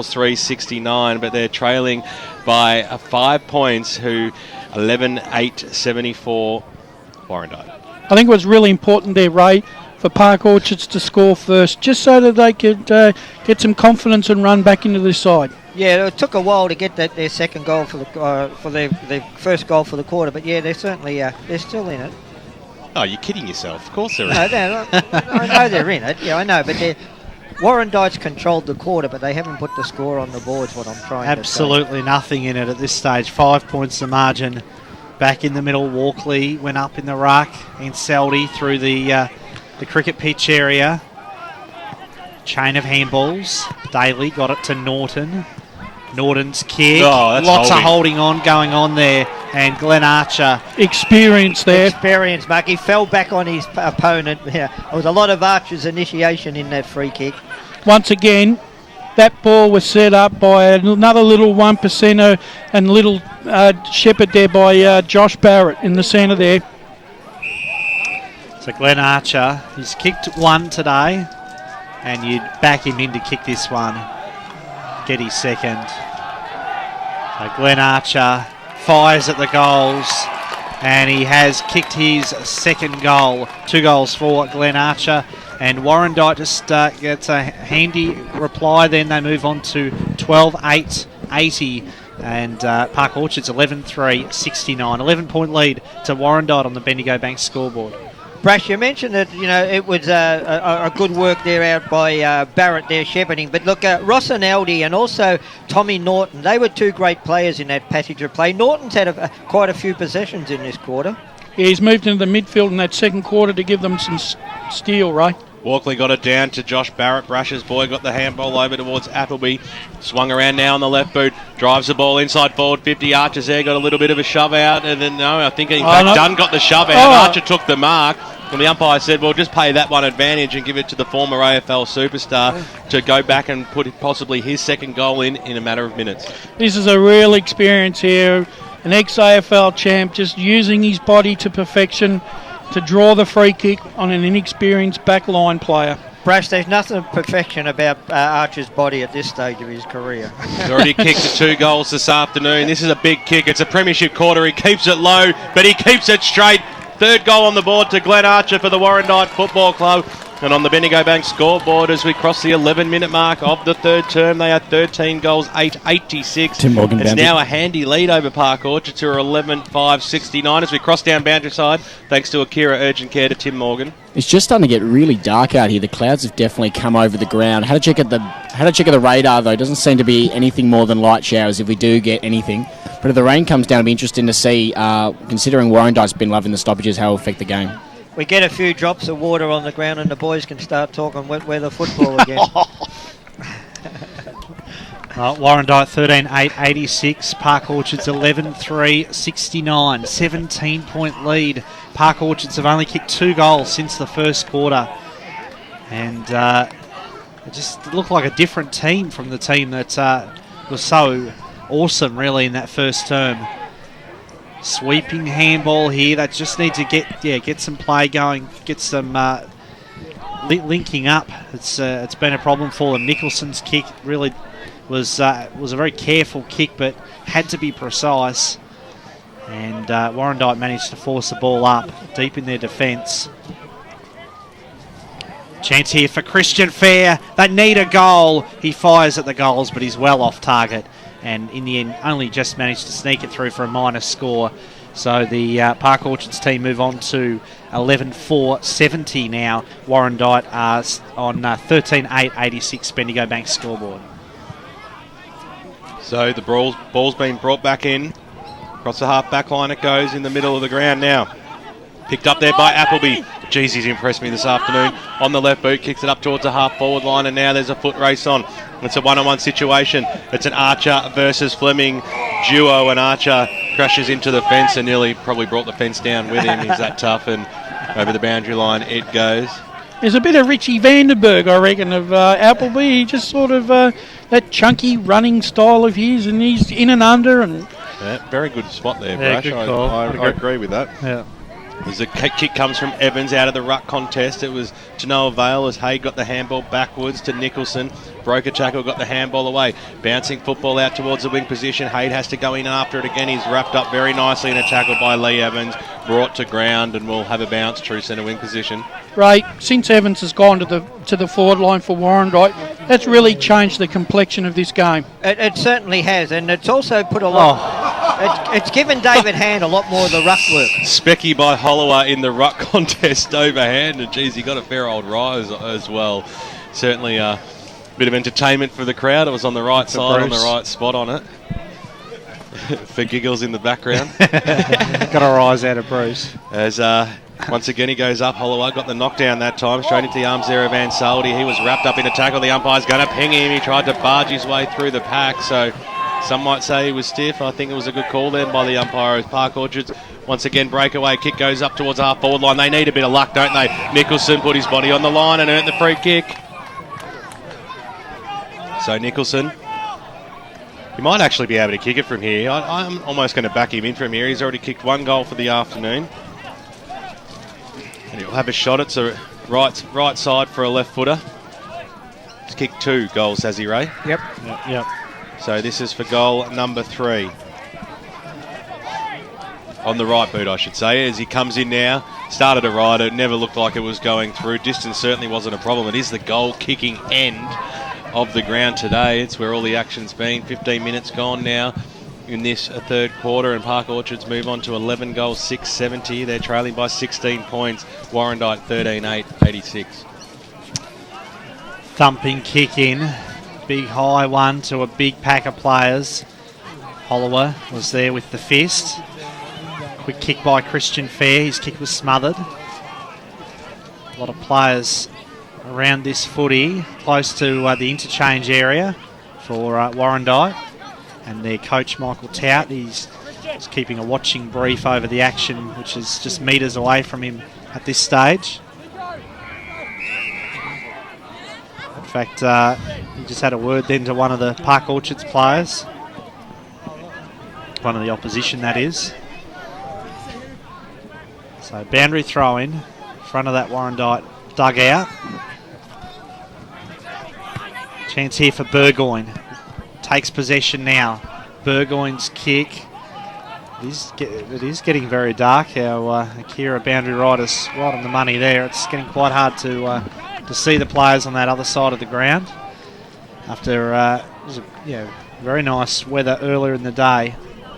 Speaker 1: 369, but they're trailing by 5 points, 11-8-74 Warrandyte.
Speaker 3: I think it was really important there, Ray, for Park Orchards to score first, just so that they could get some confidence and run back into this side.
Speaker 6: Yeah, it took a while to get their second goal for their first goal for the quarter, but yeah, they're certainly they're still in it.
Speaker 1: Oh, you're kidding yourself. Of course they're in
Speaker 6: it. I know they're in it. Yeah, I know, but Warrandyte's controlled the quarter, but they haven't put the score on the boards, what I'm trying to say.
Speaker 4: Absolutely nothing in it at this stage. 5 points the margin. Back in the middle, Walkley went up in the ruck. And Seldy through the cricket pitch area. Chain of handballs. Daly got it to Norton. Norton's kick. Lots of holding on going on there. And Glenn Archer.
Speaker 3: Experience there.
Speaker 6: Experience, Mark. He fell back on his opponent. Yeah, there was a lot of Archer's initiation in that free kick.
Speaker 3: Once again, that ball was set up by another little 1%er and little shepherd there by Josh Barrett in the centre there.
Speaker 4: So Glenn Archer, he's kicked one today. And you'd back him in to kick this one. Get his second. So Glenn Archer fires at the goals, and he has kicked his second goal. 2 goals for Glenn Archer, and Warrandyte just gets a handy reply. Then they move on to 12-8-80, and Park Orchards 11-3-69. 11-point lead to Warrandyte on the Bendigo Bank scoreboard.
Speaker 6: Brash, you mentioned that it was a good work there out by Barrett there shepherding, but look, Rossonaldi and also Tommy Norton, they were 2 great players in that passage of play. Norton's had quite a few possessions in this quarter.
Speaker 3: Yeah, he's moved into the midfield in that second quarter to give them some steel, right?
Speaker 1: Walkley got it down to Josh Barrett. Brasher's boy got the handball over towards Appleby. Swung around now on the left boot. Drives the ball inside forward 50. Archer's there, got a little bit of a shove out. And then, I think in fact Dunn got the shove out. Archer took the mark. And the umpire said, well, just pay that one advantage and give it to the former AFL superstar to go back and put possibly his second goal in a matter of minutes.
Speaker 3: This is a real experience here. An ex-AFL champ just using his body to perfection to draw the free kick on an inexperienced backline player.
Speaker 6: Brash, there's nothing of perfection about Archer's body at this stage of his career.
Speaker 1: He's already kicked the 2 goals this afternoon. This is a big kick. It's a premiership quarter. He keeps it low, but he keeps it straight. 3rd goal on the board to Glenn Archer for the Warrandyte Football Club. And on the Bendigo Bank scoreboard, as we cross the 11-minute mark of the third term, they are 13 goals, 8-86.
Speaker 7: Tim Morgan
Speaker 1: it's now a handy lead over Park Orchards, who are 11-5-69 as we cross down boundary side, thanks to Akira Urgent Care to Tim Morgan.
Speaker 7: It's just starting to get really dark out here. The clouds have definitely come over the ground. Had to check at the radar, though. It doesn't seem to be anything more than light showers if we do get anything. But if the rain comes down, it'll be interesting to see, considering Warrandyte's been loving the stoppages, how it will affect the game.
Speaker 6: we get a few drops of water on the ground and the boys can start talking wet weather football again.
Speaker 4: Warrandyte 13-8-86. Park Orchards 11-3, 69. 17-point lead. Park Orchards have only kicked 2 goals since the first quarter. And it just looked like a different team from the team that was so awesome, really, in that first term. Sweeping handball here. They just need to get some play going, get some linking up. It's been a problem for them. Nicholson's kick really was a very careful kick, but had to be precise. And Warrandyte managed to force the ball up deep in their defence. Chance here for Christian Fair. They need a goal. He fires at the goals, but he's well off target. And in the end, only just managed to sneak it through for a minor score. So the Park Orchards team move on to 11-4-70 now. Warrandyte are on 13-8-86 Bendigo Bank scoreboard.
Speaker 1: So the ball's been brought back in. Across the half back line it goes in the middle of the ground now. Picked up there by Appleby. Jeez, he's impressed me this afternoon. On the left boot, kicks it up towards the half forward line, and now there's a foot race on. It's a one-on-one situation. It's an Archer versus Fleming duo, and Archer crashes into the fence and nearly probably brought the fence down with him. He's that tough, and over the boundary line it goes.
Speaker 3: There's a bit of Richie Vandenberg, I reckon, of Appleby. He just sort of that chunky running style of his, and he's in and under. And
Speaker 1: yeah, very good spot there,
Speaker 4: yeah,
Speaker 1: Brash. I agree with that.
Speaker 4: Yeah.
Speaker 1: As the kick comes from Evans out of the ruck contest, it was to no avail as Hay got the handball backwards to Nicholson. Broker Tackle got the handball away. Bouncing football out towards the wing position. Hayde has to go in after it again. He's wrapped up very nicely in a tackle by Lee Evans. Brought to ground and will have a bounce, true centre wing position.
Speaker 3: Ray, since Evans has gone to the forward line for Warrandyte, that's really changed the complexion of this game.
Speaker 6: It certainly has, and it's also put a lot... It's given David Hand a lot more of the ruck work.
Speaker 1: Specky by Holloway in the ruck contest overhand, and geez, he got a fair old rise as well. Certainly a bit of entertainment for the crowd. It was on the right side, on the right spot on it. For giggles in the background.
Speaker 4: Got a rise out of Bruce.
Speaker 1: As once again he goes up. Holloway got the knockdown that time, straight into the arms there of Van Saldy. He was wrapped up in a tackle. The umpire's going to ping him. He tried to barge his way through the pack, so some might say he was stiff. I think it was a good call then by the umpire as Park Orchards. Once again, breakaway kick goes up towards the half forward line. They need a bit of luck, don't they? Nicholson put his body on the line and earned the free kick. So Nicholson, he might actually be able to kick it from here. I'm almost going to back him in from here. He's already kicked 1 goal for the afternoon. And he'll have a shot. It's a right side for a left footer. He's kicked 2 goals, has he, Ray?
Speaker 6: Yep.
Speaker 1: So this is for goal number 3. On the right boot, I should say, as he comes in now. Started to ride it, never looked like it was going through. Distance certainly wasn't a problem. It is the goal-kicking end of the ground today. It's where all the action's been. 15 minutes gone now in this third quarter, and Park Orchards move on to 11 goals, 670. They're trailing by 16 points. Warrandyte 13-8-86.
Speaker 4: Thumping kick in. Big high one to a big pack of players. Holloway was there with the fist. Quick kick by Christian Fair. His kick was smothered. A lot of players around this footy, close to the interchange area for Warrandyte. And their coach, Michael Tout, he's just keeping a watching brief over the action, which is just metres away from him at this stage. In fact, he just had a word then to one of the Park Orchards players. One of the opposition, that is. So boundary throw in front of that Warrandyte dugout. Chance here for Burgoyne. Takes possession now. Burgoyne's kick. It is getting very dark. Our Akira boundary riders right on the money there. It's getting quite hard to see the players on that other side of the ground. After it was very nice weather earlier in the day.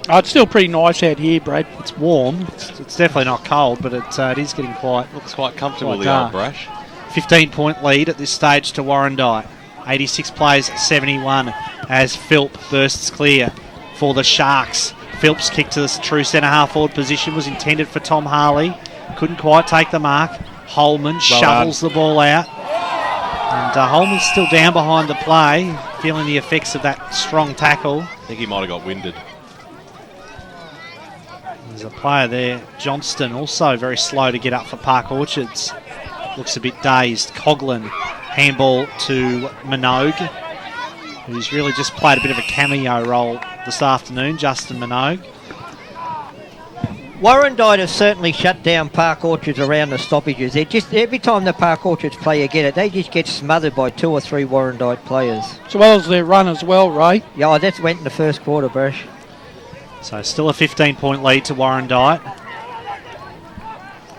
Speaker 3: Oh, it's still pretty nice out here, Brad.
Speaker 4: It's warm. It's definitely not cold, but it is getting
Speaker 1: looks quite comfortable, the old Brash.
Speaker 4: 15-point lead at this stage to Warrandyte. 86 plays, 71 as Philp bursts clear for the Sharks. Philp's kick to the true centre half forward position was intended for Tom Harley. couldn't quite take the mark. Holman shovels the ball out. And Holman's still down behind the play, feeling the effects of that strong tackle.
Speaker 1: I think he might have got winded.
Speaker 4: There's a player there, Johnston, also very slow to get up for Park Orchards. Looks a bit dazed. Coughlin, handball to Minogue, who's really just played a bit of a cameo role this afternoon, Justin Minogue.
Speaker 6: Warrandyte has certainly shut down Park Orchards around the stoppages. They're just, every time the Park Orchards player get it, they just get smothered by 2 or 3 Warrandyte players.
Speaker 3: As well as their run as well, Ray.
Speaker 6: Yeah, that went in the first quarter, Brash.
Speaker 4: So still a 15-point lead to Warrandyte.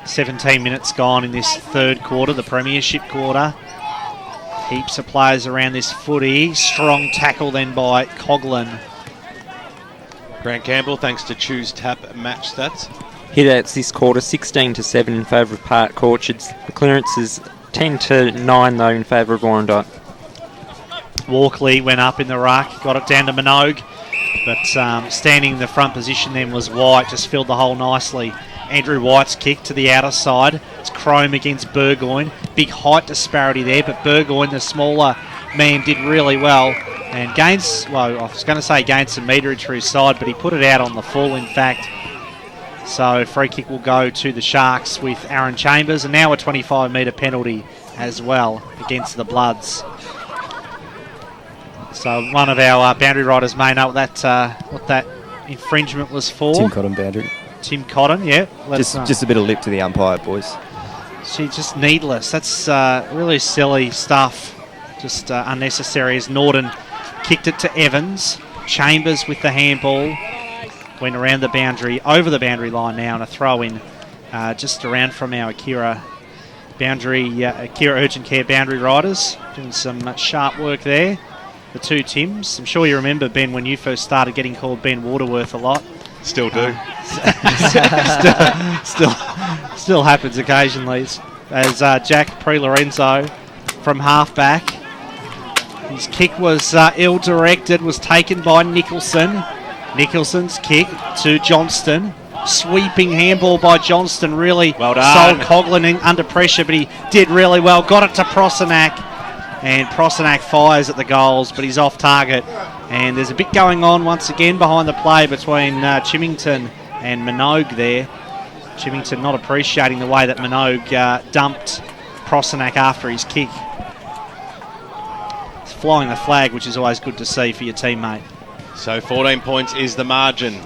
Speaker 4: 17 minutes gone in this third quarter, the premiership quarter. Heaps of players around this footy. Strong tackle then by Coughlin.
Speaker 1: Grant Campbell, thanks to Choose Tap Match Stats.
Speaker 2: Hitouts this quarter, 16-7 in favour of Park Orchards. The clearances 10-9 though in favour of Warrandyte.
Speaker 4: Walkley went up in the ruck, got it down to Minogue, but standing in the front position then was White, just filled the hole nicely. Andrew White's kick to the outer side. It's Chrome against Burgoyne. Big height disparity there, but Burgoyne, the smaller man, did really well. And gains, well, I was going to say gained some meterage for his side, but he put it out on the full, in fact. So free kick will go to the Sharks with Aaron Chambers, and now a 25-metre penalty as well against the Bloods. So one of our boundary riders may know what that infringement was for.
Speaker 15: Tim Cotton boundary.
Speaker 4: Tim Cotton, yeah.
Speaker 15: Just a bit of lip to the umpire, boys.
Speaker 4: Gee, just needless. That's really silly stuff. Just unnecessary as Norton kicked it to Evans. Chambers with the handball. Went around the boundary, over the boundary line now, and a throw-in just around from our Akira Urgent Care boundary riders. Doing some sharp work there. The two Tims. I'm sure you remember, Ben, when you first started getting called Ben Waterworth a lot.
Speaker 1: Still do.
Speaker 4: Still happens occasionally. As Jack Pre-Lorenzo from half-back. His kick was ill-directed, was taken by Nicholson. Nicholson's kick to Johnston. Sweeping handball by Johnston, really
Speaker 1: well done.
Speaker 4: sold Coughlin under pressure, but he did really well. Got it to Prosenac, and Prosenac fires at the goals, but he's off target. And there's a bit going on once again behind the play between Chimington and Minogue there. Chimington not appreciating the way that Minogue dumped Prosenac after his kick. It's flying the flag, which is always good to see for your teammate.
Speaker 1: So 14 points is the margin.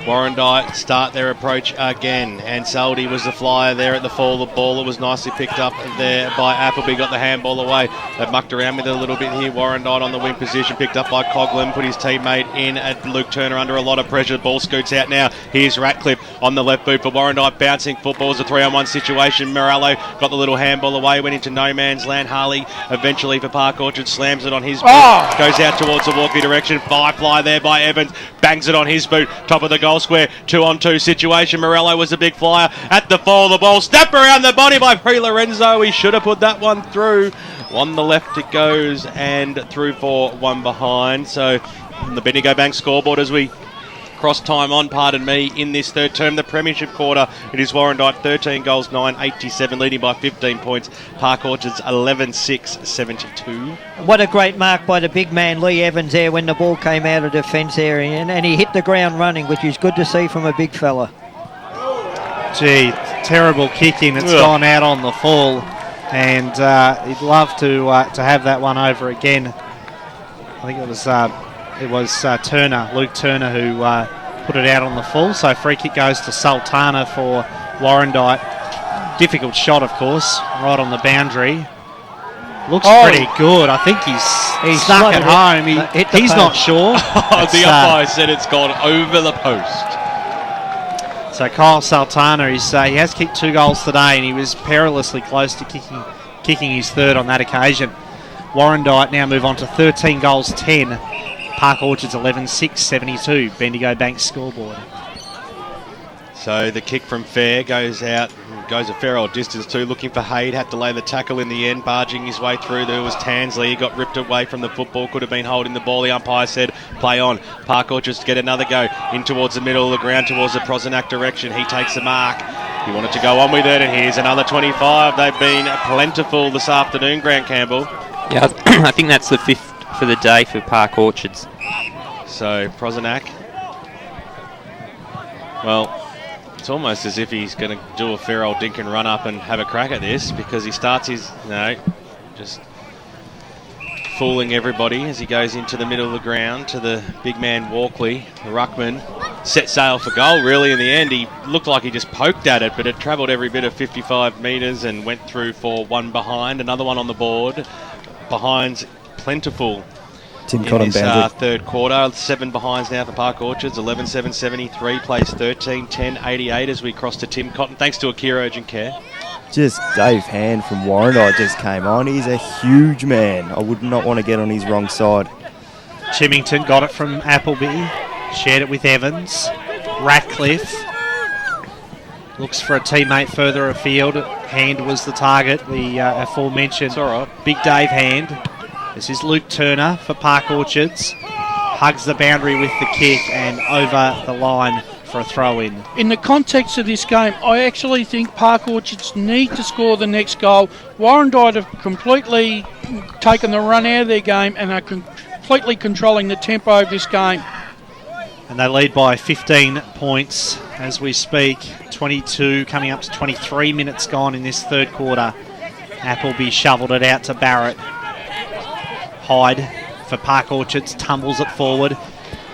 Speaker 1: Warrandyte start their approach again, and Saldi was the flyer there at the fall of the ball. It was nicely picked up there by Appleby, got the handball away. They've mucked around with it a little bit here. Warrandyte on the wing position, picked up by Coughlin, put his teammate in at Luke Turner under a lot of pressure. Ball scoots out now. Here's Ratcliffe on the left boot for Warrandyte, bouncing footballs, a 3-on-1 situation. Morello got the little handball away, went into no man's land. Harley eventually for Park Orchard slams it on his boot, goes out towards the Walkley direction. Fly there by Evans, bangs it on his boot, top of the goal square, 2-on-2 situation. Morello was a big flyer at the fall of the ball, snap around the body by Pre-Lorenzo. He should have put that one through. On the left it goes, and through for one behind. So the Bendigo Bank scoreboard as we cross time on, in this third term, the premiership quarter. It is Warrandyte 13 goals, 9-87, leading by 15 points. Park Orchards 11-6-72.
Speaker 6: What a great mark by the big man Lee Evans there when the ball came out of defence area, and he hit the ground running, which is good to see from a big fella.
Speaker 4: Gee, terrible kicking. It's gone out on the full, and he'd love to have that one over again. I think it was Turner, Luke Turner, who put it out on the full. So free kick goes to Sultana for Warrandyte. Difficult shot, of course, right on the boundary. Looks pretty good. I think he's stuck at home. He's not sure.
Speaker 1: The umpire said it's gone over the post.
Speaker 4: So Kyle Sultana, he has kicked 2 goals today, and he was perilously close to kicking his third on that occasion. Warrandyte now move on to 13 goals, 10. Park Orchards 11-6-72, Bendigo Bank scoreboard.
Speaker 1: So the kick from Fair goes out, goes a fair old distance too, looking for Haid, had to lay the tackle in the end, barging his way through. There was Tansley, he got ripped away from the football, could have been holding the ball. The umpire said play on. Park Orchards to get another go in towards the middle of the ground, towards the Prosenac direction. He takes the mark. He wanted to go on with it, and here's another 25. They've been plentiful this afternoon, Grant Campbell.
Speaker 2: Yeah, I think that's the 5th for the day for Park Orchards.
Speaker 1: So, Prozenak. Well, it's almost as if he's going to do a fair old dink and run up and have a crack at this, because he starts his... No, just fooling everybody as he goes into the middle of the ground to the big man Walkley, the ruckman. Set sail for goal, really, in the end. He looked like he just poked at it, but it travelled every bit of 55 metres and went through for one behind. Another one on the board. Behind's plentiful
Speaker 15: Tim
Speaker 1: in
Speaker 15: Cotton
Speaker 1: this
Speaker 15: boundary.
Speaker 1: third quarter. 7 behinds now for Park Orchards. 11-7-73, plays 13-10-88 as we cross to Tim Cotton, thanks to Akira Urgent Care.
Speaker 15: Just Dave Hand from Warrandite just came on. He's a huge man. I would not want to get on his wrong side.
Speaker 4: Chimington got it from Appleby. Shared it with Evans. Ratcliffe looks for a teammate further afield. Hand was the target, the aforementioned Big Dave Hand. This is Luke Turner for Park Orchards. Hugs the boundary with the kick and over the line for a throw-in.
Speaker 3: In the context of this game, I actually think Park Orchards need to score the next goal. Warrandite have completely taken the run out of their game and are completely controlling the tempo of this game.
Speaker 4: And they lead by 15 points as we speak. 22 coming up to 23 minutes gone in this third quarter. Appleby shoveled it out to Barrett. Hyde for Park Orchards tumbles it forward.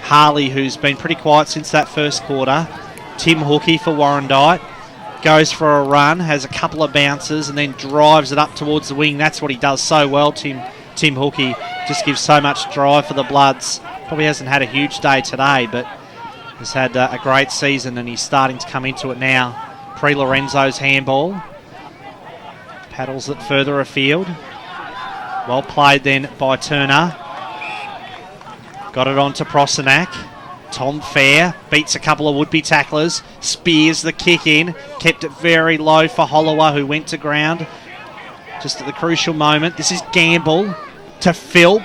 Speaker 4: Harley, who's been pretty quiet since that first quarter. Tim Hookey for Warrandite. Goes for a run, has a couple of bounces and then drives it up towards the wing. That's what he does so well, Tim Hookey. Just gives so much drive for the Bloods. Probably hasn't had a huge day today, but has had a great season and he's starting to come into it now. Pre-Lorenzo's handball. Paddles it further afield. Well played then by Turner. Got it on to Prosenak. Tom Fair beats a couple of would-be tacklers. Spears the kick in. Kept it very low for Holloway, who went to ground just at the crucial moment. This is Gamble to Philp.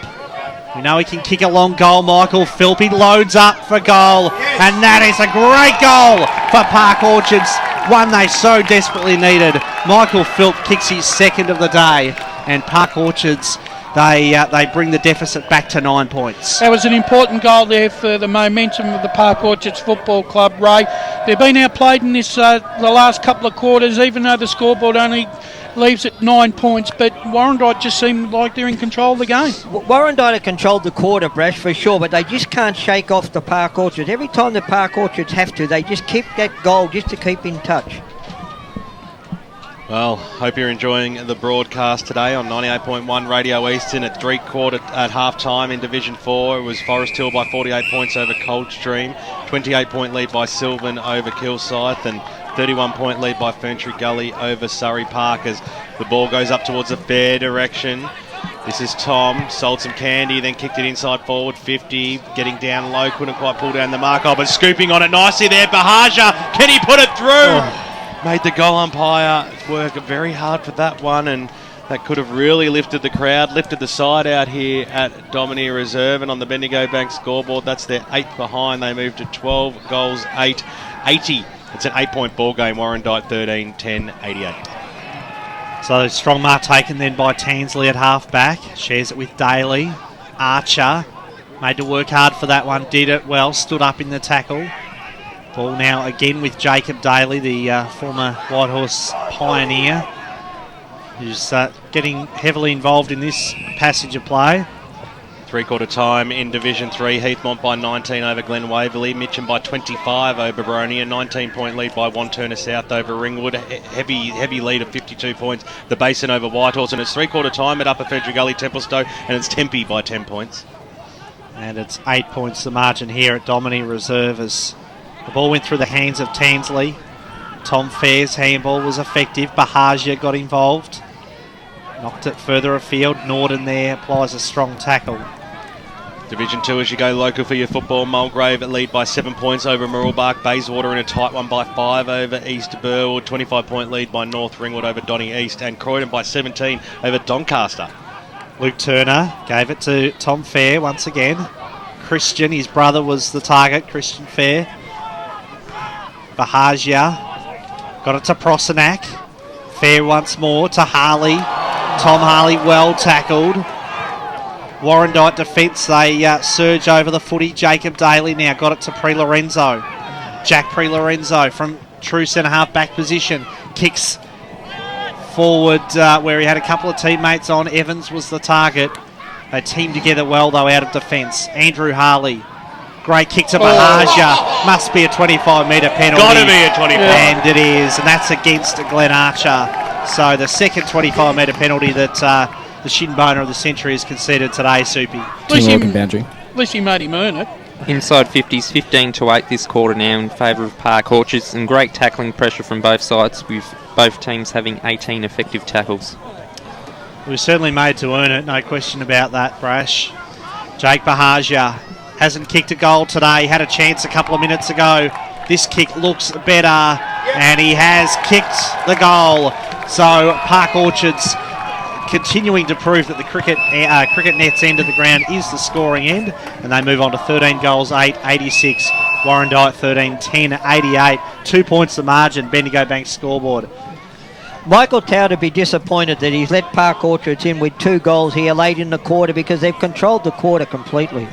Speaker 4: We know he can kick a long goal, Michael Philp. He loads up for goal. And that is a great goal for Park Orchards. One they so desperately needed. Michael Philp kicks his second of the day. And Park Orchards, they bring the deficit back to 9 points.
Speaker 3: That was an important goal there for the momentum of the Park Orchards Football Club, Ray. They've been outplayed in this the last couple of quarters, even though the scoreboard only leaves it 9 points, but Warrandite just seem like they're in control of the game.
Speaker 6: Warrandite have controlled the quarter, Brash, for sure, but they just can't shake off the Park Orchards. Every time the Park Orchards have to, they just keep that goal just to keep in touch.
Speaker 1: Well, hope you're enjoying the broadcast today on 98.1 Radio Eastern at at half-time in Division 4. It was Forest Hill by 48 points over Coldstream, 28-point lead by Sylvan over Kilsyth, and 31-point lead by Ferntree Gully over Surrey Park as the ball goes up towards the fair direction. This is Tom, sold some candy, then kicked it inside forward, 50, getting down low, couldn't quite pull down the mark, but scooping on it nicely there, Bahaja, can he put it through? Made the goal umpire work very hard for that one, and that could have really lifted the crowd, lifted the side out here at Dominie Reserve, and on the Bendigo Bank scoreboard, that's their 8th behind. They moved to 12 goals, 80. It's an 8-point ball game. Warrandite 13-10-88.
Speaker 4: So strong mark taken then by Tansley at half-back. Shares it with Daly. Archer made to work hard for that one, did it well, stood up in the tackle. Ball now again with Jacob Daly, the former Whitehorse pioneer, who's getting heavily involved in this passage of play.
Speaker 1: Three-quarter time in Division 3. Heathmont by 19 over Glen Waverley. Mitcham by 25 over Baronia. 19-point lead by Wanturna South over Ringwood. Heavy lead of 52 points. The Basin over Whitehorse. And it's three-quarter time at Upper Ferntree Gully, Templestowe. And it's Tempe by 10 points.
Speaker 4: And it's 8 points the margin here at Dominie Reserve as the ball went through the hands of Tansley. Tom Fair's handball was effective. Bahaja got involved. Knocked it further afield. Norden there applies a strong tackle.
Speaker 1: Division 2 as you go local for your football. Mulgrave lead by 7 points over Mooroolbark. Bayswater in a tight one by 5 over East Burwood. 25-point lead by North Ringwood over Donny East. And Croydon by 17 over Doncaster.
Speaker 4: Luke Turner gave it to Tom Fair once again. Christian, his brother, was the target. Christian Fair. Bahaja Got it to Prosenac. Fair once more to Harley. Tom Harley well tackled. Warrandyte defence, they surge over the footy. Jacob Daly now got it to Pre-Lorenzo. Jack Pre-Lorenzo from true centre-half back position. Kicks forward where he had a couple of teammates on. Evans was the target. They teamed together well, though, out of defence. Andrew Harley. Great kick to Mahaja. Must be a 25-metre penalty.
Speaker 1: Got to be a 25.
Speaker 4: And it is, and that's against Glenn Archer. So the second 25-metre penalty that the shin boner of the century has conceded today, Soupy.
Speaker 7: Tim Morgan boundary.
Speaker 3: At least he made him earn it.
Speaker 2: Inside 50s, 15-8 this quarter now in favour of Park Orchards, and great tackling pressure from both sides, with both teams having 18 effective tackles.
Speaker 4: It was certainly made to earn it, no question about that, Brash. Jake Bahaja hasn't kicked a goal today, had a chance a couple of minutes ago. This kick looks better, and he has kicked the goal. So Park Orchards continuing to prove that the cricket net's end of the ground is the scoring end, and they move on to 13 goals, 8-86. Warrandyte 13, 10, 88. 2 points the margin, Bendigo Bank's scoreboard.
Speaker 6: Michael Tower to be disappointed that he's let Park Orchards in with 2 goals here late in the quarter, because they've controlled the quarter completely.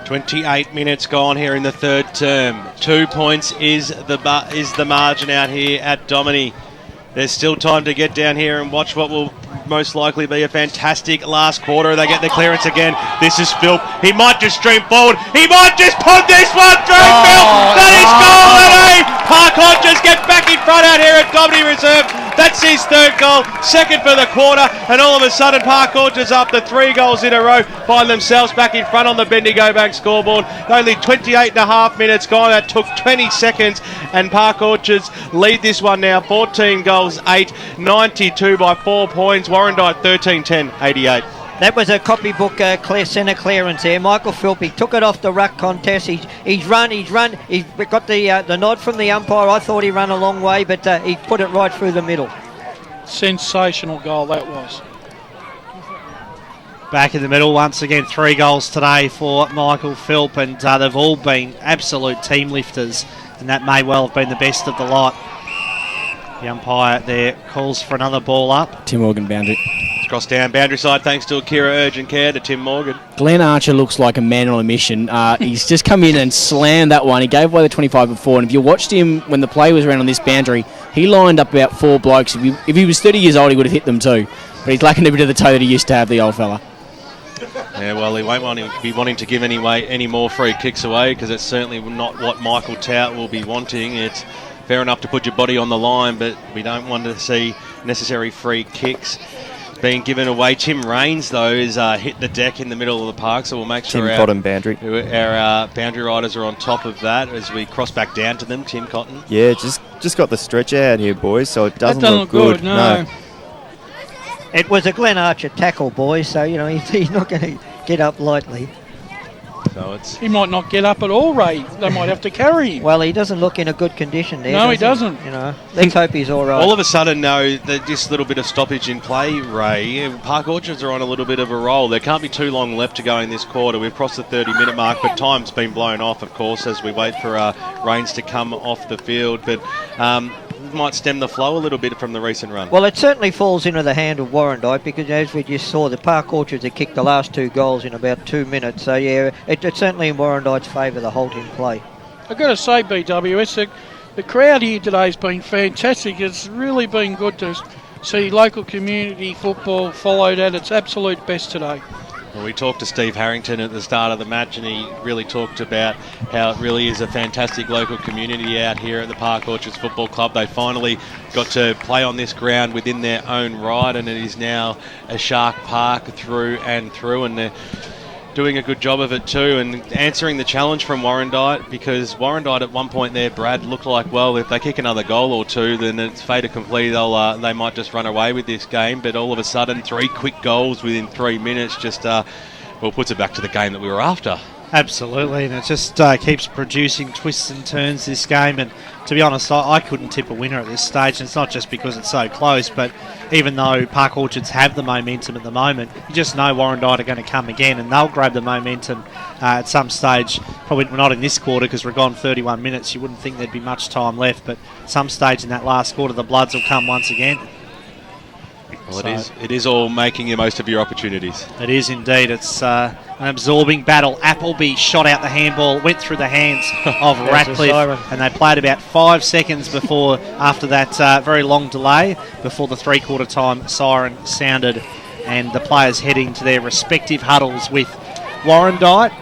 Speaker 1: 28 minutes gone here in the third term. 2 points is the margin out here at Domini. There's still time to get down here and watch what will most likely be a fantastic last quarter. They get the clearance again. This is Phil. He might just stream forward. He might just put this one through, Phil. That is goal, and Park Orchards get back in front out here at Domini Reserve. That's his third goal, second for the quarter, and all of a sudden Park Orchards, after 3 goals in a row, find themselves back in front on the Bendigo Bank scoreboard. Only 28.5 minutes gone. That took 20 seconds, and Park Orchards lead this one now. 14 goals, 8, 92 by 4 points. Warrandyte 13, 10, 88.
Speaker 6: That was a copybook centre clearance there. Michael Philp, took it off the ruck contest. He's run. He's got the nod from the umpire. I thought he ran a long way, but he put it right through the middle.
Speaker 3: Sensational goal that was.
Speaker 4: Back in the middle once again, 3 goals today for Michael Philp, and they've all been absolute team lifters, and that may well have been the best of the lot. The umpire there calls for another ball up.
Speaker 7: Tim Morgan boundary.
Speaker 1: Cross down boundary side thanks to Akira Urgent Care to Tim Morgan.
Speaker 7: Glenn Archer looks like a man on a mission. He's just come in and slammed that one. He gave away the 25 before, and if you watched him when the play was around on this boundary, he lined up about 4 blokes. If he was 30 years old, he would have hit them too. But he's lacking a bit of the toe that he used to have, the old fella.
Speaker 1: Yeah, well, he won't be wanting to give any more free kicks away, because it's certainly not what Michael Tout will be wanting. It's fair enough to put your body on the line, but we don't want to see necessary free kicks being given away. Tim Raines, though, is hit the deck in the middle of the park, so we'll make sure
Speaker 15: Tim Cotton boundary.
Speaker 1: Our boundary riders are on top of that as we cross back down to them. Tim Cotton.
Speaker 15: Yeah, just got the stretch out here, boys, so it doesn't
Speaker 3: That
Speaker 15: look good.
Speaker 3: No.
Speaker 6: It was a Glenn Archer tackle, boys, so he's not going to get up lightly.
Speaker 1: So
Speaker 3: he might not get up at all, Ray. They might have to carry him.
Speaker 6: Well, he doesn't look in a good condition there.
Speaker 3: No, he doesn't.
Speaker 6: Let's hope he's all right.
Speaker 1: All of a sudden, this little bit of stoppage in play, Ray. Park Orchards are on a little bit of a roll. There can't be too long left to go in this quarter. We've crossed the 30-minute mark, but time's been blown off, of course, as we wait for Raines to come off the field. But might stem the flow a little bit from the recent run.
Speaker 6: Well, it certainly falls into the hand of Warrandyte, because as we just saw, the Park Orchards have kicked the last 2 goals in about 2 minutes. So, yeah, it's certainly in Warrandyte's favour, the halt in play.
Speaker 3: I've got to say, BWS, the crowd here today has been fantastic. It's really been good to see local community football followed at its absolute best today.
Speaker 1: Well, we talked to Steve Harrington at the start of the match, and he really talked about how it really is a fantastic local community out here at the Park Orchards Football Club. They finally got to play on this ground within their own right, and it is now a Shark Park through and through, and they're doing a good job of it too, and answering the challenge from Warrandyte, because Warrandyte at one point there, Brad, looked like, well, if they kick another goal or 2, then it's fait accompli. They might just run away with this game, but all of a sudden 3 quick goals within 3 minutes just puts it back to the game that we were after.
Speaker 4: Absolutely, and it just keeps producing twists and turns, this game. And to be honest, I couldn't tip a winner at this stage. And it's not just because it's so close, but even though Park Orchards have the momentum at the moment, you just know Warrandyte are going to come again, and they'll grab the momentum at some stage. Probably not in this quarter because we're gone 31 minutes. You wouldn't think there'd be much time left, but some stage in that last quarter, the Bloods will come once again.
Speaker 1: Well, it is all making the most of your opportunities.
Speaker 4: It is indeed. It's an absorbing battle. Appleby shot out the handball, went through the hands of Ratcliffe, and they played about 5 seconds before, after that very long delay, before the three-quarter time siren sounded, and the players heading to their respective huddles with Warrandyte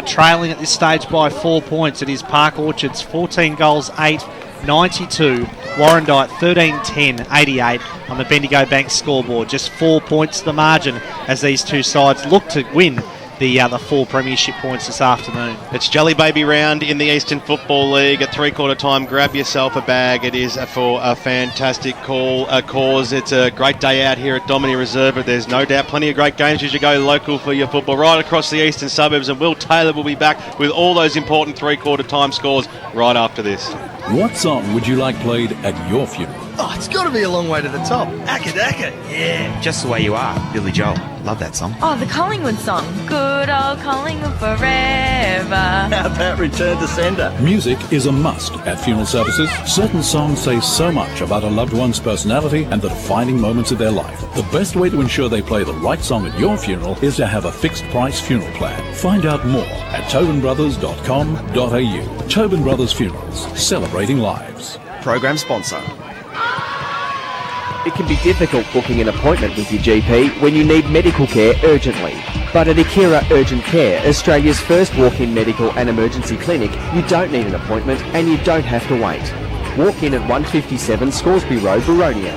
Speaker 4: trailing at this stage by 4 points. It is Park Orchards 14 goals, 8, 92. Warrandyte 13-10, 88 on the Bendigo Bank scoreboard. Just 4 points the margin as these two sides look to win the 4 premiership points this afternoon.
Speaker 1: It's Jelly Baby round in the Eastern Football League at three-quarter time. Grab yourself a bag. It is for a fantastic cause. It's a great day out here at Domini Reserve, but there's no doubt plenty of great games as you go local for your football right across the eastern suburbs, and Will Taylor will be back with all those important three-quarter time scores right after this.
Speaker 10: What song would you like played at your funeral?
Speaker 12: Oh, it's got to be A Long Way to the Top. Acca-dacca, yeah.
Speaker 19: Just the Way You Are, Billy Joel. Love that song.
Speaker 23: Oh, the Collingwood song. Good old Collingwood forever.
Speaker 12: How about Return to Sender?
Speaker 10: Music is a must at funeral services. Certain songs say so much about a loved one's personality and the defining moments of their life. The best way to ensure they play the right song at your funeral is to have a fixed price funeral plan. Find out more at tobinbrothers.com.au. Tobin Brothers Funerals, celebrating lives.
Speaker 19: Program sponsor.
Speaker 16: It can be difficult booking an appointment with your GP when you need medical care urgently. But at Akira Urgent Care, Australia's first walk-in medical and emergency clinic, you don't need an appointment and you don't have to wait. Walk in at 157 Scoresby Road, Baronia,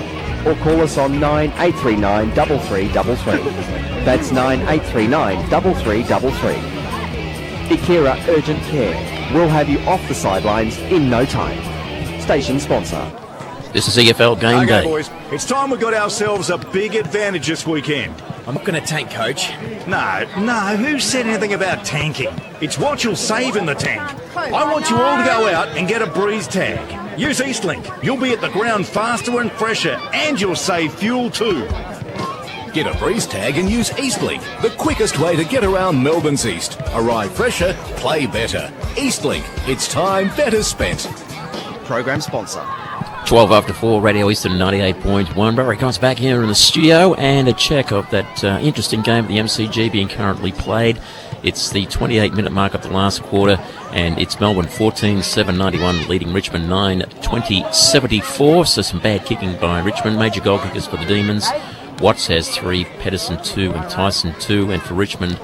Speaker 16: or call us on 9839 3333. That's 9839 3333. Akira Urgent Care. We'll have you off the sidelines in no time. Station sponsor.
Speaker 13: This is EFL Game Day.
Speaker 11: Okay, boys, it's time we got ourselves a big advantage this weekend.
Speaker 19: I'm not going to tank, Coach.
Speaker 11: No, who said anything about tanking? It's what you'll save in the tank. I want you all to go out and get a breeze tag. Use Eastlink. You'll be at the ground faster and fresher, and you'll save fuel too.
Speaker 20: Get a breeze tag and use Eastlink, the quickest way to get around Melbourne's east. Arrive fresher, play better. Eastlink, it's time better spent.
Speaker 19: Program sponsor.
Speaker 13: 12 after 4, Radio Eastern 98.1. Barry comes back here in the studio, and a check of that interesting game at the MCG being currently played. It's the 28-minute mark of the last quarter, and it's Melbourne 14-7-91 leading Richmond 9-20-74. So some bad kicking by Richmond. Major goal kickers for the Demons. Watts has 3, Pedersen 2, and Tyson 2, and for Richmond,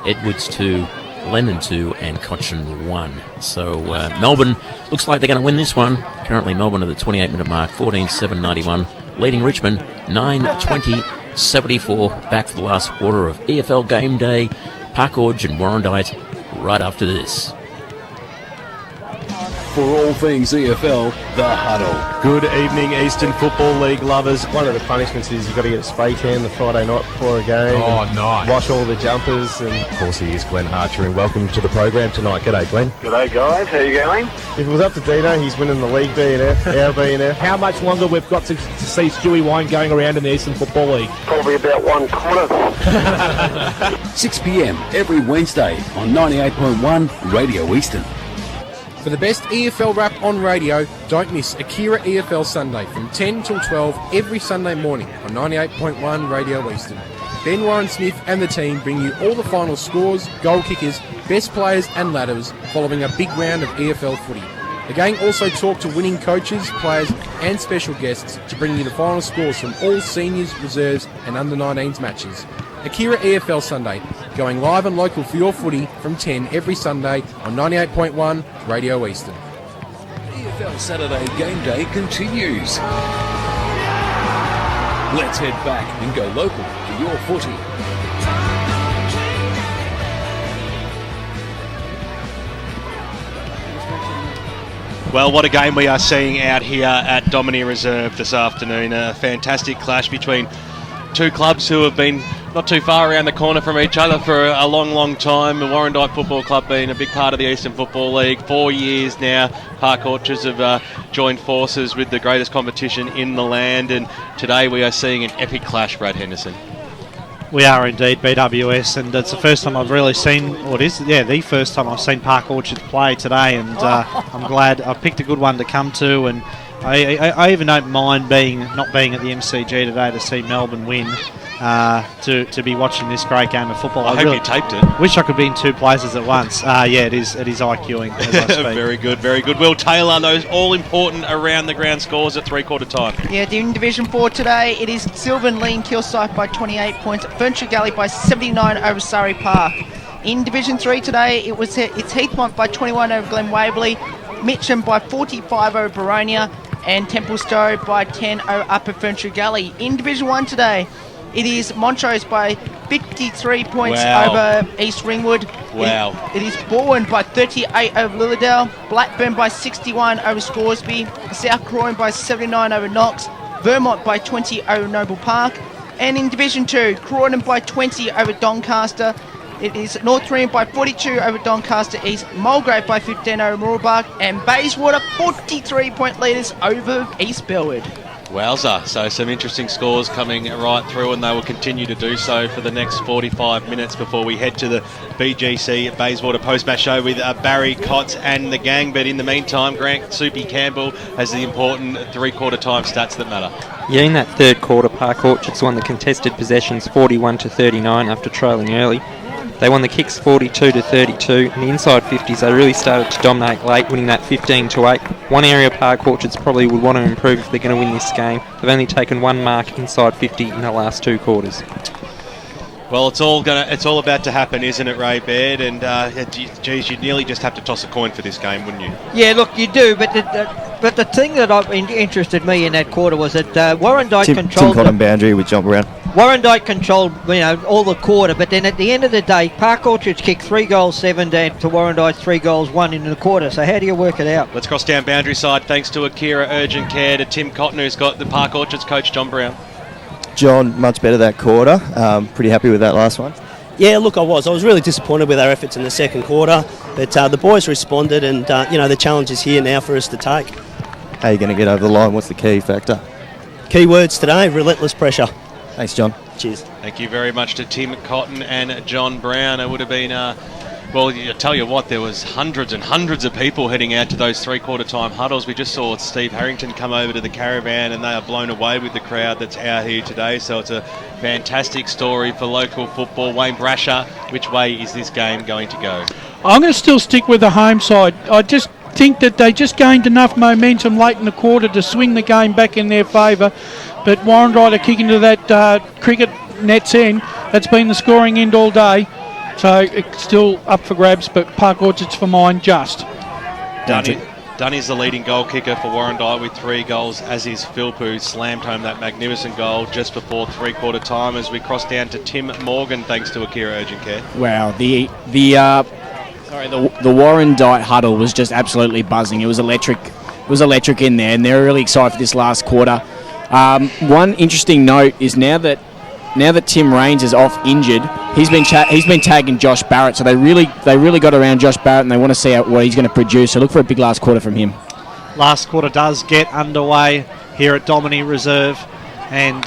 Speaker 13: Edwards 2, Lennon 2 and Cochin 1. So Melbourne looks like they're going to win this one. Currently Melbourne at the 28-minute mark, 14-7-91, leading Richmond 9-20-74. Back for the last quarter of EFL Game Day. Park Orchard and Warrandyte right after this.
Speaker 10: For all things EFL, The Huddle.
Speaker 21: Good evening, Eastern Football League lovers. One of the punishments is you've got to get a spray tan the Friday night before a game.
Speaker 24: Oh, nice.
Speaker 21: Wash all the jumpers. And of course, he is Glenn Archer, and welcome to the program tonight. G'day, Glenn.
Speaker 22: G'day, guys. How you going?
Speaker 21: If it was up to Dino, he's winning the league BNF, our BNF. How much longer we've got to see Stewie Wine going around in the Eastern Football League?
Speaker 22: Probably about 1 quarter.
Speaker 10: 6 p.m. every Wednesday on 98.1 Radio Eastern.
Speaker 14: For the best EFL rap on radio, don't miss Akira EFL Sunday from 10 till 12 every Sunday morning on 98.1 Radio Eastern. Ben Warren Smith and the team bring you all the final scores, goal kickers, best players and ladders following a big round of EFL footy. The gang also talk to winning coaches, players and special guests to bring you the final scores from all seniors, reserves and under-19s matches. Akira EFL Sunday, going live and local for your footy from 10 every Sunday on 98.1 Radio Eastern.
Speaker 10: EFL Saturday Game Day continues. Let's head back and go local for your footy.
Speaker 1: Well, what a game we are seeing out here at Domini Reserve this afternoon. A fantastic clash between two clubs who have been not too far around the corner from each other for a long, long time. The Warrandyte Football Club being a big part of the Eastern Football League. 4 years now, Park Orchards have joined forces with the greatest competition in the land, and today we are seeing an epic clash, Brad Henderson.
Speaker 4: We are indeed BWS, and it's the first time I've really seen, the first time I've seen Park Orchards play today, and I'm glad I picked a good one to come to, and I even don't mind not being at the MCG today to see Melbourne win, to be watching this great game of football.
Speaker 1: I hope you taped it.
Speaker 4: Wish I could be in two places at once. It is IQing as I speak.
Speaker 1: Very good, very good. Will Taylor, those all-important around-the-ground scores at three-quarter time.
Speaker 5: Yeah, in Division 4 today, it is Sylvan Lee and Kilsyth by 28 points, Ferntree Gully by 79 over Surrey Park. In Division 3 today, it's Heathmont by 21 over Glen Waverley, Mitcham by 45 over Baronia, and Templestowe by 10 over Upper Ferntree Gully. In Division 1 today, it is Montrose by 53 points over East Ringwood.
Speaker 1: Wow.
Speaker 5: It is Bourne by 38 over Lilydale, Blackburn by 61 over Scoresby, South Croydon by 79 over Knox, Vermont by 20 over Noble Park, and in Division 2, Croydon by 20 over Doncaster. It is North Korean by 42 over Doncaster East, Mulgrave by 15 over Mooroolbark, and Bayswater 43-point leaders over East Belwood.
Speaker 1: Wowza, so some interesting scores coming right through, and they will continue to do so for the next 45 minutes before we head to the BGC Bayswater Post Match show with Barry Cotts and the gang. But in the meantime, Grant Soupy Campbell has the important three-quarter time stats that matter.
Speaker 2: Yeah, in that third quarter, Park Orchards won the contested possessions 41-39 after trailing early. They won the kicks 42-32, and the inside 50s, they really started to dominate late, winning that 15-8. One area Park Orchards probably would want to improve if they're going to win this game. They've only taken one mark inside 50 in the last two quarters.
Speaker 1: Well, it's all about to happen, isn't it, Ray Baird? And geez, you'd nearly just have to toss a coin for this game, wouldn't you?
Speaker 6: Yeah, look, you do. But the thing that interested me in that quarter was that Warrandyte controlled.
Speaker 15: Tim Cotton boundary with John Brown.
Speaker 6: Warrandyte controlled, all the quarter, but then at the end of the day, Park Orchards kicked 3 goals 7 down to Warrandyte's 3 goals 1 in the quarter. So how do you work it out?
Speaker 1: Let's cross down boundary side. Thanks to Akira Urgent Care, to Tim Cotton, who's got the Park Orchards coach John Brown.
Speaker 15: John, much better that quarter. Pretty happy with that last one.
Speaker 8: Yeah, look, I was really disappointed with our efforts in the second quarter, but the boys responded, and the challenge is here now for us to take.
Speaker 15: How are you going to get over the line? What's the key factor?
Speaker 8: Key words today: relentless pressure.
Speaker 15: Thanks, John.
Speaker 8: Cheers.
Speaker 1: Thank you very much to Tim Cotton and John Brown. It would have been, well, I tell you what, there was hundreds and hundreds of people heading out to those three-quarter time huddles. We just saw Steve Harrington come over to the caravan, and they are blown away with the crowd that's out here today. So it's a fantastic story for local football. Wayne Brasher, which way is this game going to go?
Speaker 3: I'm going to still stick with the home side. I just think that they just gained enough momentum late in the quarter to swing the game back in their favour. But Warrandyte are kicking to that cricket net's end. That's been the scoring end all day. So it's still up for grabs, but Park Orchards for mine just.
Speaker 1: Dunny's the leading goal kicker for Warrandyte with 3 goals, as is Philp, who slammed home that magnificent goal just before three-quarter time as we cross down to Tim Morgan, thanks to Akira Urgent Care.
Speaker 7: Wow, the Warrandyte huddle was just absolutely buzzing. It was electric. It was electric in there, and they're really excited for this last quarter. One interesting note is now that Tim Raines is off injured, he's been tagging Josh Barrett, so they really got around Josh Barrett, and they want to see what he's going to produce. So look for a big last quarter from him.
Speaker 4: Last quarter does get underway here at Domini Reserve, and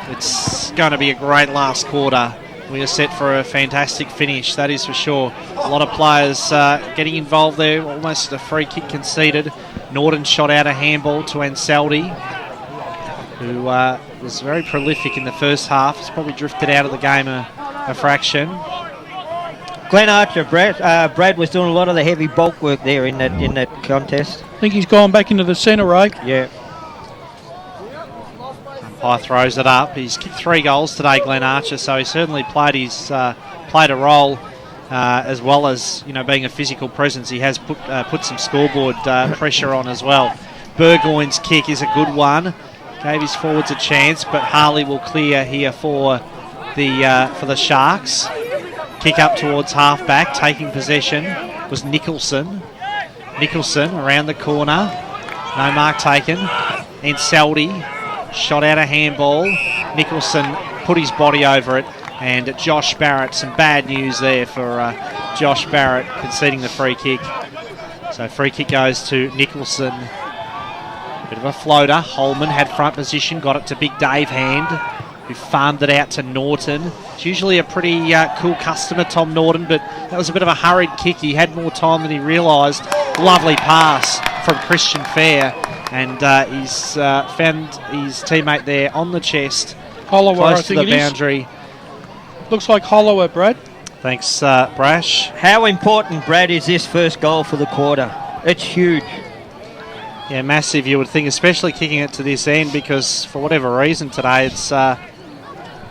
Speaker 4: it's going to be a great last quarter. We are set for a fantastic finish, that is for sure. A lot of players getting involved there, almost a free kick conceded. Norton shot out a handball to Ansaldi, who was very prolific in the first half. He's probably drifted out of the game a fraction.
Speaker 6: Glenn Archer, Brad was doing a lot of the heavy bulk work there in that contest.
Speaker 3: I think he's gone back into the centre, Ray.
Speaker 6: Yeah.
Speaker 4: Umpire throws it up. He's kicked 3 goals today, Glenn Archer, so he certainly played a role, as well as being a physical presence. He has put some scoreboard pressure on as well. Burgoyne's kick is a good one. Gave his forwards a chance, but Harley will clear here for the Sharks. Kick up towards half-back, taking possession was Nicholson. Nicholson around the corner. No mark taken. And Saldi shot out a handball. Nicholson put his body over it. And Josh Barrett, some bad news there for Josh Barrett conceding the free kick. So free kick goes to Nicholson. Bit of a floater. Holman had front position, got it to Big Dave Hand, who farmed it out to Norton. It's usually a pretty cool customer, Tom Norton, but that was a bit of a hurried kick. He had more time than he realised. Lovely pass from Christian Fair, and he's found his teammate there on the chest,
Speaker 3: Hollower,
Speaker 4: close
Speaker 3: I
Speaker 4: to
Speaker 3: think
Speaker 4: the
Speaker 3: it
Speaker 4: boundary.
Speaker 3: Looks like Hollower, Brad.
Speaker 4: Thanks, Brash.
Speaker 6: How important, Brad, is this first goal for the quarter? It's huge.
Speaker 4: Yeah, massive, you would think, especially kicking it to this end, because for whatever reason today, it's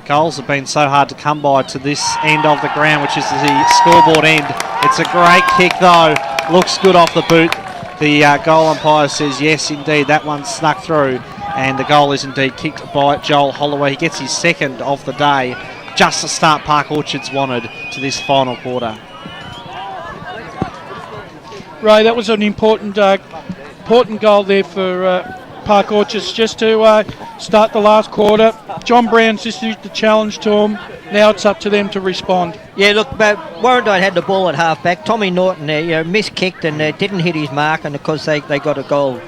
Speaker 4: goals have been so hard to come by to this end of the ground, which is the scoreboard end. It's a great kick, though. Looks good off the boot. The goal umpire says, yes, indeed, that one snuck through, and the goal is indeed kicked by Joel Holloway. He gets his second of the day. Just the start Park Orchards wanted to this final quarter.
Speaker 3: Ray, that was an important goal there for Park Orchards just to start the last quarter. John Brown's just used the challenge to them. Now it's up to them to respond.
Speaker 6: Yeah, look, Warrandyte had the ball at half-back. Tommy Norton there, miskicked and didn't hit his mark, and of course they got a goal.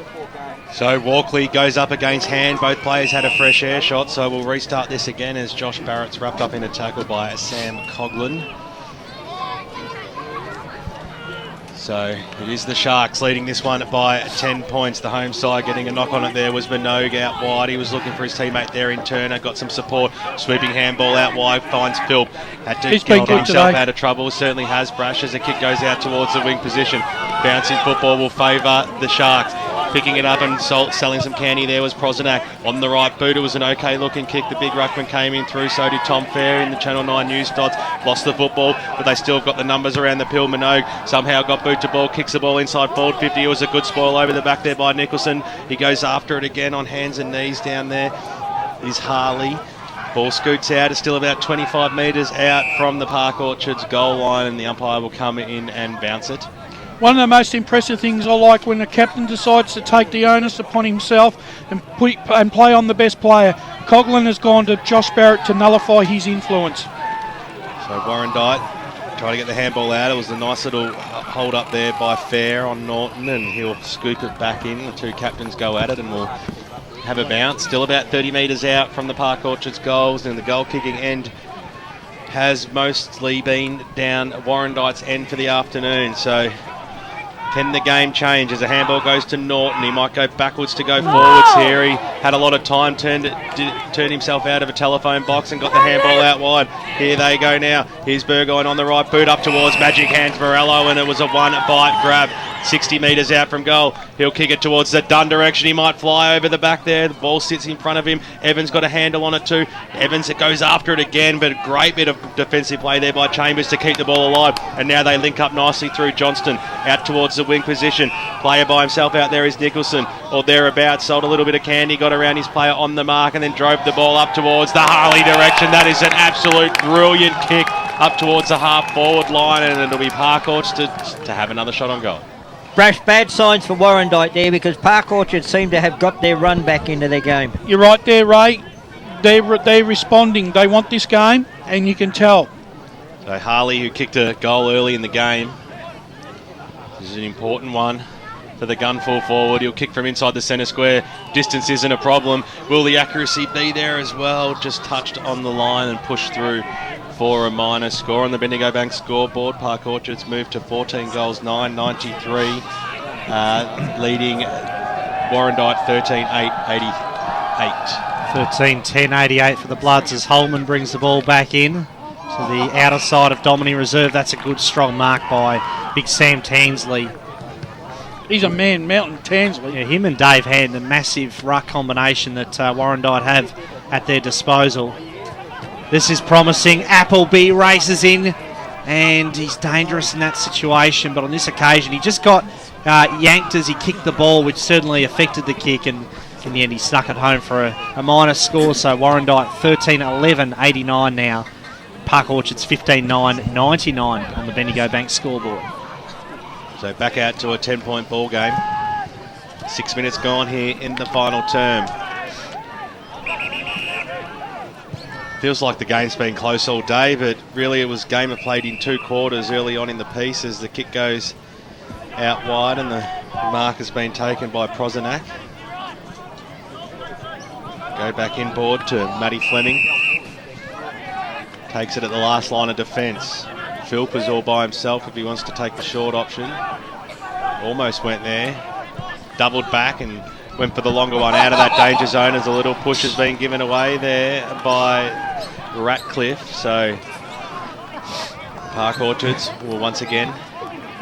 Speaker 1: So Walkley goes up against Hand. Both players had a fresh air shot, so we'll restart this again as Josh Barrett's wrapped up in a tackle by Sam Coughlin. So it is the Sharks leading this one by 10 points. The home side getting a knock on it there was Minogue out wide. He was looking for his teammate there in Turner. Got some support. Sweeping handball out wide. Finds Philp. Had to get himself out of trouble. Certainly has. Brash as the kick goes out towards the wing position. Bouncing football will favour the Sharks. Picking it up and selling some candy there was Prozenak. On the right boot, it was an okay looking kick. The big ruckman came in through, so did Tom Fair in the Channel 9 news dots. Lost the football, but they still got the numbers around the pill. Minogue somehow got boot to ball, kicks the ball inside forward 50. It was a good spoil over the back there by Nicholson. He goes after it again on hands and knees down there. Is Harley. Ball scoots out. It's still about 25 metres out from the Park Orchards goal line, and the umpire will come in and bounce it.
Speaker 3: One of the most impressive things I like when the captain decides to take the onus upon himself and play on the best player. Coughlin has gone to Josh Barrett to nullify his influence.
Speaker 1: So Warrandyte trying to get the handball out. It was a nice little hold up there by Fair on Norton, and he'll scoop it back in. The two captains go at it and we'll have a bounce. Still about 30 metres out from the Park Orchards goals, and the goal kicking end has mostly been down Warrandyte's end for the afternoon. So can the game change as a handball goes to Norton? He might go backwards to go forwards here. He had a lot of time, turned himself out of a telephone box and got the handball out wide. Here they go now. Here's Burgoyne on the right boot up towards Magic Hands Morello, and it was a one-bite grab. 60 metres out from goal. He'll kick it towards the Dunn direction. He might fly over the back there. The ball sits in front of him. Evans got a handle on it too. Evans goes after it again, but a great bit of defensive play there by Chambers to keep the ball alive. And now they link up nicely through Johnston out towards the wing position. Player by himself out there is Nicholson, or thereabouts. Sold a little bit of candy, got around his player on the mark, and then drove the ball up towards the Harley direction. That is an absolute brilliant kick up towards the half-forward line, and it'll be Park Orchards to have another shot on goal.
Speaker 6: Brash, bad signs for Warrandyte there, because Park Orchard seem to have got their run back into their game.
Speaker 3: You're right there, Ray. They're responding. They want this game, and you can tell.
Speaker 1: So Harley, who kicked a goal early in the game, this is an important one for the gun full forward. He'll kick from inside the centre square. Distance isn't a problem. Will the accuracy be there as well? Just touched on the line and pushed through for a minor score on the Bendigo Bank scoreboard. Park Orchards moved to 14 goals, 993, leading Warrandyte 13-8-88.
Speaker 4: 13-10-88 for the Bloods as Holman brings the ball back in to the outer side of Domini Reserve. That's a good strong mark by Big Sam Tansley.
Speaker 3: He's a man, Mountain Tansley.
Speaker 4: Yeah, him and Dave Hand, a massive ruck combination that Warrandyte have at their disposal. This is promising. Appleby races in, and he's dangerous in that situation, but on this occasion he just got yanked as he kicked the ball, which certainly affected the kick, and in the end he snuck it home for a minor score. So Warrandyte 13-11-89 now. Park Orchards 15-9-99 on the Bendigo Bank scoreboard.
Speaker 1: So back out to a 10-point ball game. 6 minutes gone here in the final term. Feels like the game's been close all day, but really it was game played in 2 quarters early on in the piece as the kick goes out wide and the mark has been taken by Prozenak. Go back inboard to Matty Fleming. Takes it at the last line of defence. Philp is all by himself if he wants to take the short option. Almost went there. Doubled back and went for the longer one out of that danger zone as a little push has been given away there by Ratcliffe. So Park Orchards will once again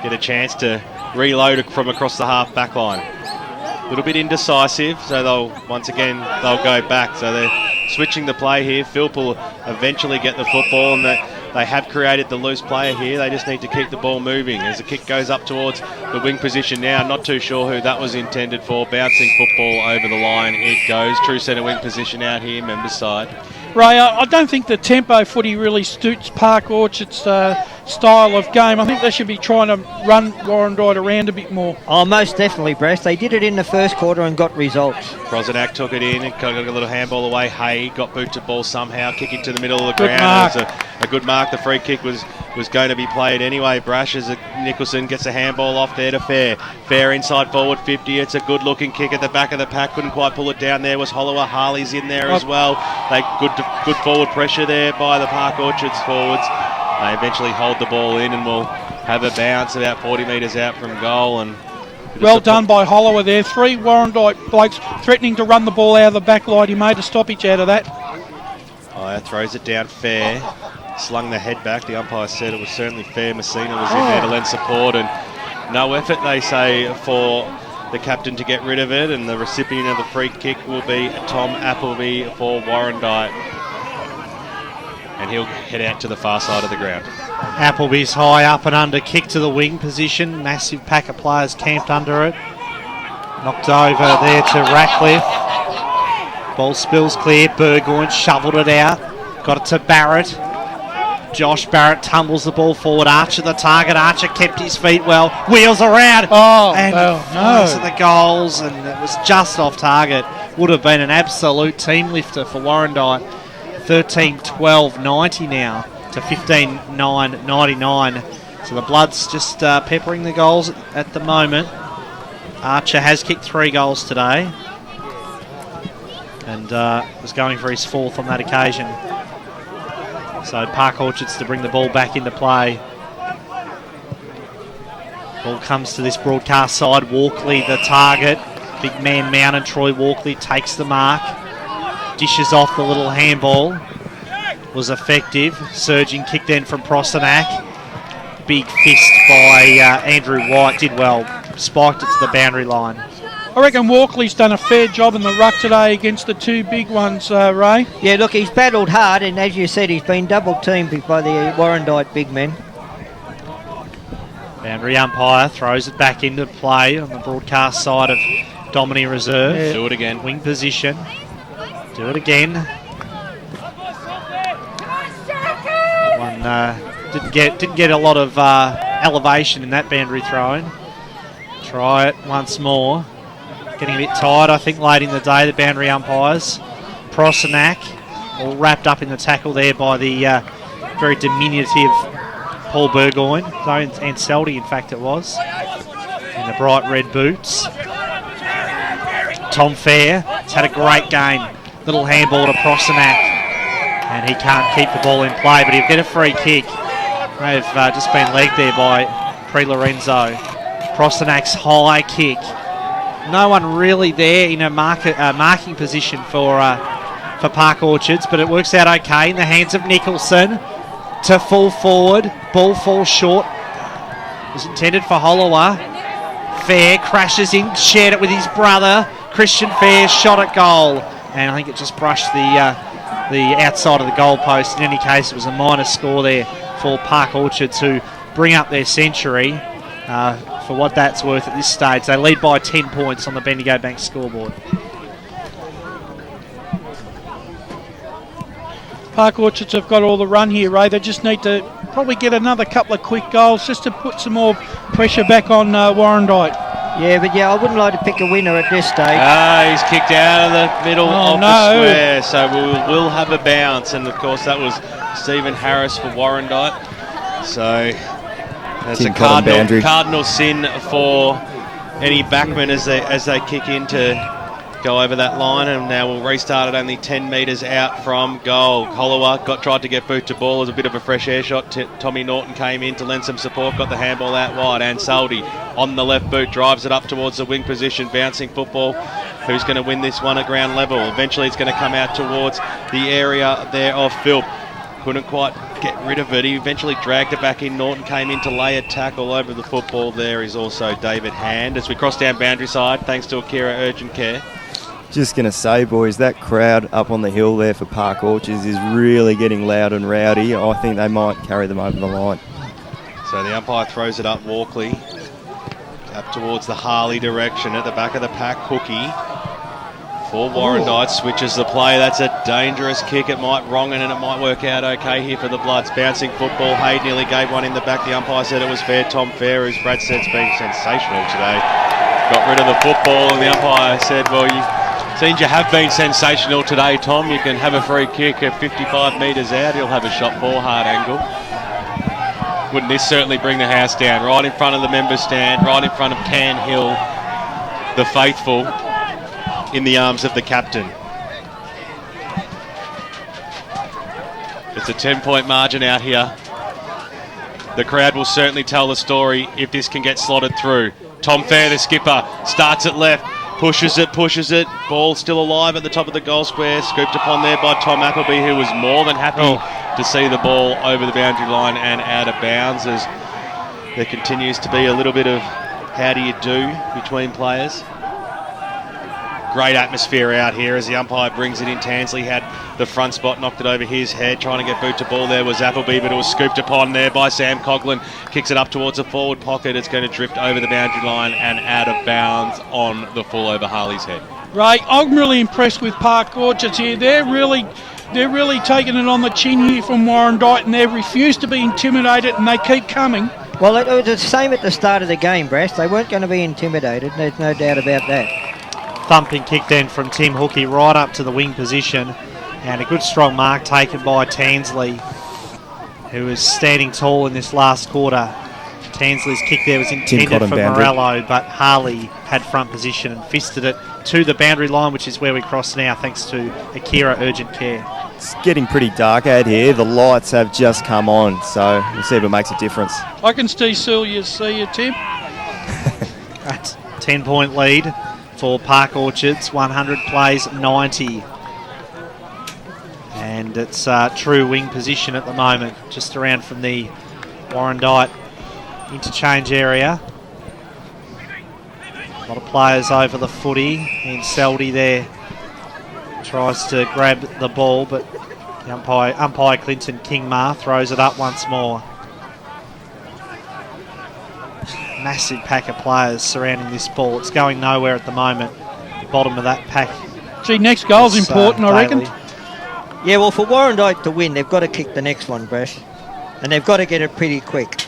Speaker 1: get a chance to reload from across the half back line. A little bit indecisive, so they'll go back. So they're switching the play here. Philp will eventually get the football, and they have created the loose player here. They just need to keep the ball moving as the kick goes up towards the wing position now. Not too sure who that was intended for. Bouncing football over the line it goes. True centre wing position out here, members side.
Speaker 3: Ray, I don't think the tempo footy really suits Park Orchard's style of game. I think they should be trying to run Warrandyte around a bit more.
Speaker 6: Oh, most definitely, Brash. They did it in the first quarter and got results.
Speaker 1: Prozenak took it in and got a little handball away. Hay got boot to ball somehow, kick into the middle of the ground.
Speaker 3: Mark.
Speaker 1: It was a good mark. The free kick was going to be played anyway. Brasher, Nicholson gets a handball off there to Fair. Fair inside forward 50. It's a good looking kick at the back of the pack. Couldn't quite pull it down there. Was Hollower. Harley's in there as well. They good forward pressure there by the Park Orchards forwards. They eventually hold the ball in and will have a bounce about 40 metres out from goal. And
Speaker 3: well done by Hollower there. 3 Warrandyte blokes threatening to run the ball out of the back line. He made a stoppage out of that.
Speaker 1: Throws it down Fair. Slung the head back. The umpire said it was certainly fair. Messina was in there to lend support, and no effort, they say, for the captain to get rid of it, and the recipient of the free kick will be Tom Appleby for Warrandyte. And he'll head out to the far side of the ground.
Speaker 4: Appleby's high up and under kick to the wing position. Massive pack of players camped under it. Knocked over there to Ratcliffe. Ball spills clear. Burgoyne shoveled it out. Got it to Barrett. Josh Barrett tumbles the ball forward. Archer the target. Archer kept his feet well. Wheels around. And flies at the goals. And it was just off target. Would have been an absolute team lifter for Warrandyte. 13-12-90 now to 15-9-99. So the Bloods just peppering the goals at the moment. Archer has kicked 3 goals today. And was going for his 4th on that occasion. So Park Orchards to bring the ball back into play. Ball comes to this broadcast side. Walkley the target. Big man mounted. Troy Walkley takes the mark. Dishes off the little handball. Was effective. Surging kick then from Prozenak. Big fist by Andrew White. Did well. Spiked it to the boundary line.
Speaker 3: I reckon Walkley's done a fair job in the ruck today against the 2 big ones, Ray.
Speaker 6: Yeah, look, he's battled hard, and as you said, he's been double-teamed by the Warrandyte big men.
Speaker 4: Boundary umpire throws it back into play on the broadcast side of Domini Reserve.
Speaker 1: Yeah. Do it again.
Speaker 4: Wing position. Do it again. That one didn't get a lot of elevation in that boundary throw-in. Try it once more. Getting a bit tired, I think, late in the day, the boundary umpires. Prozenak, all wrapped up in the tackle there by the very diminutive Paul Burgoyne. Anseldi, in fact, it was. In the bright red boots. Tom Fair has had a great game. Little handball to Prozenak. And he can't keep the ball in play, but he'll get a free kick. May have just been legged there by Pre Lorenzo. Prozenak's high kick. No one really there in a marking position for Park Orchards, but it works out okay in the hands of Nicholson to full forward. Ball falls short. It was intended for Hollower. Fair crashes in, shared it with his brother. Christian Fair shot at goal, and I think it just brushed the outside of the goal post. In any case, it was a minor score there for Park Orchards, who bring up their century. For what that's worth at this stage. They lead by 10 points on the Bendigo Bank scoreboard.
Speaker 3: Park Orchards have got all the run here, Ray. They just need to probably get another couple of quick goals just to put some more pressure back on Warrandyte.
Speaker 6: Yeah, but I wouldn't like to pick a winner at this stage.
Speaker 1: He's kicked out of the middle of the square, so we'll have a bounce. And of course, that was Stephen Harris for Warrandyte. So that's a cardinal sin for any backman as they kick in to go over that line, and now we'll restart it only 10 metres out from goal. Holloway tried to get boot to ball as a bit of a fresh air shot. Tommy Norton came in to lend some support, got the handball out wide. Ansaldi on the left boot drives it up towards the wing position, bouncing football. Who's going to win this one at ground level? Eventually it's going to come out towards the area there of Philp. Couldn't quite get rid of it. He eventually dragged it back in. Norton came in to lay a tackle over the football. There is also David Hand as we cross down boundary side, thanks to Akira Urgent Care.
Speaker 15: Just going to say, boys, that crowd up on the hill there for Park Orchards is really getting loud and rowdy. I think they might carry them over the line.
Speaker 1: So the umpire throws it up Walkley, up towards the Harley direction at the back of the pack. Cookie for Warrandyte switches the play. That's a dangerous kick. It might wrong it and it might work out okay here for the Bloods. Bouncing football. Hayde nearly gave one in the back. The umpire said it was fair. Tom Fair, who's Brad said's been sensational today, got rid of the football, and the umpire said, well, seems you have been sensational today, Tom. You can have a free kick at 55 metres out. He'll have a shot forehand angle. Wouldn't this certainly bring the house down? Right in front of the members stand, right in front of Can Hill, the faithful, in the arms of the captain. It's a 10-point margin out here. The crowd will certainly tell the story if this can get slotted through. Tom Fair, the skipper, starts it left. Pushes it. Ball still alive at the top of the goal square. Scooped upon there by Tom Appleby, who was more than happy to see the ball over the boundary line and out of bounds, as there continues to be a little bit of how do you do between players. Great atmosphere out here as the umpire brings it in. Tansley had the front spot, knocked it over his head. Trying to get boot to ball there was Appleby, but it was scooped upon there by Sam Coughlin. Kicks it up towards the forward pocket. It's going to drift over the boundary line and out of bounds on the full over Harley's head.
Speaker 3: Ray, I'm really impressed with Park Orchards here. They're really taking it on the chin here from Warrandyte, and they've refused to be intimidated, and they keep coming.
Speaker 6: Well, it was the same at the start of the game, Brash. They weren't going to be intimidated. There's no doubt about that.
Speaker 4: Thumping kick then from Tim Hookey right up to the wing position, and a good strong mark taken by Tansley, who was standing tall in this last quarter. Tansley's kick there was intended for Morello, but Harley had front position and fisted it to the boundary line, which is where we cross now, thanks to Akira Urgent Care.
Speaker 15: It's getting pretty dark out here. The lights have just come on, so we'll see if it makes a difference.
Speaker 3: I can still see you, Tim.
Speaker 4: That's 10-point lead for Park Orchards, 100 plays 90. And it's true wing position at the moment, just around from the Warrandyte interchange area. A lot of players over the footy, and Seldy there tries to grab the ball, but the umpire Clinton Kingmar throws it up once more. Massive pack of players surrounding this ball. It's going nowhere at the moment. The bottom of that pack.
Speaker 3: Gee, next goal's important, I reckon.
Speaker 6: Yeah, well, for Warrandyte to win, they've got to kick the next one, Brash. And they've got to get it pretty quick.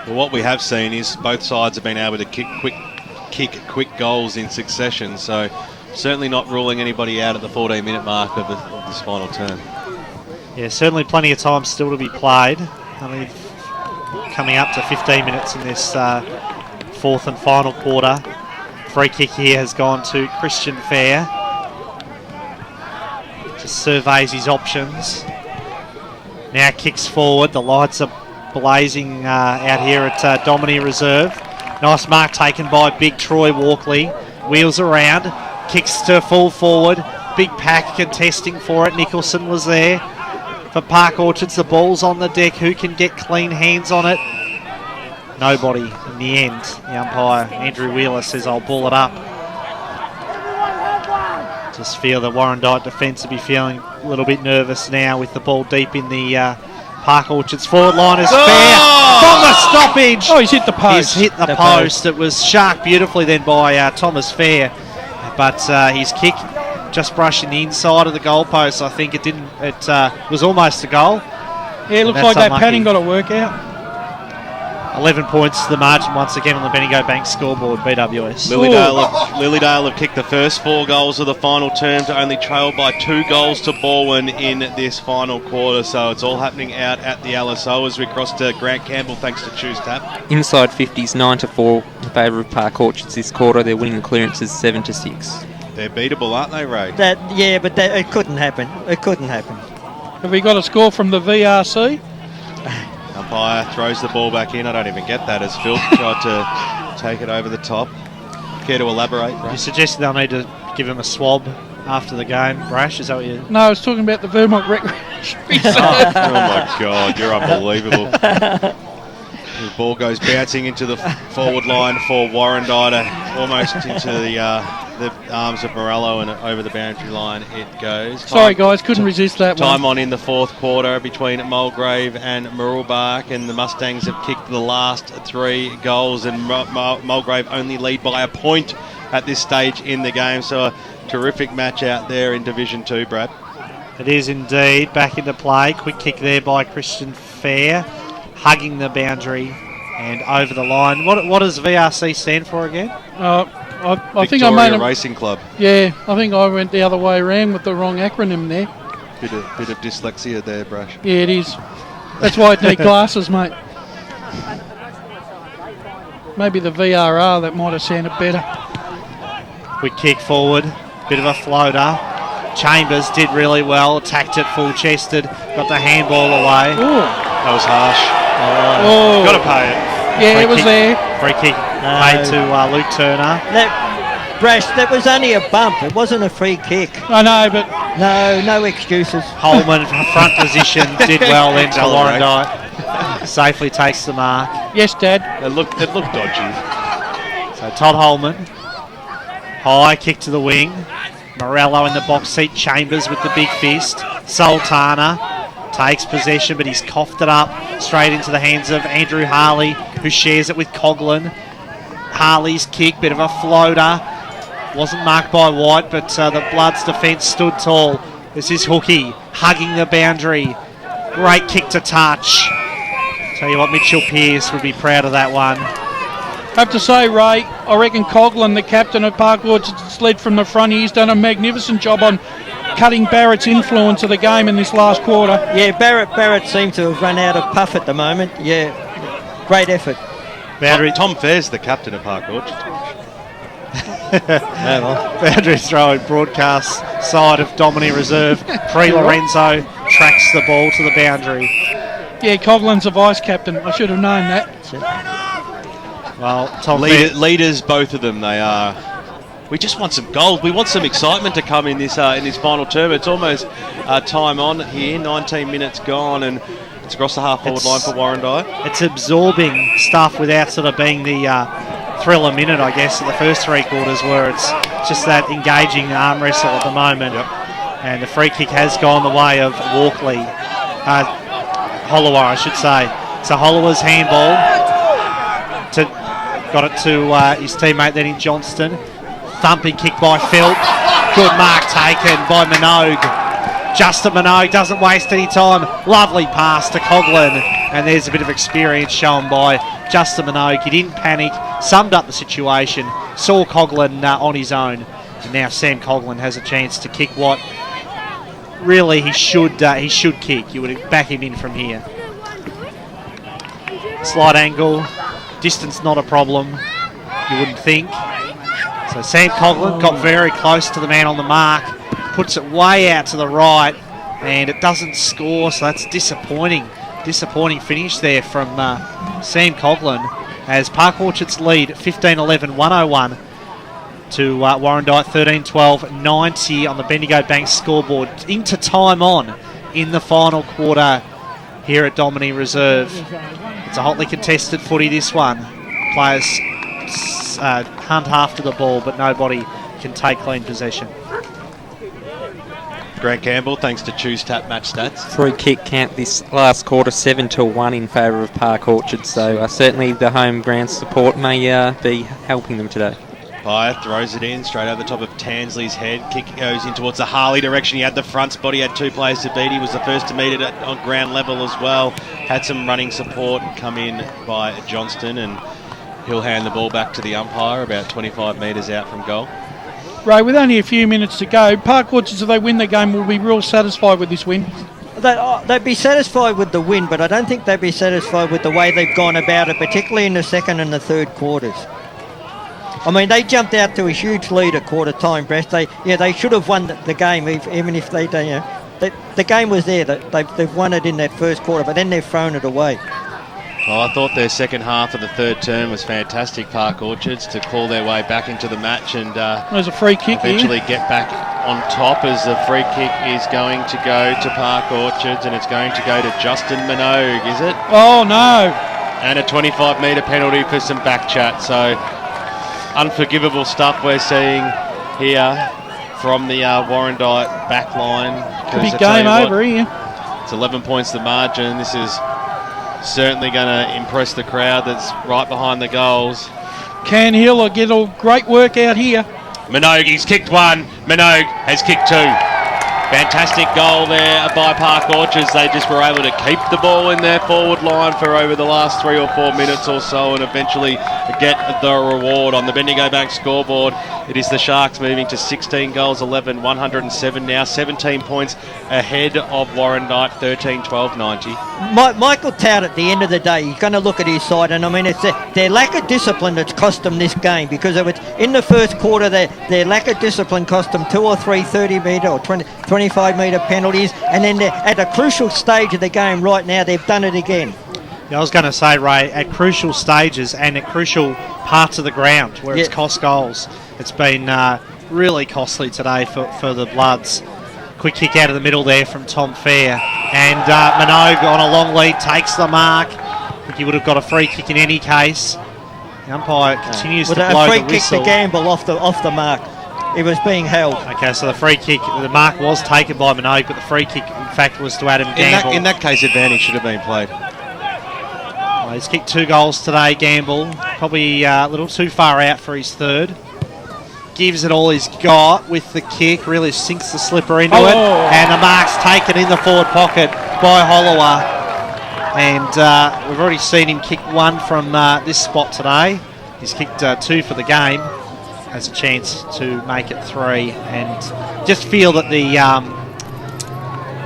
Speaker 1: Well, what we have seen is both sides have been able to kick quick goals in succession, so certainly not ruling anybody out at the 14-minute mark of this final turn.
Speaker 4: Yeah, certainly plenty of time still to be played. I mean, coming up to 15 minutes in this fourth and final quarter. Free kick here has gone to Christian Fair. Just surveys his options. Now kicks forward. The lights are blazing out here at Domini Reserve. Nice mark taken by big Troy Walkley. Wheels around. Kicks to full forward. Big pack contesting for it. Nicholson was there. For Park Orchards, the ball's on the deck. Who can get clean hands on it? Nobody in the end. The umpire, Andrew Wheeler, says, I'll ball it up. Just feel the Warrandyte defence will be feeling a little bit nervous now with the ball deep in the Park Orchards forward line. Is Fair from the stoppage.
Speaker 3: Oh, he's hit the post.
Speaker 4: He's hit the post. It was shark beautifully then by Thomas Fair. But his kick just brushing the inside of the goalpost. I think it was almost a goal.
Speaker 3: Yeah, it looks like that padding got to work out.
Speaker 4: 11 points the margin once again on the Bendigo Bank scoreboard, BWS.
Speaker 1: Lilydale have kicked the first 4 goals of the final term to only trail by 2 goals to Balwyn in this final quarter. So it's all happening out at the LSO as we cross to Grant Campbell thanks to Choose Tap.
Speaker 2: Inside 50s 9-4 in favour of Park Orchards this quarter. They're winning clearances 7-6.
Speaker 1: They're beatable, aren't they, Ray?
Speaker 6: But it couldn't happen. It couldn't happen.
Speaker 3: Have we got a score from the VRC?
Speaker 1: Umpire throws the ball back in. I don't even get that as Phil tried to take it over the top. Care to elaborate, Ray?
Speaker 4: You suggested they'll need to give him a swab after the game. Brash, is that what you...
Speaker 3: No, I was talking about the Vermont Recreation Reserve.
Speaker 1: Oh my God, you're unbelievable. The ball goes bouncing into the forward line for Warrandyte, almost into the arms of Morello, and over the boundary line it goes.
Speaker 3: Sorry guys, couldn't resist that one.
Speaker 1: Time on in the 4th quarter between Mulgrave and Murrelbach, and the Mustangs have kicked the last 3 goals, and Mulgrave only lead by a point at this stage in the game. So a terrific match out there in Division 2, Brad.
Speaker 4: It is indeed. Back into play. Quick kick there by Christian Fair, hugging the boundary and over the line. What does VRC stand for again?
Speaker 3: I think I made a
Speaker 1: Racing Club.
Speaker 3: Yeah, I think I went the other way around with the wrong acronym there.
Speaker 1: Bit of dyslexia there, Brash.
Speaker 3: Yeah, it is. That's why I need glasses, mate. Maybe the VRR, that might have sounded better.
Speaker 4: Quick kick forward, bit of a floater. Chambers did really well, attacked it full-chested, got the handball away.
Speaker 3: Ooh.
Speaker 1: That was harsh. Got to pay it.
Speaker 3: Yeah, it was there.
Speaker 4: Free kick made to Luke Turner.
Speaker 6: That was only a bump. It wasn't a free kick.
Speaker 3: I know, but...
Speaker 6: No excuses.
Speaker 4: Holman, front position, did well then to Warrandyte. Safely takes the mark.
Speaker 3: Yes, Dad.
Speaker 1: It looked dodgy.
Speaker 4: So Todd Holman. High kick to the wing. Morello in the box seat. Chambers with the big fist. Sultana takes possession, but he's coughed it up straight into the hands of Andrew Harley, who shares it with Coughlin. Harley's kick, bit of a floater. Wasn't marked by White, but the Bloods defence stood tall. This is Hookie, hugging the boundary. Great kick to touch. Tell you what, Mitchell Pearce would be proud of that one.
Speaker 3: Have to say, Ray, I reckon Coughlin, the captain of Park Orchards, led from the front. He's done a magnificent job on cutting Barrett's influence of the game in this last quarter.
Speaker 6: Yeah, Barrett seemed to have run out of puff at the moment. Yeah, great effort.
Speaker 1: Tom Fair's the captain of Park Orchards.
Speaker 4: Boundary throw broadcast side of Domini Reserve. Lorenzo tracks the ball to the boundary.
Speaker 3: Yeah, Coughlin's a vice captain. I should have known that.
Speaker 4: Well, Tom
Speaker 1: leaders, both of them, they are. We just want some goals. We want some excitement to come in this final term. It's almost time on here. 19 minutes gone, and it's across the half-forward line for Warrandyte.
Speaker 4: It's absorbing stuff without sort of being the thrill a minute, I guess, of the first 3 quarters, where it's just that engaging arm wrestle at the moment.
Speaker 1: Yep.
Speaker 4: And the free kick has gone the way of Walkley. Holloway, I should say. So Holloway's handball. Got it to his teammate then in Johnston. Thumping kick by Phil. Good mark taken by Minogue. Justin Minogue doesn't waste any time. Lovely pass to Coughlin. And there's a bit of experience shown by Justin Minogue. He didn't panic, summed up the situation, saw Coughlin on his own. And now Sam Coughlin has a chance to kick what really he should kick. You would back him in from here. Slight angle. Distance not a problem, you wouldn't think. So Sam Coughlin got very close to the man on the mark, puts it way out to the right, and it doesn't score, so that's disappointing. Disappointing finish there from Sam Coughlin, as Park Orchards lead 15-11, 101 to Warrandyte 13-12, 90 on the Bendigo Bank scoreboard. Into time on in the final quarter here at Domini Reserve. It's a hotly contested footy, this one. Players hunt after the ball, but nobody can take clean possession.
Speaker 1: Grant Campbell, thanks to Choose Tap Match Stats.
Speaker 2: Free kick count this last quarter, 7-1 in favour of Park Orchards, so certainly the home ground support may be helping them today.
Speaker 1: Umpire throws it in straight over the top of Tansley's head. Kick goes in towards the Harley direction. He had the front spot. He had two players to beat. He was the first to meet it on ground level as well. Had some running support come in by Johnston, and he'll hand the ball back to the umpire about 25 metres out from goal.
Speaker 3: Ray, with only a few minutes to go, Park Orchards, if they win the game, will be real satisfied with this win.
Speaker 6: They'd be satisfied with the win, but I don't think they'd be satisfied with the way they've gone about it, particularly in the second and the third quarters. I mean, they jumped out to a huge lead at quarter time, Brest. They should have won the game, even if they the game was there. They've won it in that first quarter, but then they've thrown it away.
Speaker 1: Well, I thought their second half of the third term was fantastic, Park Orchards, to claw their way back into the match and
Speaker 3: there's a free kick
Speaker 1: eventually get back on top, as the free kick is going to go to Park Orchards, and it's going to go to Justin Minogue, is it?
Speaker 3: Oh, no.
Speaker 1: And a 25-metre penalty for some back chat. So unforgivable stuff we're seeing here from the Warrandyte back line.
Speaker 3: Big game over here.
Speaker 1: It's 11 points the margin. This is certainly going to impress the crowd that's right behind the goals.
Speaker 3: Can Hill will get all great work out here.
Speaker 1: Minogue, he's kicked one. Minogue has kicked two. Fantastic goal there by Park Orchards. They just were able to keep the ball in their forward line for over the last 3 or 4 minutes or so, and eventually get the reward on the Bendigo Bank scoreboard. It is the Sharks moving to 16 goals, 11, 107 now, 17 points ahead of Warrandyte, 13, 12, 90.
Speaker 6: Michael Tout, at the end of the day, he's going to look at his side, and I mean, it's their lack of discipline that's cost them this game, because it was in the first quarter, their lack of discipline cost them 2 or 3 30-metre or 25-metre penalties, and then at a crucial stage of the game right now, they've done it again.
Speaker 4: Yeah, I was going to say, Ray, at crucial stages and at crucial parts of the ground where it's cost goals, it's been really costly today for the Bloods. Quick kick out of the middle there from Tom Fair, and Minogue on a long lead takes the mark. I think he would have got a free kick in any case. The umpire continues to blow the whistle.
Speaker 6: A free kick to Campbell off the mark. It was being held.
Speaker 4: Okay, so the free kick, the mark was taken by Minogue, but the free kick, in fact, was to Adam Gamble.
Speaker 1: In that case, advantage should have been played.
Speaker 4: Well, he's kicked 2 goals today, Gamble. Probably a little too far out for his third. Gives it all he's got with the kick, really sinks the slipper into it. And the mark's taken in the forward pocket by Hollower. And we've already seen him kick 1 from this spot today. He's kicked 2 for the game. Has a chance to make it 3, and just feel that the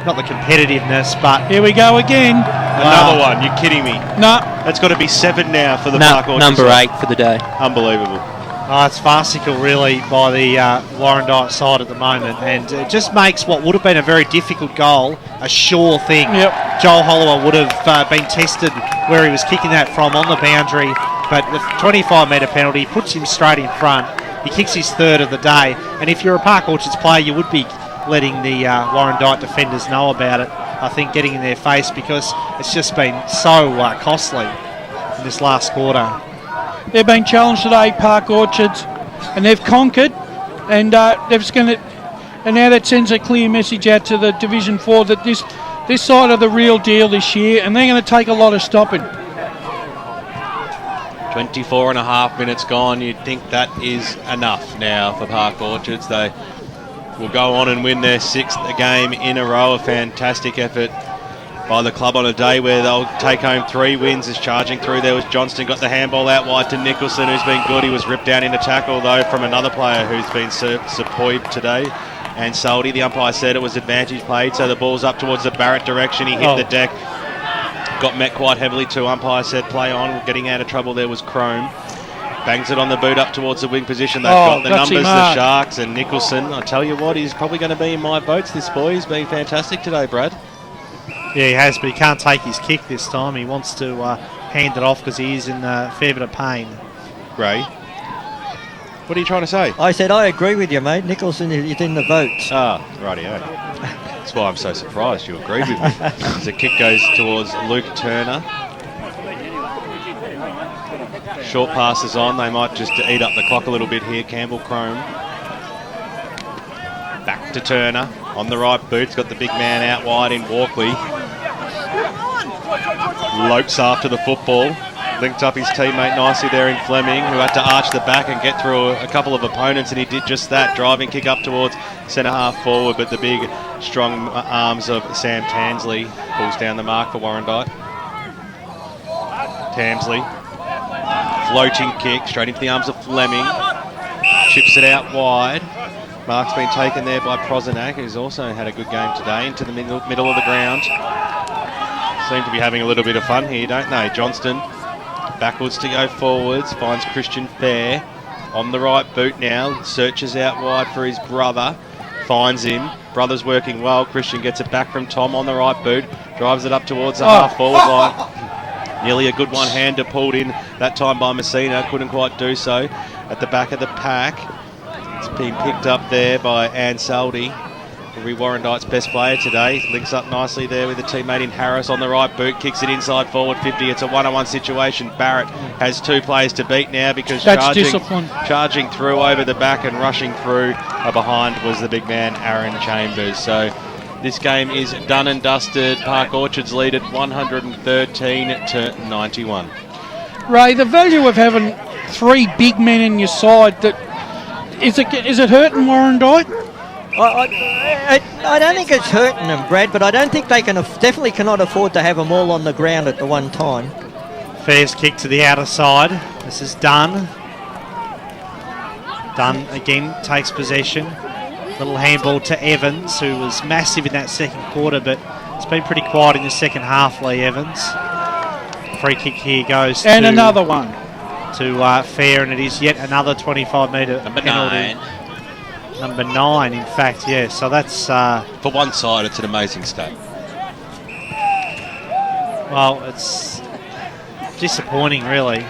Speaker 4: not the competitiveness, but
Speaker 3: here we go again.
Speaker 1: Another one. You're kidding me?
Speaker 3: No.
Speaker 1: That's got to be 7 now for the Park Orchards.
Speaker 2: Number 8 for the day.
Speaker 1: Unbelievable.
Speaker 4: It's farcical, really, by the Warrandyte side at the moment, and it just makes what would have been a very difficult goal a sure thing.
Speaker 3: Yep.
Speaker 4: Joel Hollower would have been tested where he was kicking that from on the boundary, but the 25-metre penalty puts him straight in front. He kicks his third of the day, and if you're a Park Orchards player, you would be letting the Warrandyte defenders know about it, I think, getting in their face, because it's just been so costly in this last quarter.
Speaker 3: They've been challenged today, Park Orchards, and they've conquered, and they're going to, and now that sends a clear message out to the Division 4 that this side are the real deal this year, and they're going to take a lot of stopping.
Speaker 1: 24 and a half minutes gone. You'd think that is enough now for Park Orchards. They will go on and win their 6th game in a row. A fantastic effort by the club on a day where they'll take home 3 wins. As charging through there was Johnston, got the handball out wide to Nicholson, who's been good. He was ripped down into tackle, though, from another player who's been superb today. And Soldy, the umpire said it was advantage played, so the ball's up towards the Barrett direction. He hit the deck. Got met quite heavily too. Umpire said play on. Getting out of trouble there was Crome. Bangs it on the boot up towards the wing position. They've got the numbers, the Sharks, and Nicholson. I tell you what, he's probably going to be in my votes, this boy. He's been fantastic today, Brad.
Speaker 4: Yeah, he has, but he can't take his kick this time. He wants to hand it off because he is in a fair bit of pain.
Speaker 1: Ray, what are you trying to say?
Speaker 6: I said I agree with you, mate. Nicholson is in the votes.
Speaker 1: Rightio. That's why I'm so surprised you agreed with me. As the kick goes towards Luke Turner. Short passes on. They might just eat up the clock a little bit here. Campbell Crome. Back to Turner. On the right boot. He's got the big man out wide in Walkley. Lopes after the football. Linked up his teammate nicely there in Fleming, who had to arch the back and get through a couple of opponents, and he did just that. Driving kick up towards centre half forward, but the big, strong arms of Sam Tansley pulls down the mark for Warrandyte. Tamsley, floating kick straight into the arms of Fleming. Chips it out wide. Mark's been taken there by Prozanak, who's also had a good game today, into the middle of the ground. Seem to be having a little bit of fun here, don't they? Johnston backwards to go forwards, finds Christian Fair on the right boot now, searches out wide for his brother, finds him. Brother's working well. Christian gets it back from Tom on the right boot, drives it up towards the half forward line. Nearly a good one-hander pulled in that time by Messina, couldn't quite do so. At the back of the pack, it's been picked up there by Ansaldi. Will be Warrandyte's best player today. Links up nicely there with the teammate in Harris on the right boot. Kicks it inside forward 50. It's a one-on-one situation. Barrett has two players to beat now because charging through over the back and rushing through behind was the big man Aaron Chambers. So this game is done and dusted. Park Orchards lead at 113-91.
Speaker 3: Ray, the value of having three big men in your side, is it hurting Warrandyte?
Speaker 6: I don't think it's hurting them, Brad, but I don't think they definitely cannot afford to have them all on the ground at the one time.
Speaker 4: Fair's kick to the outer side. This is Dunn. Dunn again takes possession. Little handball to Evans, who was massive in that second quarter, but it's been pretty quiet in the second half, Lee Evans. Free kick here goes
Speaker 3: and another one
Speaker 4: to Fair, and it is yet another 25-metre penalty. Number 9, in fact, yeah. So that's...
Speaker 1: for one side, it's an amazing stat.
Speaker 4: Well, it's disappointing, really.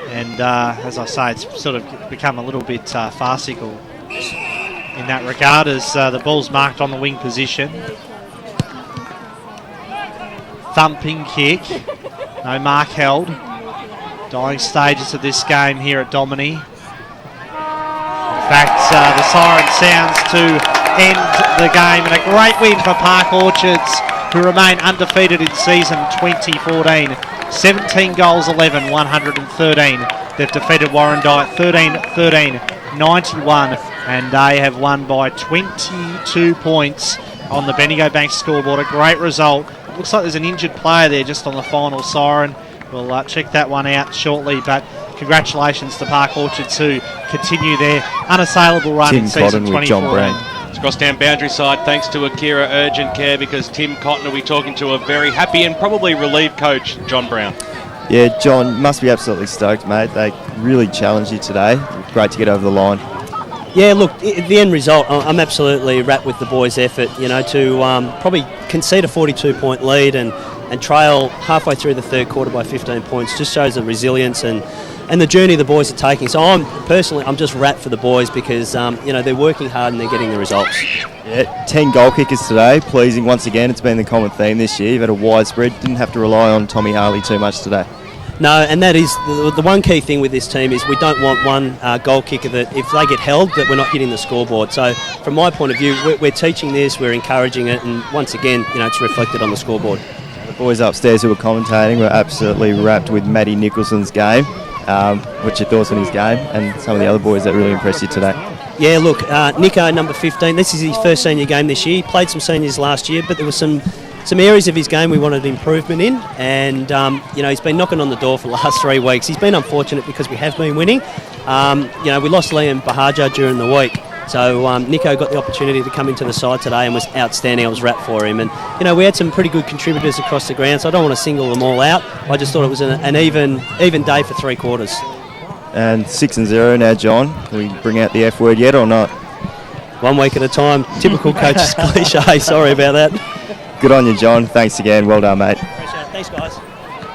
Speaker 4: And as I say, it's sort of become a little bit farcical in that regard, as the ball's marked on the wing position. Thumping kick. No mark held. Dying stages of this game here at Domini. In fact, the siren sounds to end the game, and a great win for Park Orchards, who remain undefeated in season 2014. 17 goals, 11, 113. They've defeated Warrandyte 13-13, 91, and they have won by 22 points on the Bendigo Bank scoreboard. A great result. Looks like there's an injured player there just on the final siren. We'll check that one out shortly, but congratulations to Park Orchards, who continue their unassailable run in season 2014.
Speaker 1: It's crossed down boundary side thanks to Akira Urgent Care, because Tim Cotton will be talking to a very happy and probably relieved coach, John Brown.
Speaker 15: Yeah, John, must be absolutely stoked, mate. They really challenged you today. Great to get over the line.
Speaker 8: Yeah, look, the end result, I'm absolutely wrapped with the boys' effort, to probably concede a 42-point lead and trail halfway through the third quarter by 15 points just shows the resilience and the journey the boys are taking. So I'm just wrapped for the boys because, they're working hard and they're getting the results.
Speaker 15: Yeah, 10 goal kickers today. Pleasing once again. It's been the common theme this year. You've had a widespread. Didn't have to rely on Tommy Harley too much today.
Speaker 8: No, and that is the one key thing with this team is we don't want one goal kicker that if they get held that we're not hitting the scoreboard. So from my point of view, we're teaching this, we're encouraging it, and once again, it's reflected on the scoreboard.
Speaker 15: The boys upstairs who were commentating were absolutely wrapped with Matty Nicholson's game. What's your thoughts on his game and some of the other boys that really impressed you today?
Speaker 8: Yeah, look, Nico, number 15, this is his first senior game this year. He played some seniors last year, but there was some areas of his game we wanted improvement in, and he's been knocking on the door for the last 3 weeks. He's been unfortunate because we have been winning. We lost Liam Bahaja during the week, so Nico got the opportunity to come into the side today and was outstanding. I was wrapped for him, and we had some pretty good contributors across the ground, so I don't want to single them all out. I just thought it was an even day for 3 quarters.
Speaker 15: And 6-0 now, John. Can we bring out the F word yet or not?
Speaker 8: 1 week at a time. Typical coach's cliche. Sorry about that.
Speaker 15: Good on you, John. Thanks again. Well done, mate.
Speaker 8: Appreciate it. Thanks, guys.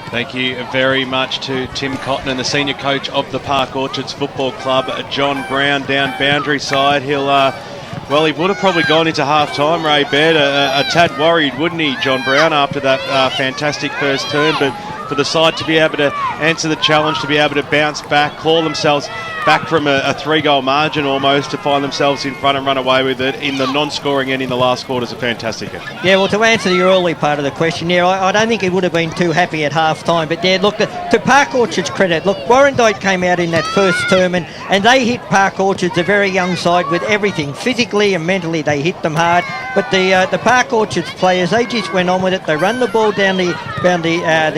Speaker 1: Thank you very much to Tim Cotton and the senior coach of the Park Orchards Football Club, John Brown, down boundary side. He'll, he would have probably gone into half-time, Ray Baird, a tad worried, wouldn't he, John Brown, after that fantastic first turn, but for the side to be able to answer the challenge, to be able to bounce back, claw themselves back from a 3-goal margin almost to find themselves in front and run away with it in the non-scoring end in the last quarter is a fantastic effort.
Speaker 6: Yeah, well, to answer your early part of the question, I don't think he would have been too happy at half-time. But, look, to Park Orchard's credit, look, Warrandyte came out in that first term and they hit Park Orchards, a very young side, with everything. Physically and mentally, they hit them hard. But the Park Orchards players, they just went on with it. They run the ball down the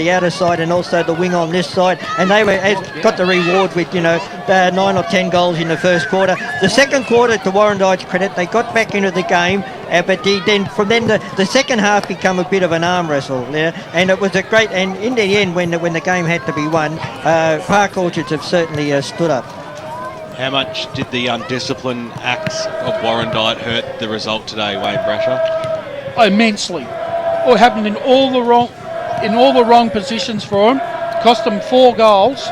Speaker 6: outer side and also the wing on this side, and they got the reward with 9 or 10 goals in the first quarter. The second quarter, to Warrandyte's credit, they got back into the game, but the second half became a bit of an arm wrestle, and it was a great. And in the end, when the game had to be won, Park Orchards have certainly stood up.
Speaker 1: How much did the undisciplined acts of Warrandyte hurt the result today, Wayne Brasher?
Speaker 3: Immensely. It happened in all the wrong positions for him. Cost them 4 goals,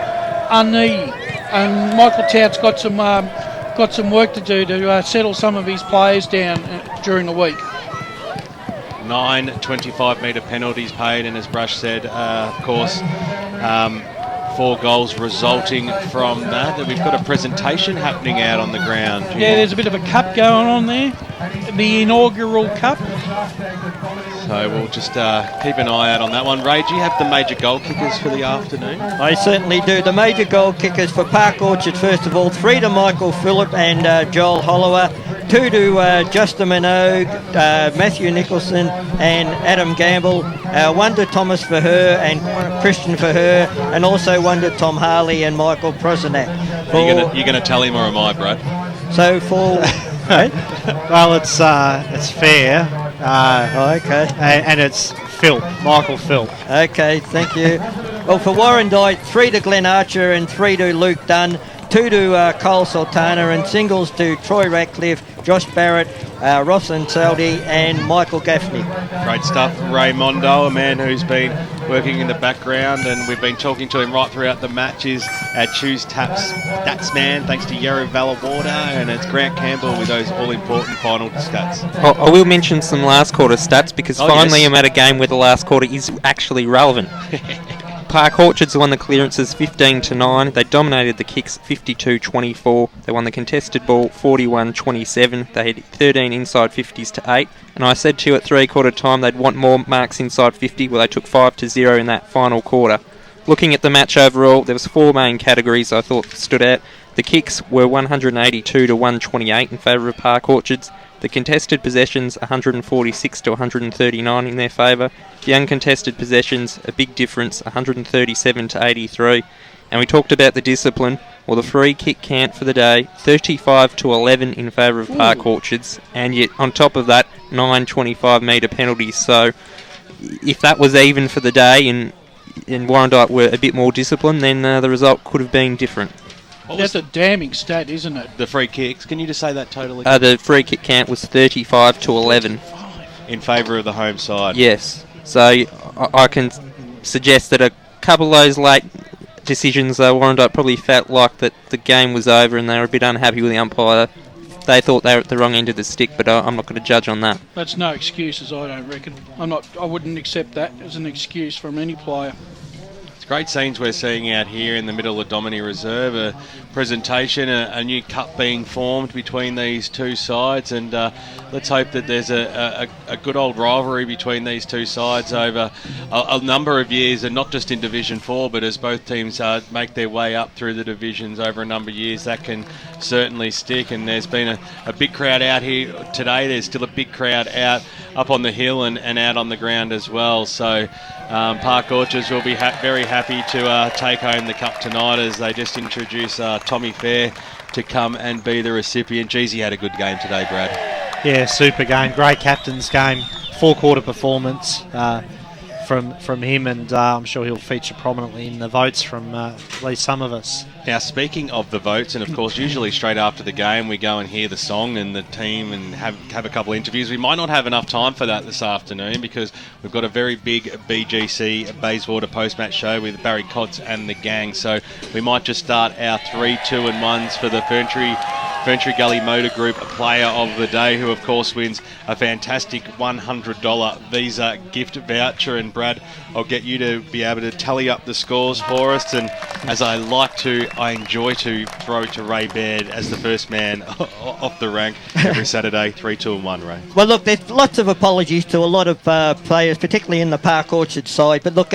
Speaker 3: unneeded. And Michael Tout's got some work to do to settle some of his players down during the week.
Speaker 1: 9 25-metre penalties paid, and as Brush said, of course, 4 goals resulting from that. We've got a presentation happening out on the ground.
Speaker 3: Yeah, there's a bit of a cup going on there, the inaugural cup.
Speaker 1: So we'll just keep an eye out on that one. Ray, do you have the major goal kickers for the afternoon?
Speaker 6: I certainly do. The major goal kickers for Park Orchard, first of all, 3 to Michael Phillip and Joel Hollower, 2 to Justin Minogue, Matthew Nicholson and Adam Campbell, 1 to Thomas Verher and Christian Verher, and also 1 to Tom Harley and Michael Prosenak.
Speaker 1: You're going to tell him, or am I, Brad?
Speaker 6: So for...
Speaker 4: Well, it's fair.
Speaker 6: Okay.
Speaker 4: And it's Michael Phil.
Speaker 6: Okay, thank you. Well, for Warrandyte, 3 to Glenn Archer and 3 to Luke Dunn, 2 to Cole Sultana, and singles to Troy Ratcliffe, Josh Barrett, Rosalind Saldi and Michael Gaffney.
Speaker 1: Great stuff. Ray Mondo, a man who's been working in the background, and we've been talking to him right throughout the matches. Our Choose Taps stats man, thanks to Yarra Water, and it's Grant Campbell with those all-important final stats.
Speaker 2: I will mention some last quarter stats because finally I'm at a game where the last quarter is actually relevant. Park Orchards won the clearances 15-9. They dominated the kicks 52-24. They won the contested ball 41-27. They had 13 inside 50s to 8. And I said to you at 3-quarter time they'd want more marks inside 50. Well, they took 5-0 in that final quarter. Looking at the match overall, there was 4 main categories I thought stood out. The kicks were 182-128 in favour of Park Orchards. The contested possessions 146-139 in their favour. The uncontested possessions, a big difference, 137-83. And we talked about the discipline. Well, the free kick count for the day, 35-11 in favour of Park Orchards. And yet, on top of that, 9 25-metre penalties. So, if that was even for the day and Warrandyte were a bit more disciplined, then the result could have been different.
Speaker 3: That's a damning stat, isn't it?
Speaker 1: The free kicks. Can you just say that total again?
Speaker 2: The free kick count was 35-11.
Speaker 1: In favour of the home side.
Speaker 2: Yes. So I can suggest that a couple of those late decisions, Warrandyte probably felt like that the game was over and they were a bit unhappy with the umpire. They thought they were at the wrong end of the stick, but I'm not going to judge on that.
Speaker 3: That's no excuses, I don't reckon. I wouldn't accept that as an excuse from any player.
Speaker 1: Great scenes we're seeing out here in the middle of Domini Reserve, a presentation, a new cup being formed between these two sides, and let's hope that there's a good old rivalry between these two sides over a number of years, and not just in Division 4, but as both teams make their way up through the divisions over a number of years, that can certainly stick. And there's been a big crowd out here today. There's still a big crowd out up on the hill and out on the ground as well, so Park Orchards will be very happy to take home the cup tonight as they just introduce Tommy Fair to come and be the recipient. Geez, he had a good game today, Brad.
Speaker 4: Yeah, super game. Great captain's game. 4-quarter performance from him, and I'm sure he'll feature prominently in the votes from at least some of us.
Speaker 1: Now, speaking of the votes, and of course, usually straight after the game, we go and hear the song and the team and have a couple of interviews. We might not have enough time for that this afternoon because we've got a very big BGC Bayswater Post Match show with Barry Cotts and the gang. So we might just start our 3, 2 and 1s for the Ferntree Ferntree Gully Motor Group Player of the Day, who of course wins a fantastic $100 Visa gift voucher. And Brad, I'll get you to be able to tally up the scores for us. And as I enjoy to throw to Ray Baird as the first man off the rank every Saturday. 3, 2 and 1, Ray.
Speaker 6: Well, look, there's lots of apologies to a lot of players, particularly in the Park Orchard side. But look,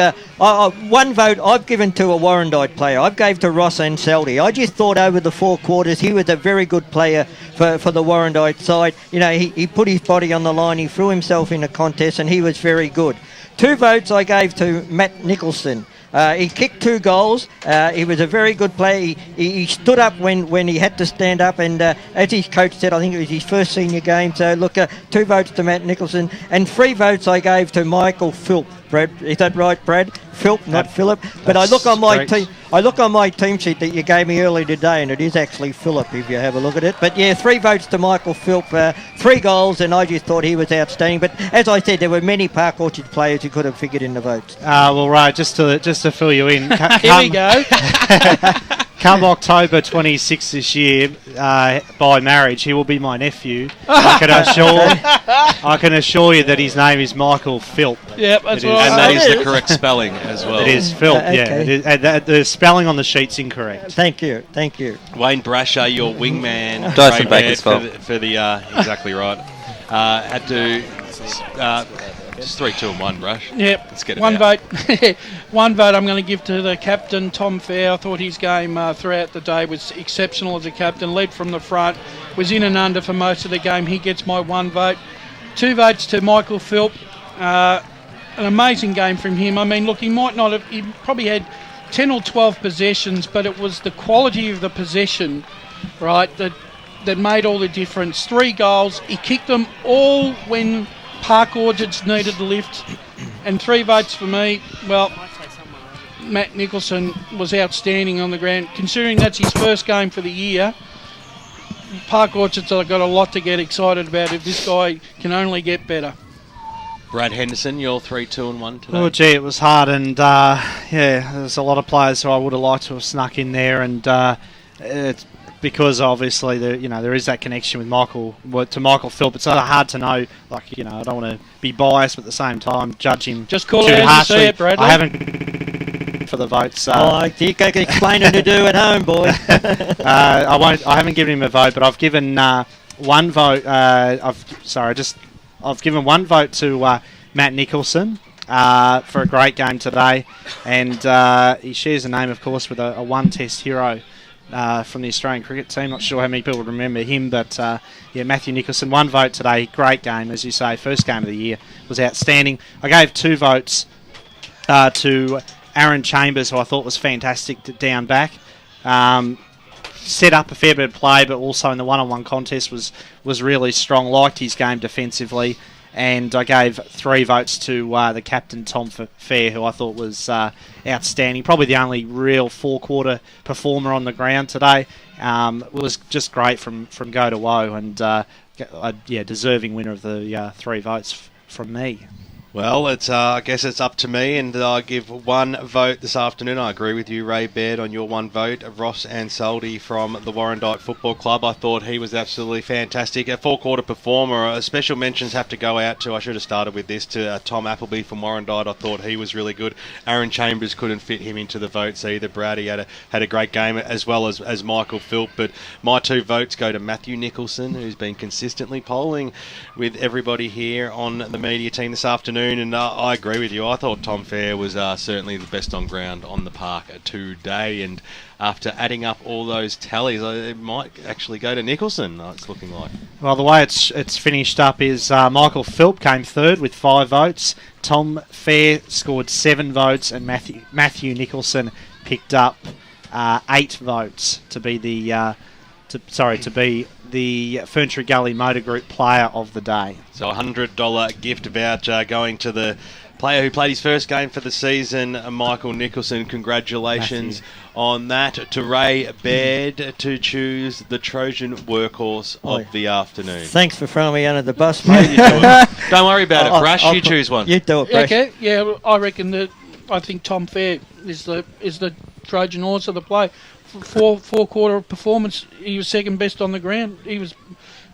Speaker 6: one vote I've given to a Warrandyte player. I gave to Ross Ansaldi. I just thought over the 4 quarters he was a very good player for the Warrandyte side. You know, he put his body on the line, he threw himself in a contest, and he was very good. 2 votes I gave to Matt Nicholson. He kicked 2 goals. He was a very good player. He stood up when he had to stand up, and as his coach said, I think it was his first senior game. So look, 2 votes to Matt Nicholson, and 3 votes I gave to Michael Philp. Brad, is that right, Brad? Philp, not Philip. But I look on my team. I look on my team sheet that you gave me earlier today, and it is actually Philip if you have a look at it. But yeah, 3 votes to Michael Philp, 3 goals, and I just thought he was outstanding. But as I said, there were many Park Orchard players who could have figured in the votes.
Speaker 4: Well, Ray, just to fill you in.
Speaker 3: Here we go.
Speaker 4: Come October 26 this year, by marriage, he will be my nephew. I can assure you that his name is Michael Philp.
Speaker 3: Yep, that's right.
Speaker 1: And that is the correct spelling as well.
Speaker 4: It is Philp, yeah.
Speaker 6: Okay.
Speaker 4: And the spelling on the sheet's incorrect.
Speaker 6: Thank you.
Speaker 1: Wayne Brasher, your wingman.
Speaker 2: Dyson
Speaker 1: Ray
Speaker 2: Baker's
Speaker 1: Baird
Speaker 2: fault.
Speaker 1: for the exactly right. Had to just 3, 2 and 1, Brush.
Speaker 3: Yep.
Speaker 1: Let's get it
Speaker 3: One
Speaker 1: out.
Speaker 3: vote. One vote I'm going to give to the captain, Tom Fair. I thought his game throughout the day was exceptional as a captain. Led from the front, was in and under for most of the game. He gets my 1 vote. 2 votes to Michael Philp. An amazing game from him. I mean, look, he probably had 10 or 12 possessions, but it was the quality of the possession, right, that made all the difference. 3 goals. He kicked them all when Park Orchards needed the lift. And 3 votes for me. Well, Matt Nicholson was outstanding on the ground. Considering that's his first game for the year, Park Orchards have got a lot to get excited about if this guy can only get better.
Speaker 1: Brad Henderson, you're 3, 2 and 1 today.
Speaker 4: Oh, gee, it was hard, and there's a lot of players who I would have liked to have snuck in there, and it's because obviously there is that connection with Michael Philp. It's sort of hard to know. I don't want to be biased, but at the same time judge him.
Speaker 3: Just call it as you see it, Bradley.
Speaker 4: I haven't for the votes.
Speaker 6: You can explain it to do at home, boy.
Speaker 4: I haven't given him a vote, but I've given 1 vote. I've given 1 vote to Matt Nicholson for a great game today, and he shares a name, of course, with a 1-test hero from the Australian cricket team. Not sure how many people remember him, but Matthew Nicholson, 1 vote today. Great game, as you say, first game of the year, was outstanding. I gave 2 votes to Aaron Chambers, who I thought was fantastic down back. Set up a fair bit of play, but also in the one-on-one contest was really strong. Liked his game defensively, and I gave 3 votes to the captain, Tom Fair, who I thought was outstanding. Probably the only real 4-quarter performer on the ground today. Was just great from go to woe, and deserving winner of the 3 votes from me.
Speaker 1: Well, I guess it's up to me, and I give 1 vote this afternoon. I agree with you, Ray Baird, on your 1 vote. Ross Ansaldi from the Warrandyte Football Club. I thought he was absolutely fantastic. A 4-quarter performer. Special mentions have to go out to, I should have started with this, to Tom Appleby from Warrandyte. I thought he was really good. Aaron Chambers couldn't fit him into the votes either. Brad, he had a great game, as well as Michael Philp. But my 2 votes go to Matthew Nicholson, who's been consistently polling with everybody here on the media team this afternoon. And I agree with you. I thought Tom Fair was certainly the best on ground on the park today. And after adding up all those tallies, it might actually go to Nicholson, it's looking like.
Speaker 4: Well, the way it's finished up is Michael Philp came 3rd with 5 votes. Tom Fair scored 7 votes, and Matthew Nicholson picked up 8 votes to be the Ferntree Gully Motor Group Player of the Day.
Speaker 1: So a $100 gift voucher going to the player who played his first game for the season, Michael Nicholson. Congratulations on that. To Ray Baird to choose the Trojan workhorse of the afternoon.
Speaker 6: Thanks for throwing me under the bus, mate.
Speaker 1: Don't worry about it, Brash. You choose one.
Speaker 6: You do it, Brash.
Speaker 3: Okay, yeah, I reckon I think Tom Fair is the Trojan horse of the play. four-quarter performance, he was second best on the ground. He was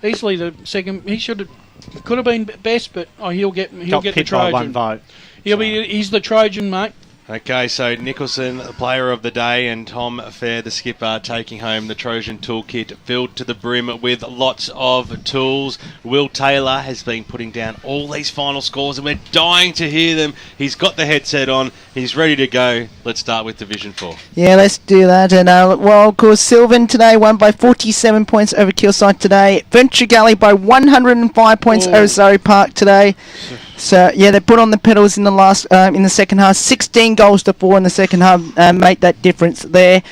Speaker 3: easily the second. He could have been best, but he'll get the Trojan.
Speaker 4: By one vote.
Speaker 3: He's the Trojan, mate.
Speaker 1: Okay, so Nicholson, the player of the day, and Tom Fair, the skipper, taking home the Trojan toolkit filled to the brim with lots of tools. Will Taylor has been putting down all these final scores, and we're dying to hear them. He's got the headset on. He's ready to go. Let's start with Division 4.
Speaker 5: Yeah, let's do that. And well, of course, Sylvan today won by 47 points over Kilsyth today. Venture Galley by 105 points over Surrey Park today. So yeah, they put on the pedals in the last in the second half. 16 goals to 4 in the second half made that difference there.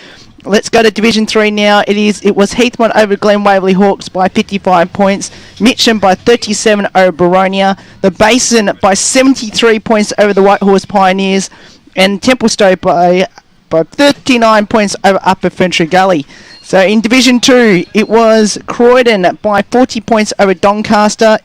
Speaker 5: Let's go to Division 3 now. It was Heathmont over Glen Waverley Hawks by 55 points. Mitcham by 37 over Baronia. The Basin by 73 points over the White Horse Pioneers. And Templestowe by 39 points over Upper Ferntree Gully. So in Division 2, it was Croydon by 40 points over Doncaster.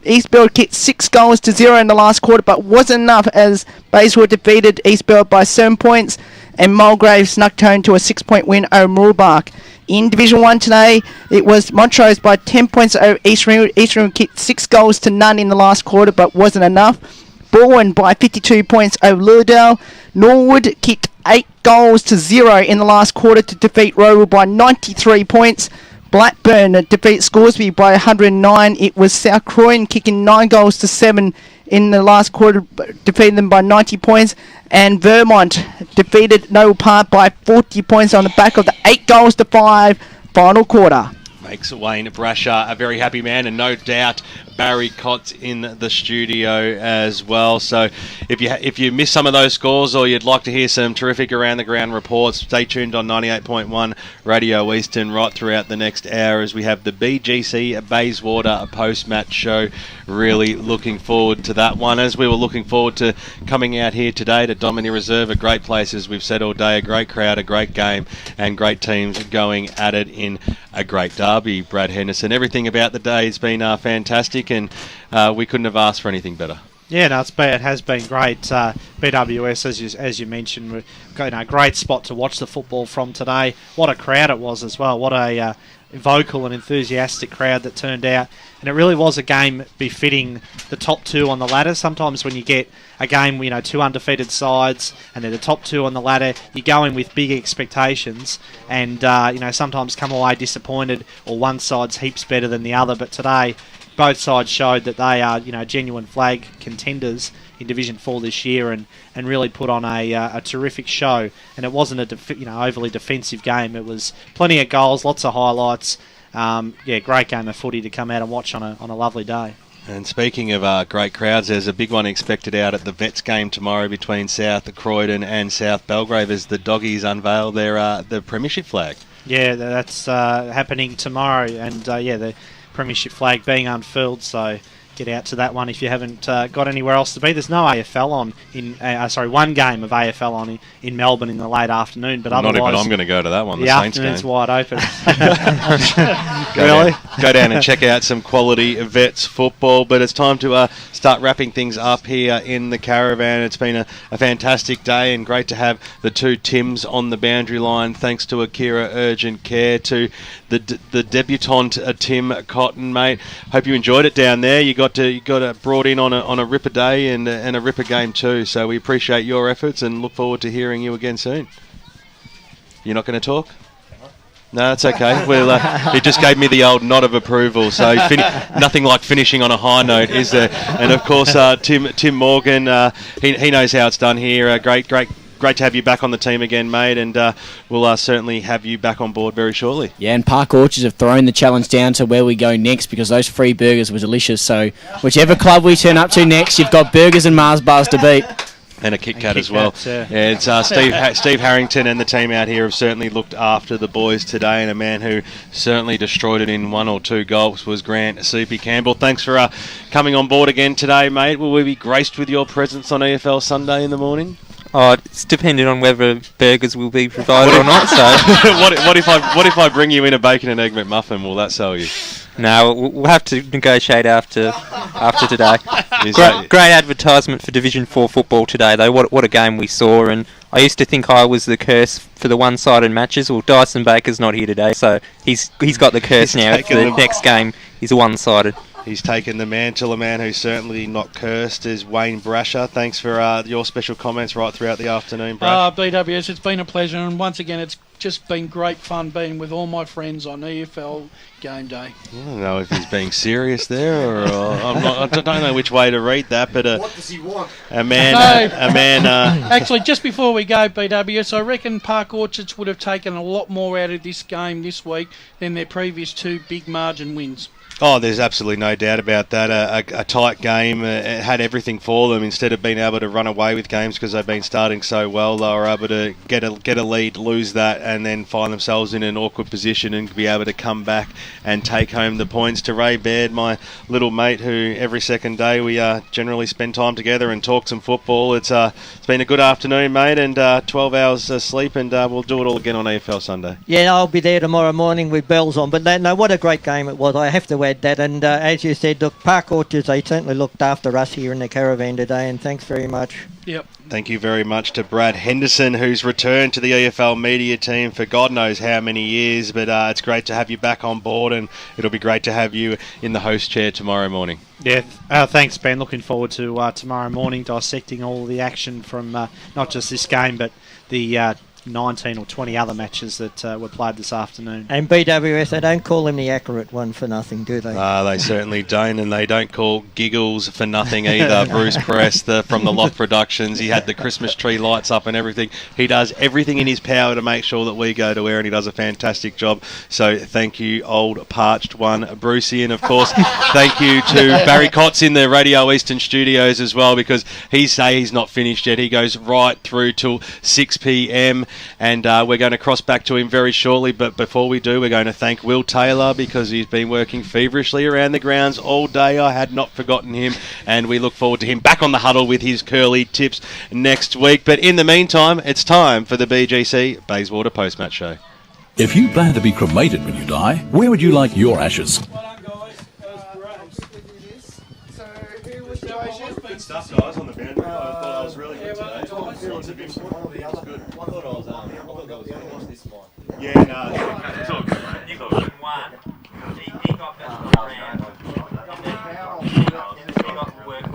Speaker 5: East Baird kicked 6 goals to 0 in the last quarter, but wasn't enough as Bayswater defeated East Baird by 7 points, and Mulgrave snuck home to a 6-point win over Moorbark. In Division 1 today, it was Montrose by 10 points over East Ringwood. East Ringwood kicked 6 goals to none in the last quarter, but wasn't enough. Bourne by 52 points over Lurdale. Norwood kicked 8 goals to 0 in the last quarter to defeat Rowell by 93 points. Blackburn defeat Scoresby by 109. It was South Croydon kicking 9 goals to 7 in the last quarter, defeating them by 90 points. And Vermont defeated Noble Park by 40 points on the back of the 8 goals to 5 final quarter.
Speaker 1: Makes Wayne Brasher a very happy man, and no doubt Barry Cott's in the studio as well. So if you missed some of those scores, or you'd like to hear some terrific around the ground reports, stay tuned on 98.1 Radio Eastern right throughout the next hour as we have the BGC Bayswater Post Match show. Really looking forward to that one, as we were looking forward to coming out here today to Domini Reserve, a great place, as we've said all day, a great crowd, a great game, and great teams going at it in a great derby. Brad Henderson, everything about the day has been fantastic, and we couldn't have asked for anything better.
Speaker 4: Yeah, no, it has been great. BWS, as you mentioned, we've got a great spot to watch the football from today. What a crowd it was as well. What a vocal and enthusiastic crowd that turned out. And it really was a game befitting the top two on the ladder. Sometimes when you get a game, two undefeated sides and they're the top two on the ladder, you go in with big expectations and, sometimes come away disappointed, or one side's heaps better than the other. But today, both sides showed that they are, genuine flag contenders in Division 4 this year, and really put on a terrific show. And it wasn't a overly defensive game. It was plenty of goals, lots of highlights. Great game of footy to come out and watch on a lovely day.
Speaker 1: And speaking of great crowds, there's a big one expected out at the Vets game tomorrow between South Croydon and South Belgrave as the Doggies unveil the Premiership flag. Yeah,
Speaker 4: that's happening tomorrow, and the Premiership flag being unfurled, so get out to that one if you haven't got anywhere else to be. There's no AFL on one game of AFL on in Melbourne in the late afternoon, but otherwise,
Speaker 1: not even I'm going to go to that one.
Speaker 4: The
Speaker 1: Saints
Speaker 4: afternoon's
Speaker 1: game.
Speaker 4: Wide open.
Speaker 1: Go down and check out some quality Vets football. But it's time to start wrapping things up here in the caravan. It's been a fantastic day, and great to have the two Tims on the boundary line. Thanks to Akira Urgent Care, to the debutant Tim Cotton, mate. Hope you enjoyed it down there. You got brought in on a ripper day and a ripper game too. So we appreciate your efforts and look forward to hearing you again soon. You're not going to talk? No, it's okay. Well, he just gave me the old nod of approval. So nothing like finishing on a high note, is there? And of course, Tim Morgan, he knows how it's done here. Great to have you back on the team again, mate, and we'll certainly have you back on board very shortly.
Speaker 7: Yeah, and Park Orchards have thrown the challenge down to where we go next, because those free burgers were delicious. So whichever club we turn up to next, you've got burgers and Mars bars to beat.
Speaker 1: And a Kit Kat as well.
Speaker 4: Yeah,
Speaker 1: it's Steve Harrington and the team out here have certainly looked after the boys today, and a man who certainly destroyed it in 1 or 2 gulps was Grant Soupy Campbell. Thanks for coming on board again today, mate. Will we be graced with your presence on EFL Sunday in the morning?
Speaker 2: Oh, it's dependent on whether burgers will be provided or not. So,
Speaker 1: what if I bring you in a bacon and egg McMuffin? Will that sell you?
Speaker 2: No, we'll have to negotiate after today. Great advertisement for Division 4 football today, though. What a game we saw, and I used to think I was the curse for the one-sided matches. Well, Dyson Baker's not here today, so he's got the curse now. For the next game is one-sided.
Speaker 1: He's taken the mantle. A man who's certainly not cursed is Wayne Brasher. Thanks for your special comments right throughout the afternoon, Brash.
Speaker 3: BWS, it's been a pleasure, and once again, it's just been great fun being with all my friends on EFL Game Day.
Speaker 1: I don't know if he's being serious there, or I don't know which way to read that. But
Speaker 21: what does he want?
Speaker 3: Actually, just before we go, BWS, I reckon Park Orchards would have taken a lot more out of this game this week than their previous 2 big margin wins.
Speaker 1: Oh, there's absolutely no doubt about that. A tight game. It had everything for them. Instead of being able to run away with games because they've been starting so well, they were able to get a lead, lose that, and then find themselves in an awkward position and be able to come back and take home the points. To Ray Baird, my little mate, who every second day we generally spend time together and talk some football. It's been a good afternoon, mate, and 12 hours sleep, and we'll do it all again on EFL Sunday.
Speaker 6: Yeah, I'll be there tomorrow morning with bells on. But no, what a great game it was. I have to add that. And as you said, look, Park Orchards, they certainly looked after us here in the caravan today, and thanks very much.
Speaker 3: Yep.
Speaker 1: Thank you very much to Brad Henderson, who's returned to the EFL Media Team for God knows how many years, but it's great to have you back on board, and it'll be great to have you in the host chair tomorrow morning.
Speaker 4: Yeah, thanks, Ben. Looking forward to tomorrow morning, dissecting all the action from not just this game, but the 19 or 20 other matches that were played this afternoon.
Speaker 6: And BWS, they don't call him the accurate one for nothing, do they?
Speaker 1: They certainly don't, and they don't call Giggles for nothing either. Bruce Press from the Loft Productions, he had the Christmas tree lights up and everything. He does everything in his power to make sure that we go to air, and he does a fantastic job. So thank you, old parched one, Brucey, and of course thank you to Barry Kotz in the Radio Eastern studios as well, because he's not finished yet. He goes right through till 6 p.m. and we're going to cross back to him very shortly, but before we do, we're going to thank Will Taylor, because he's been working feverishly around the grounds all day. I had not forgotten him, and we look forward to him back on the huddle with his curly tips next week. But in the meantime, it's time for the BGC Bayswater Post Match Show.
Speaker 10: If you plan to be cremated when you die, where would you like your ashes?
Speaker 1: Good stuff, guys, on the boundary. I thought I was really good today. Lots of input. It was good. I thought I was Yeah, no. It's all good, mate. It's all good.
Speaker 2: He got that round. He got work.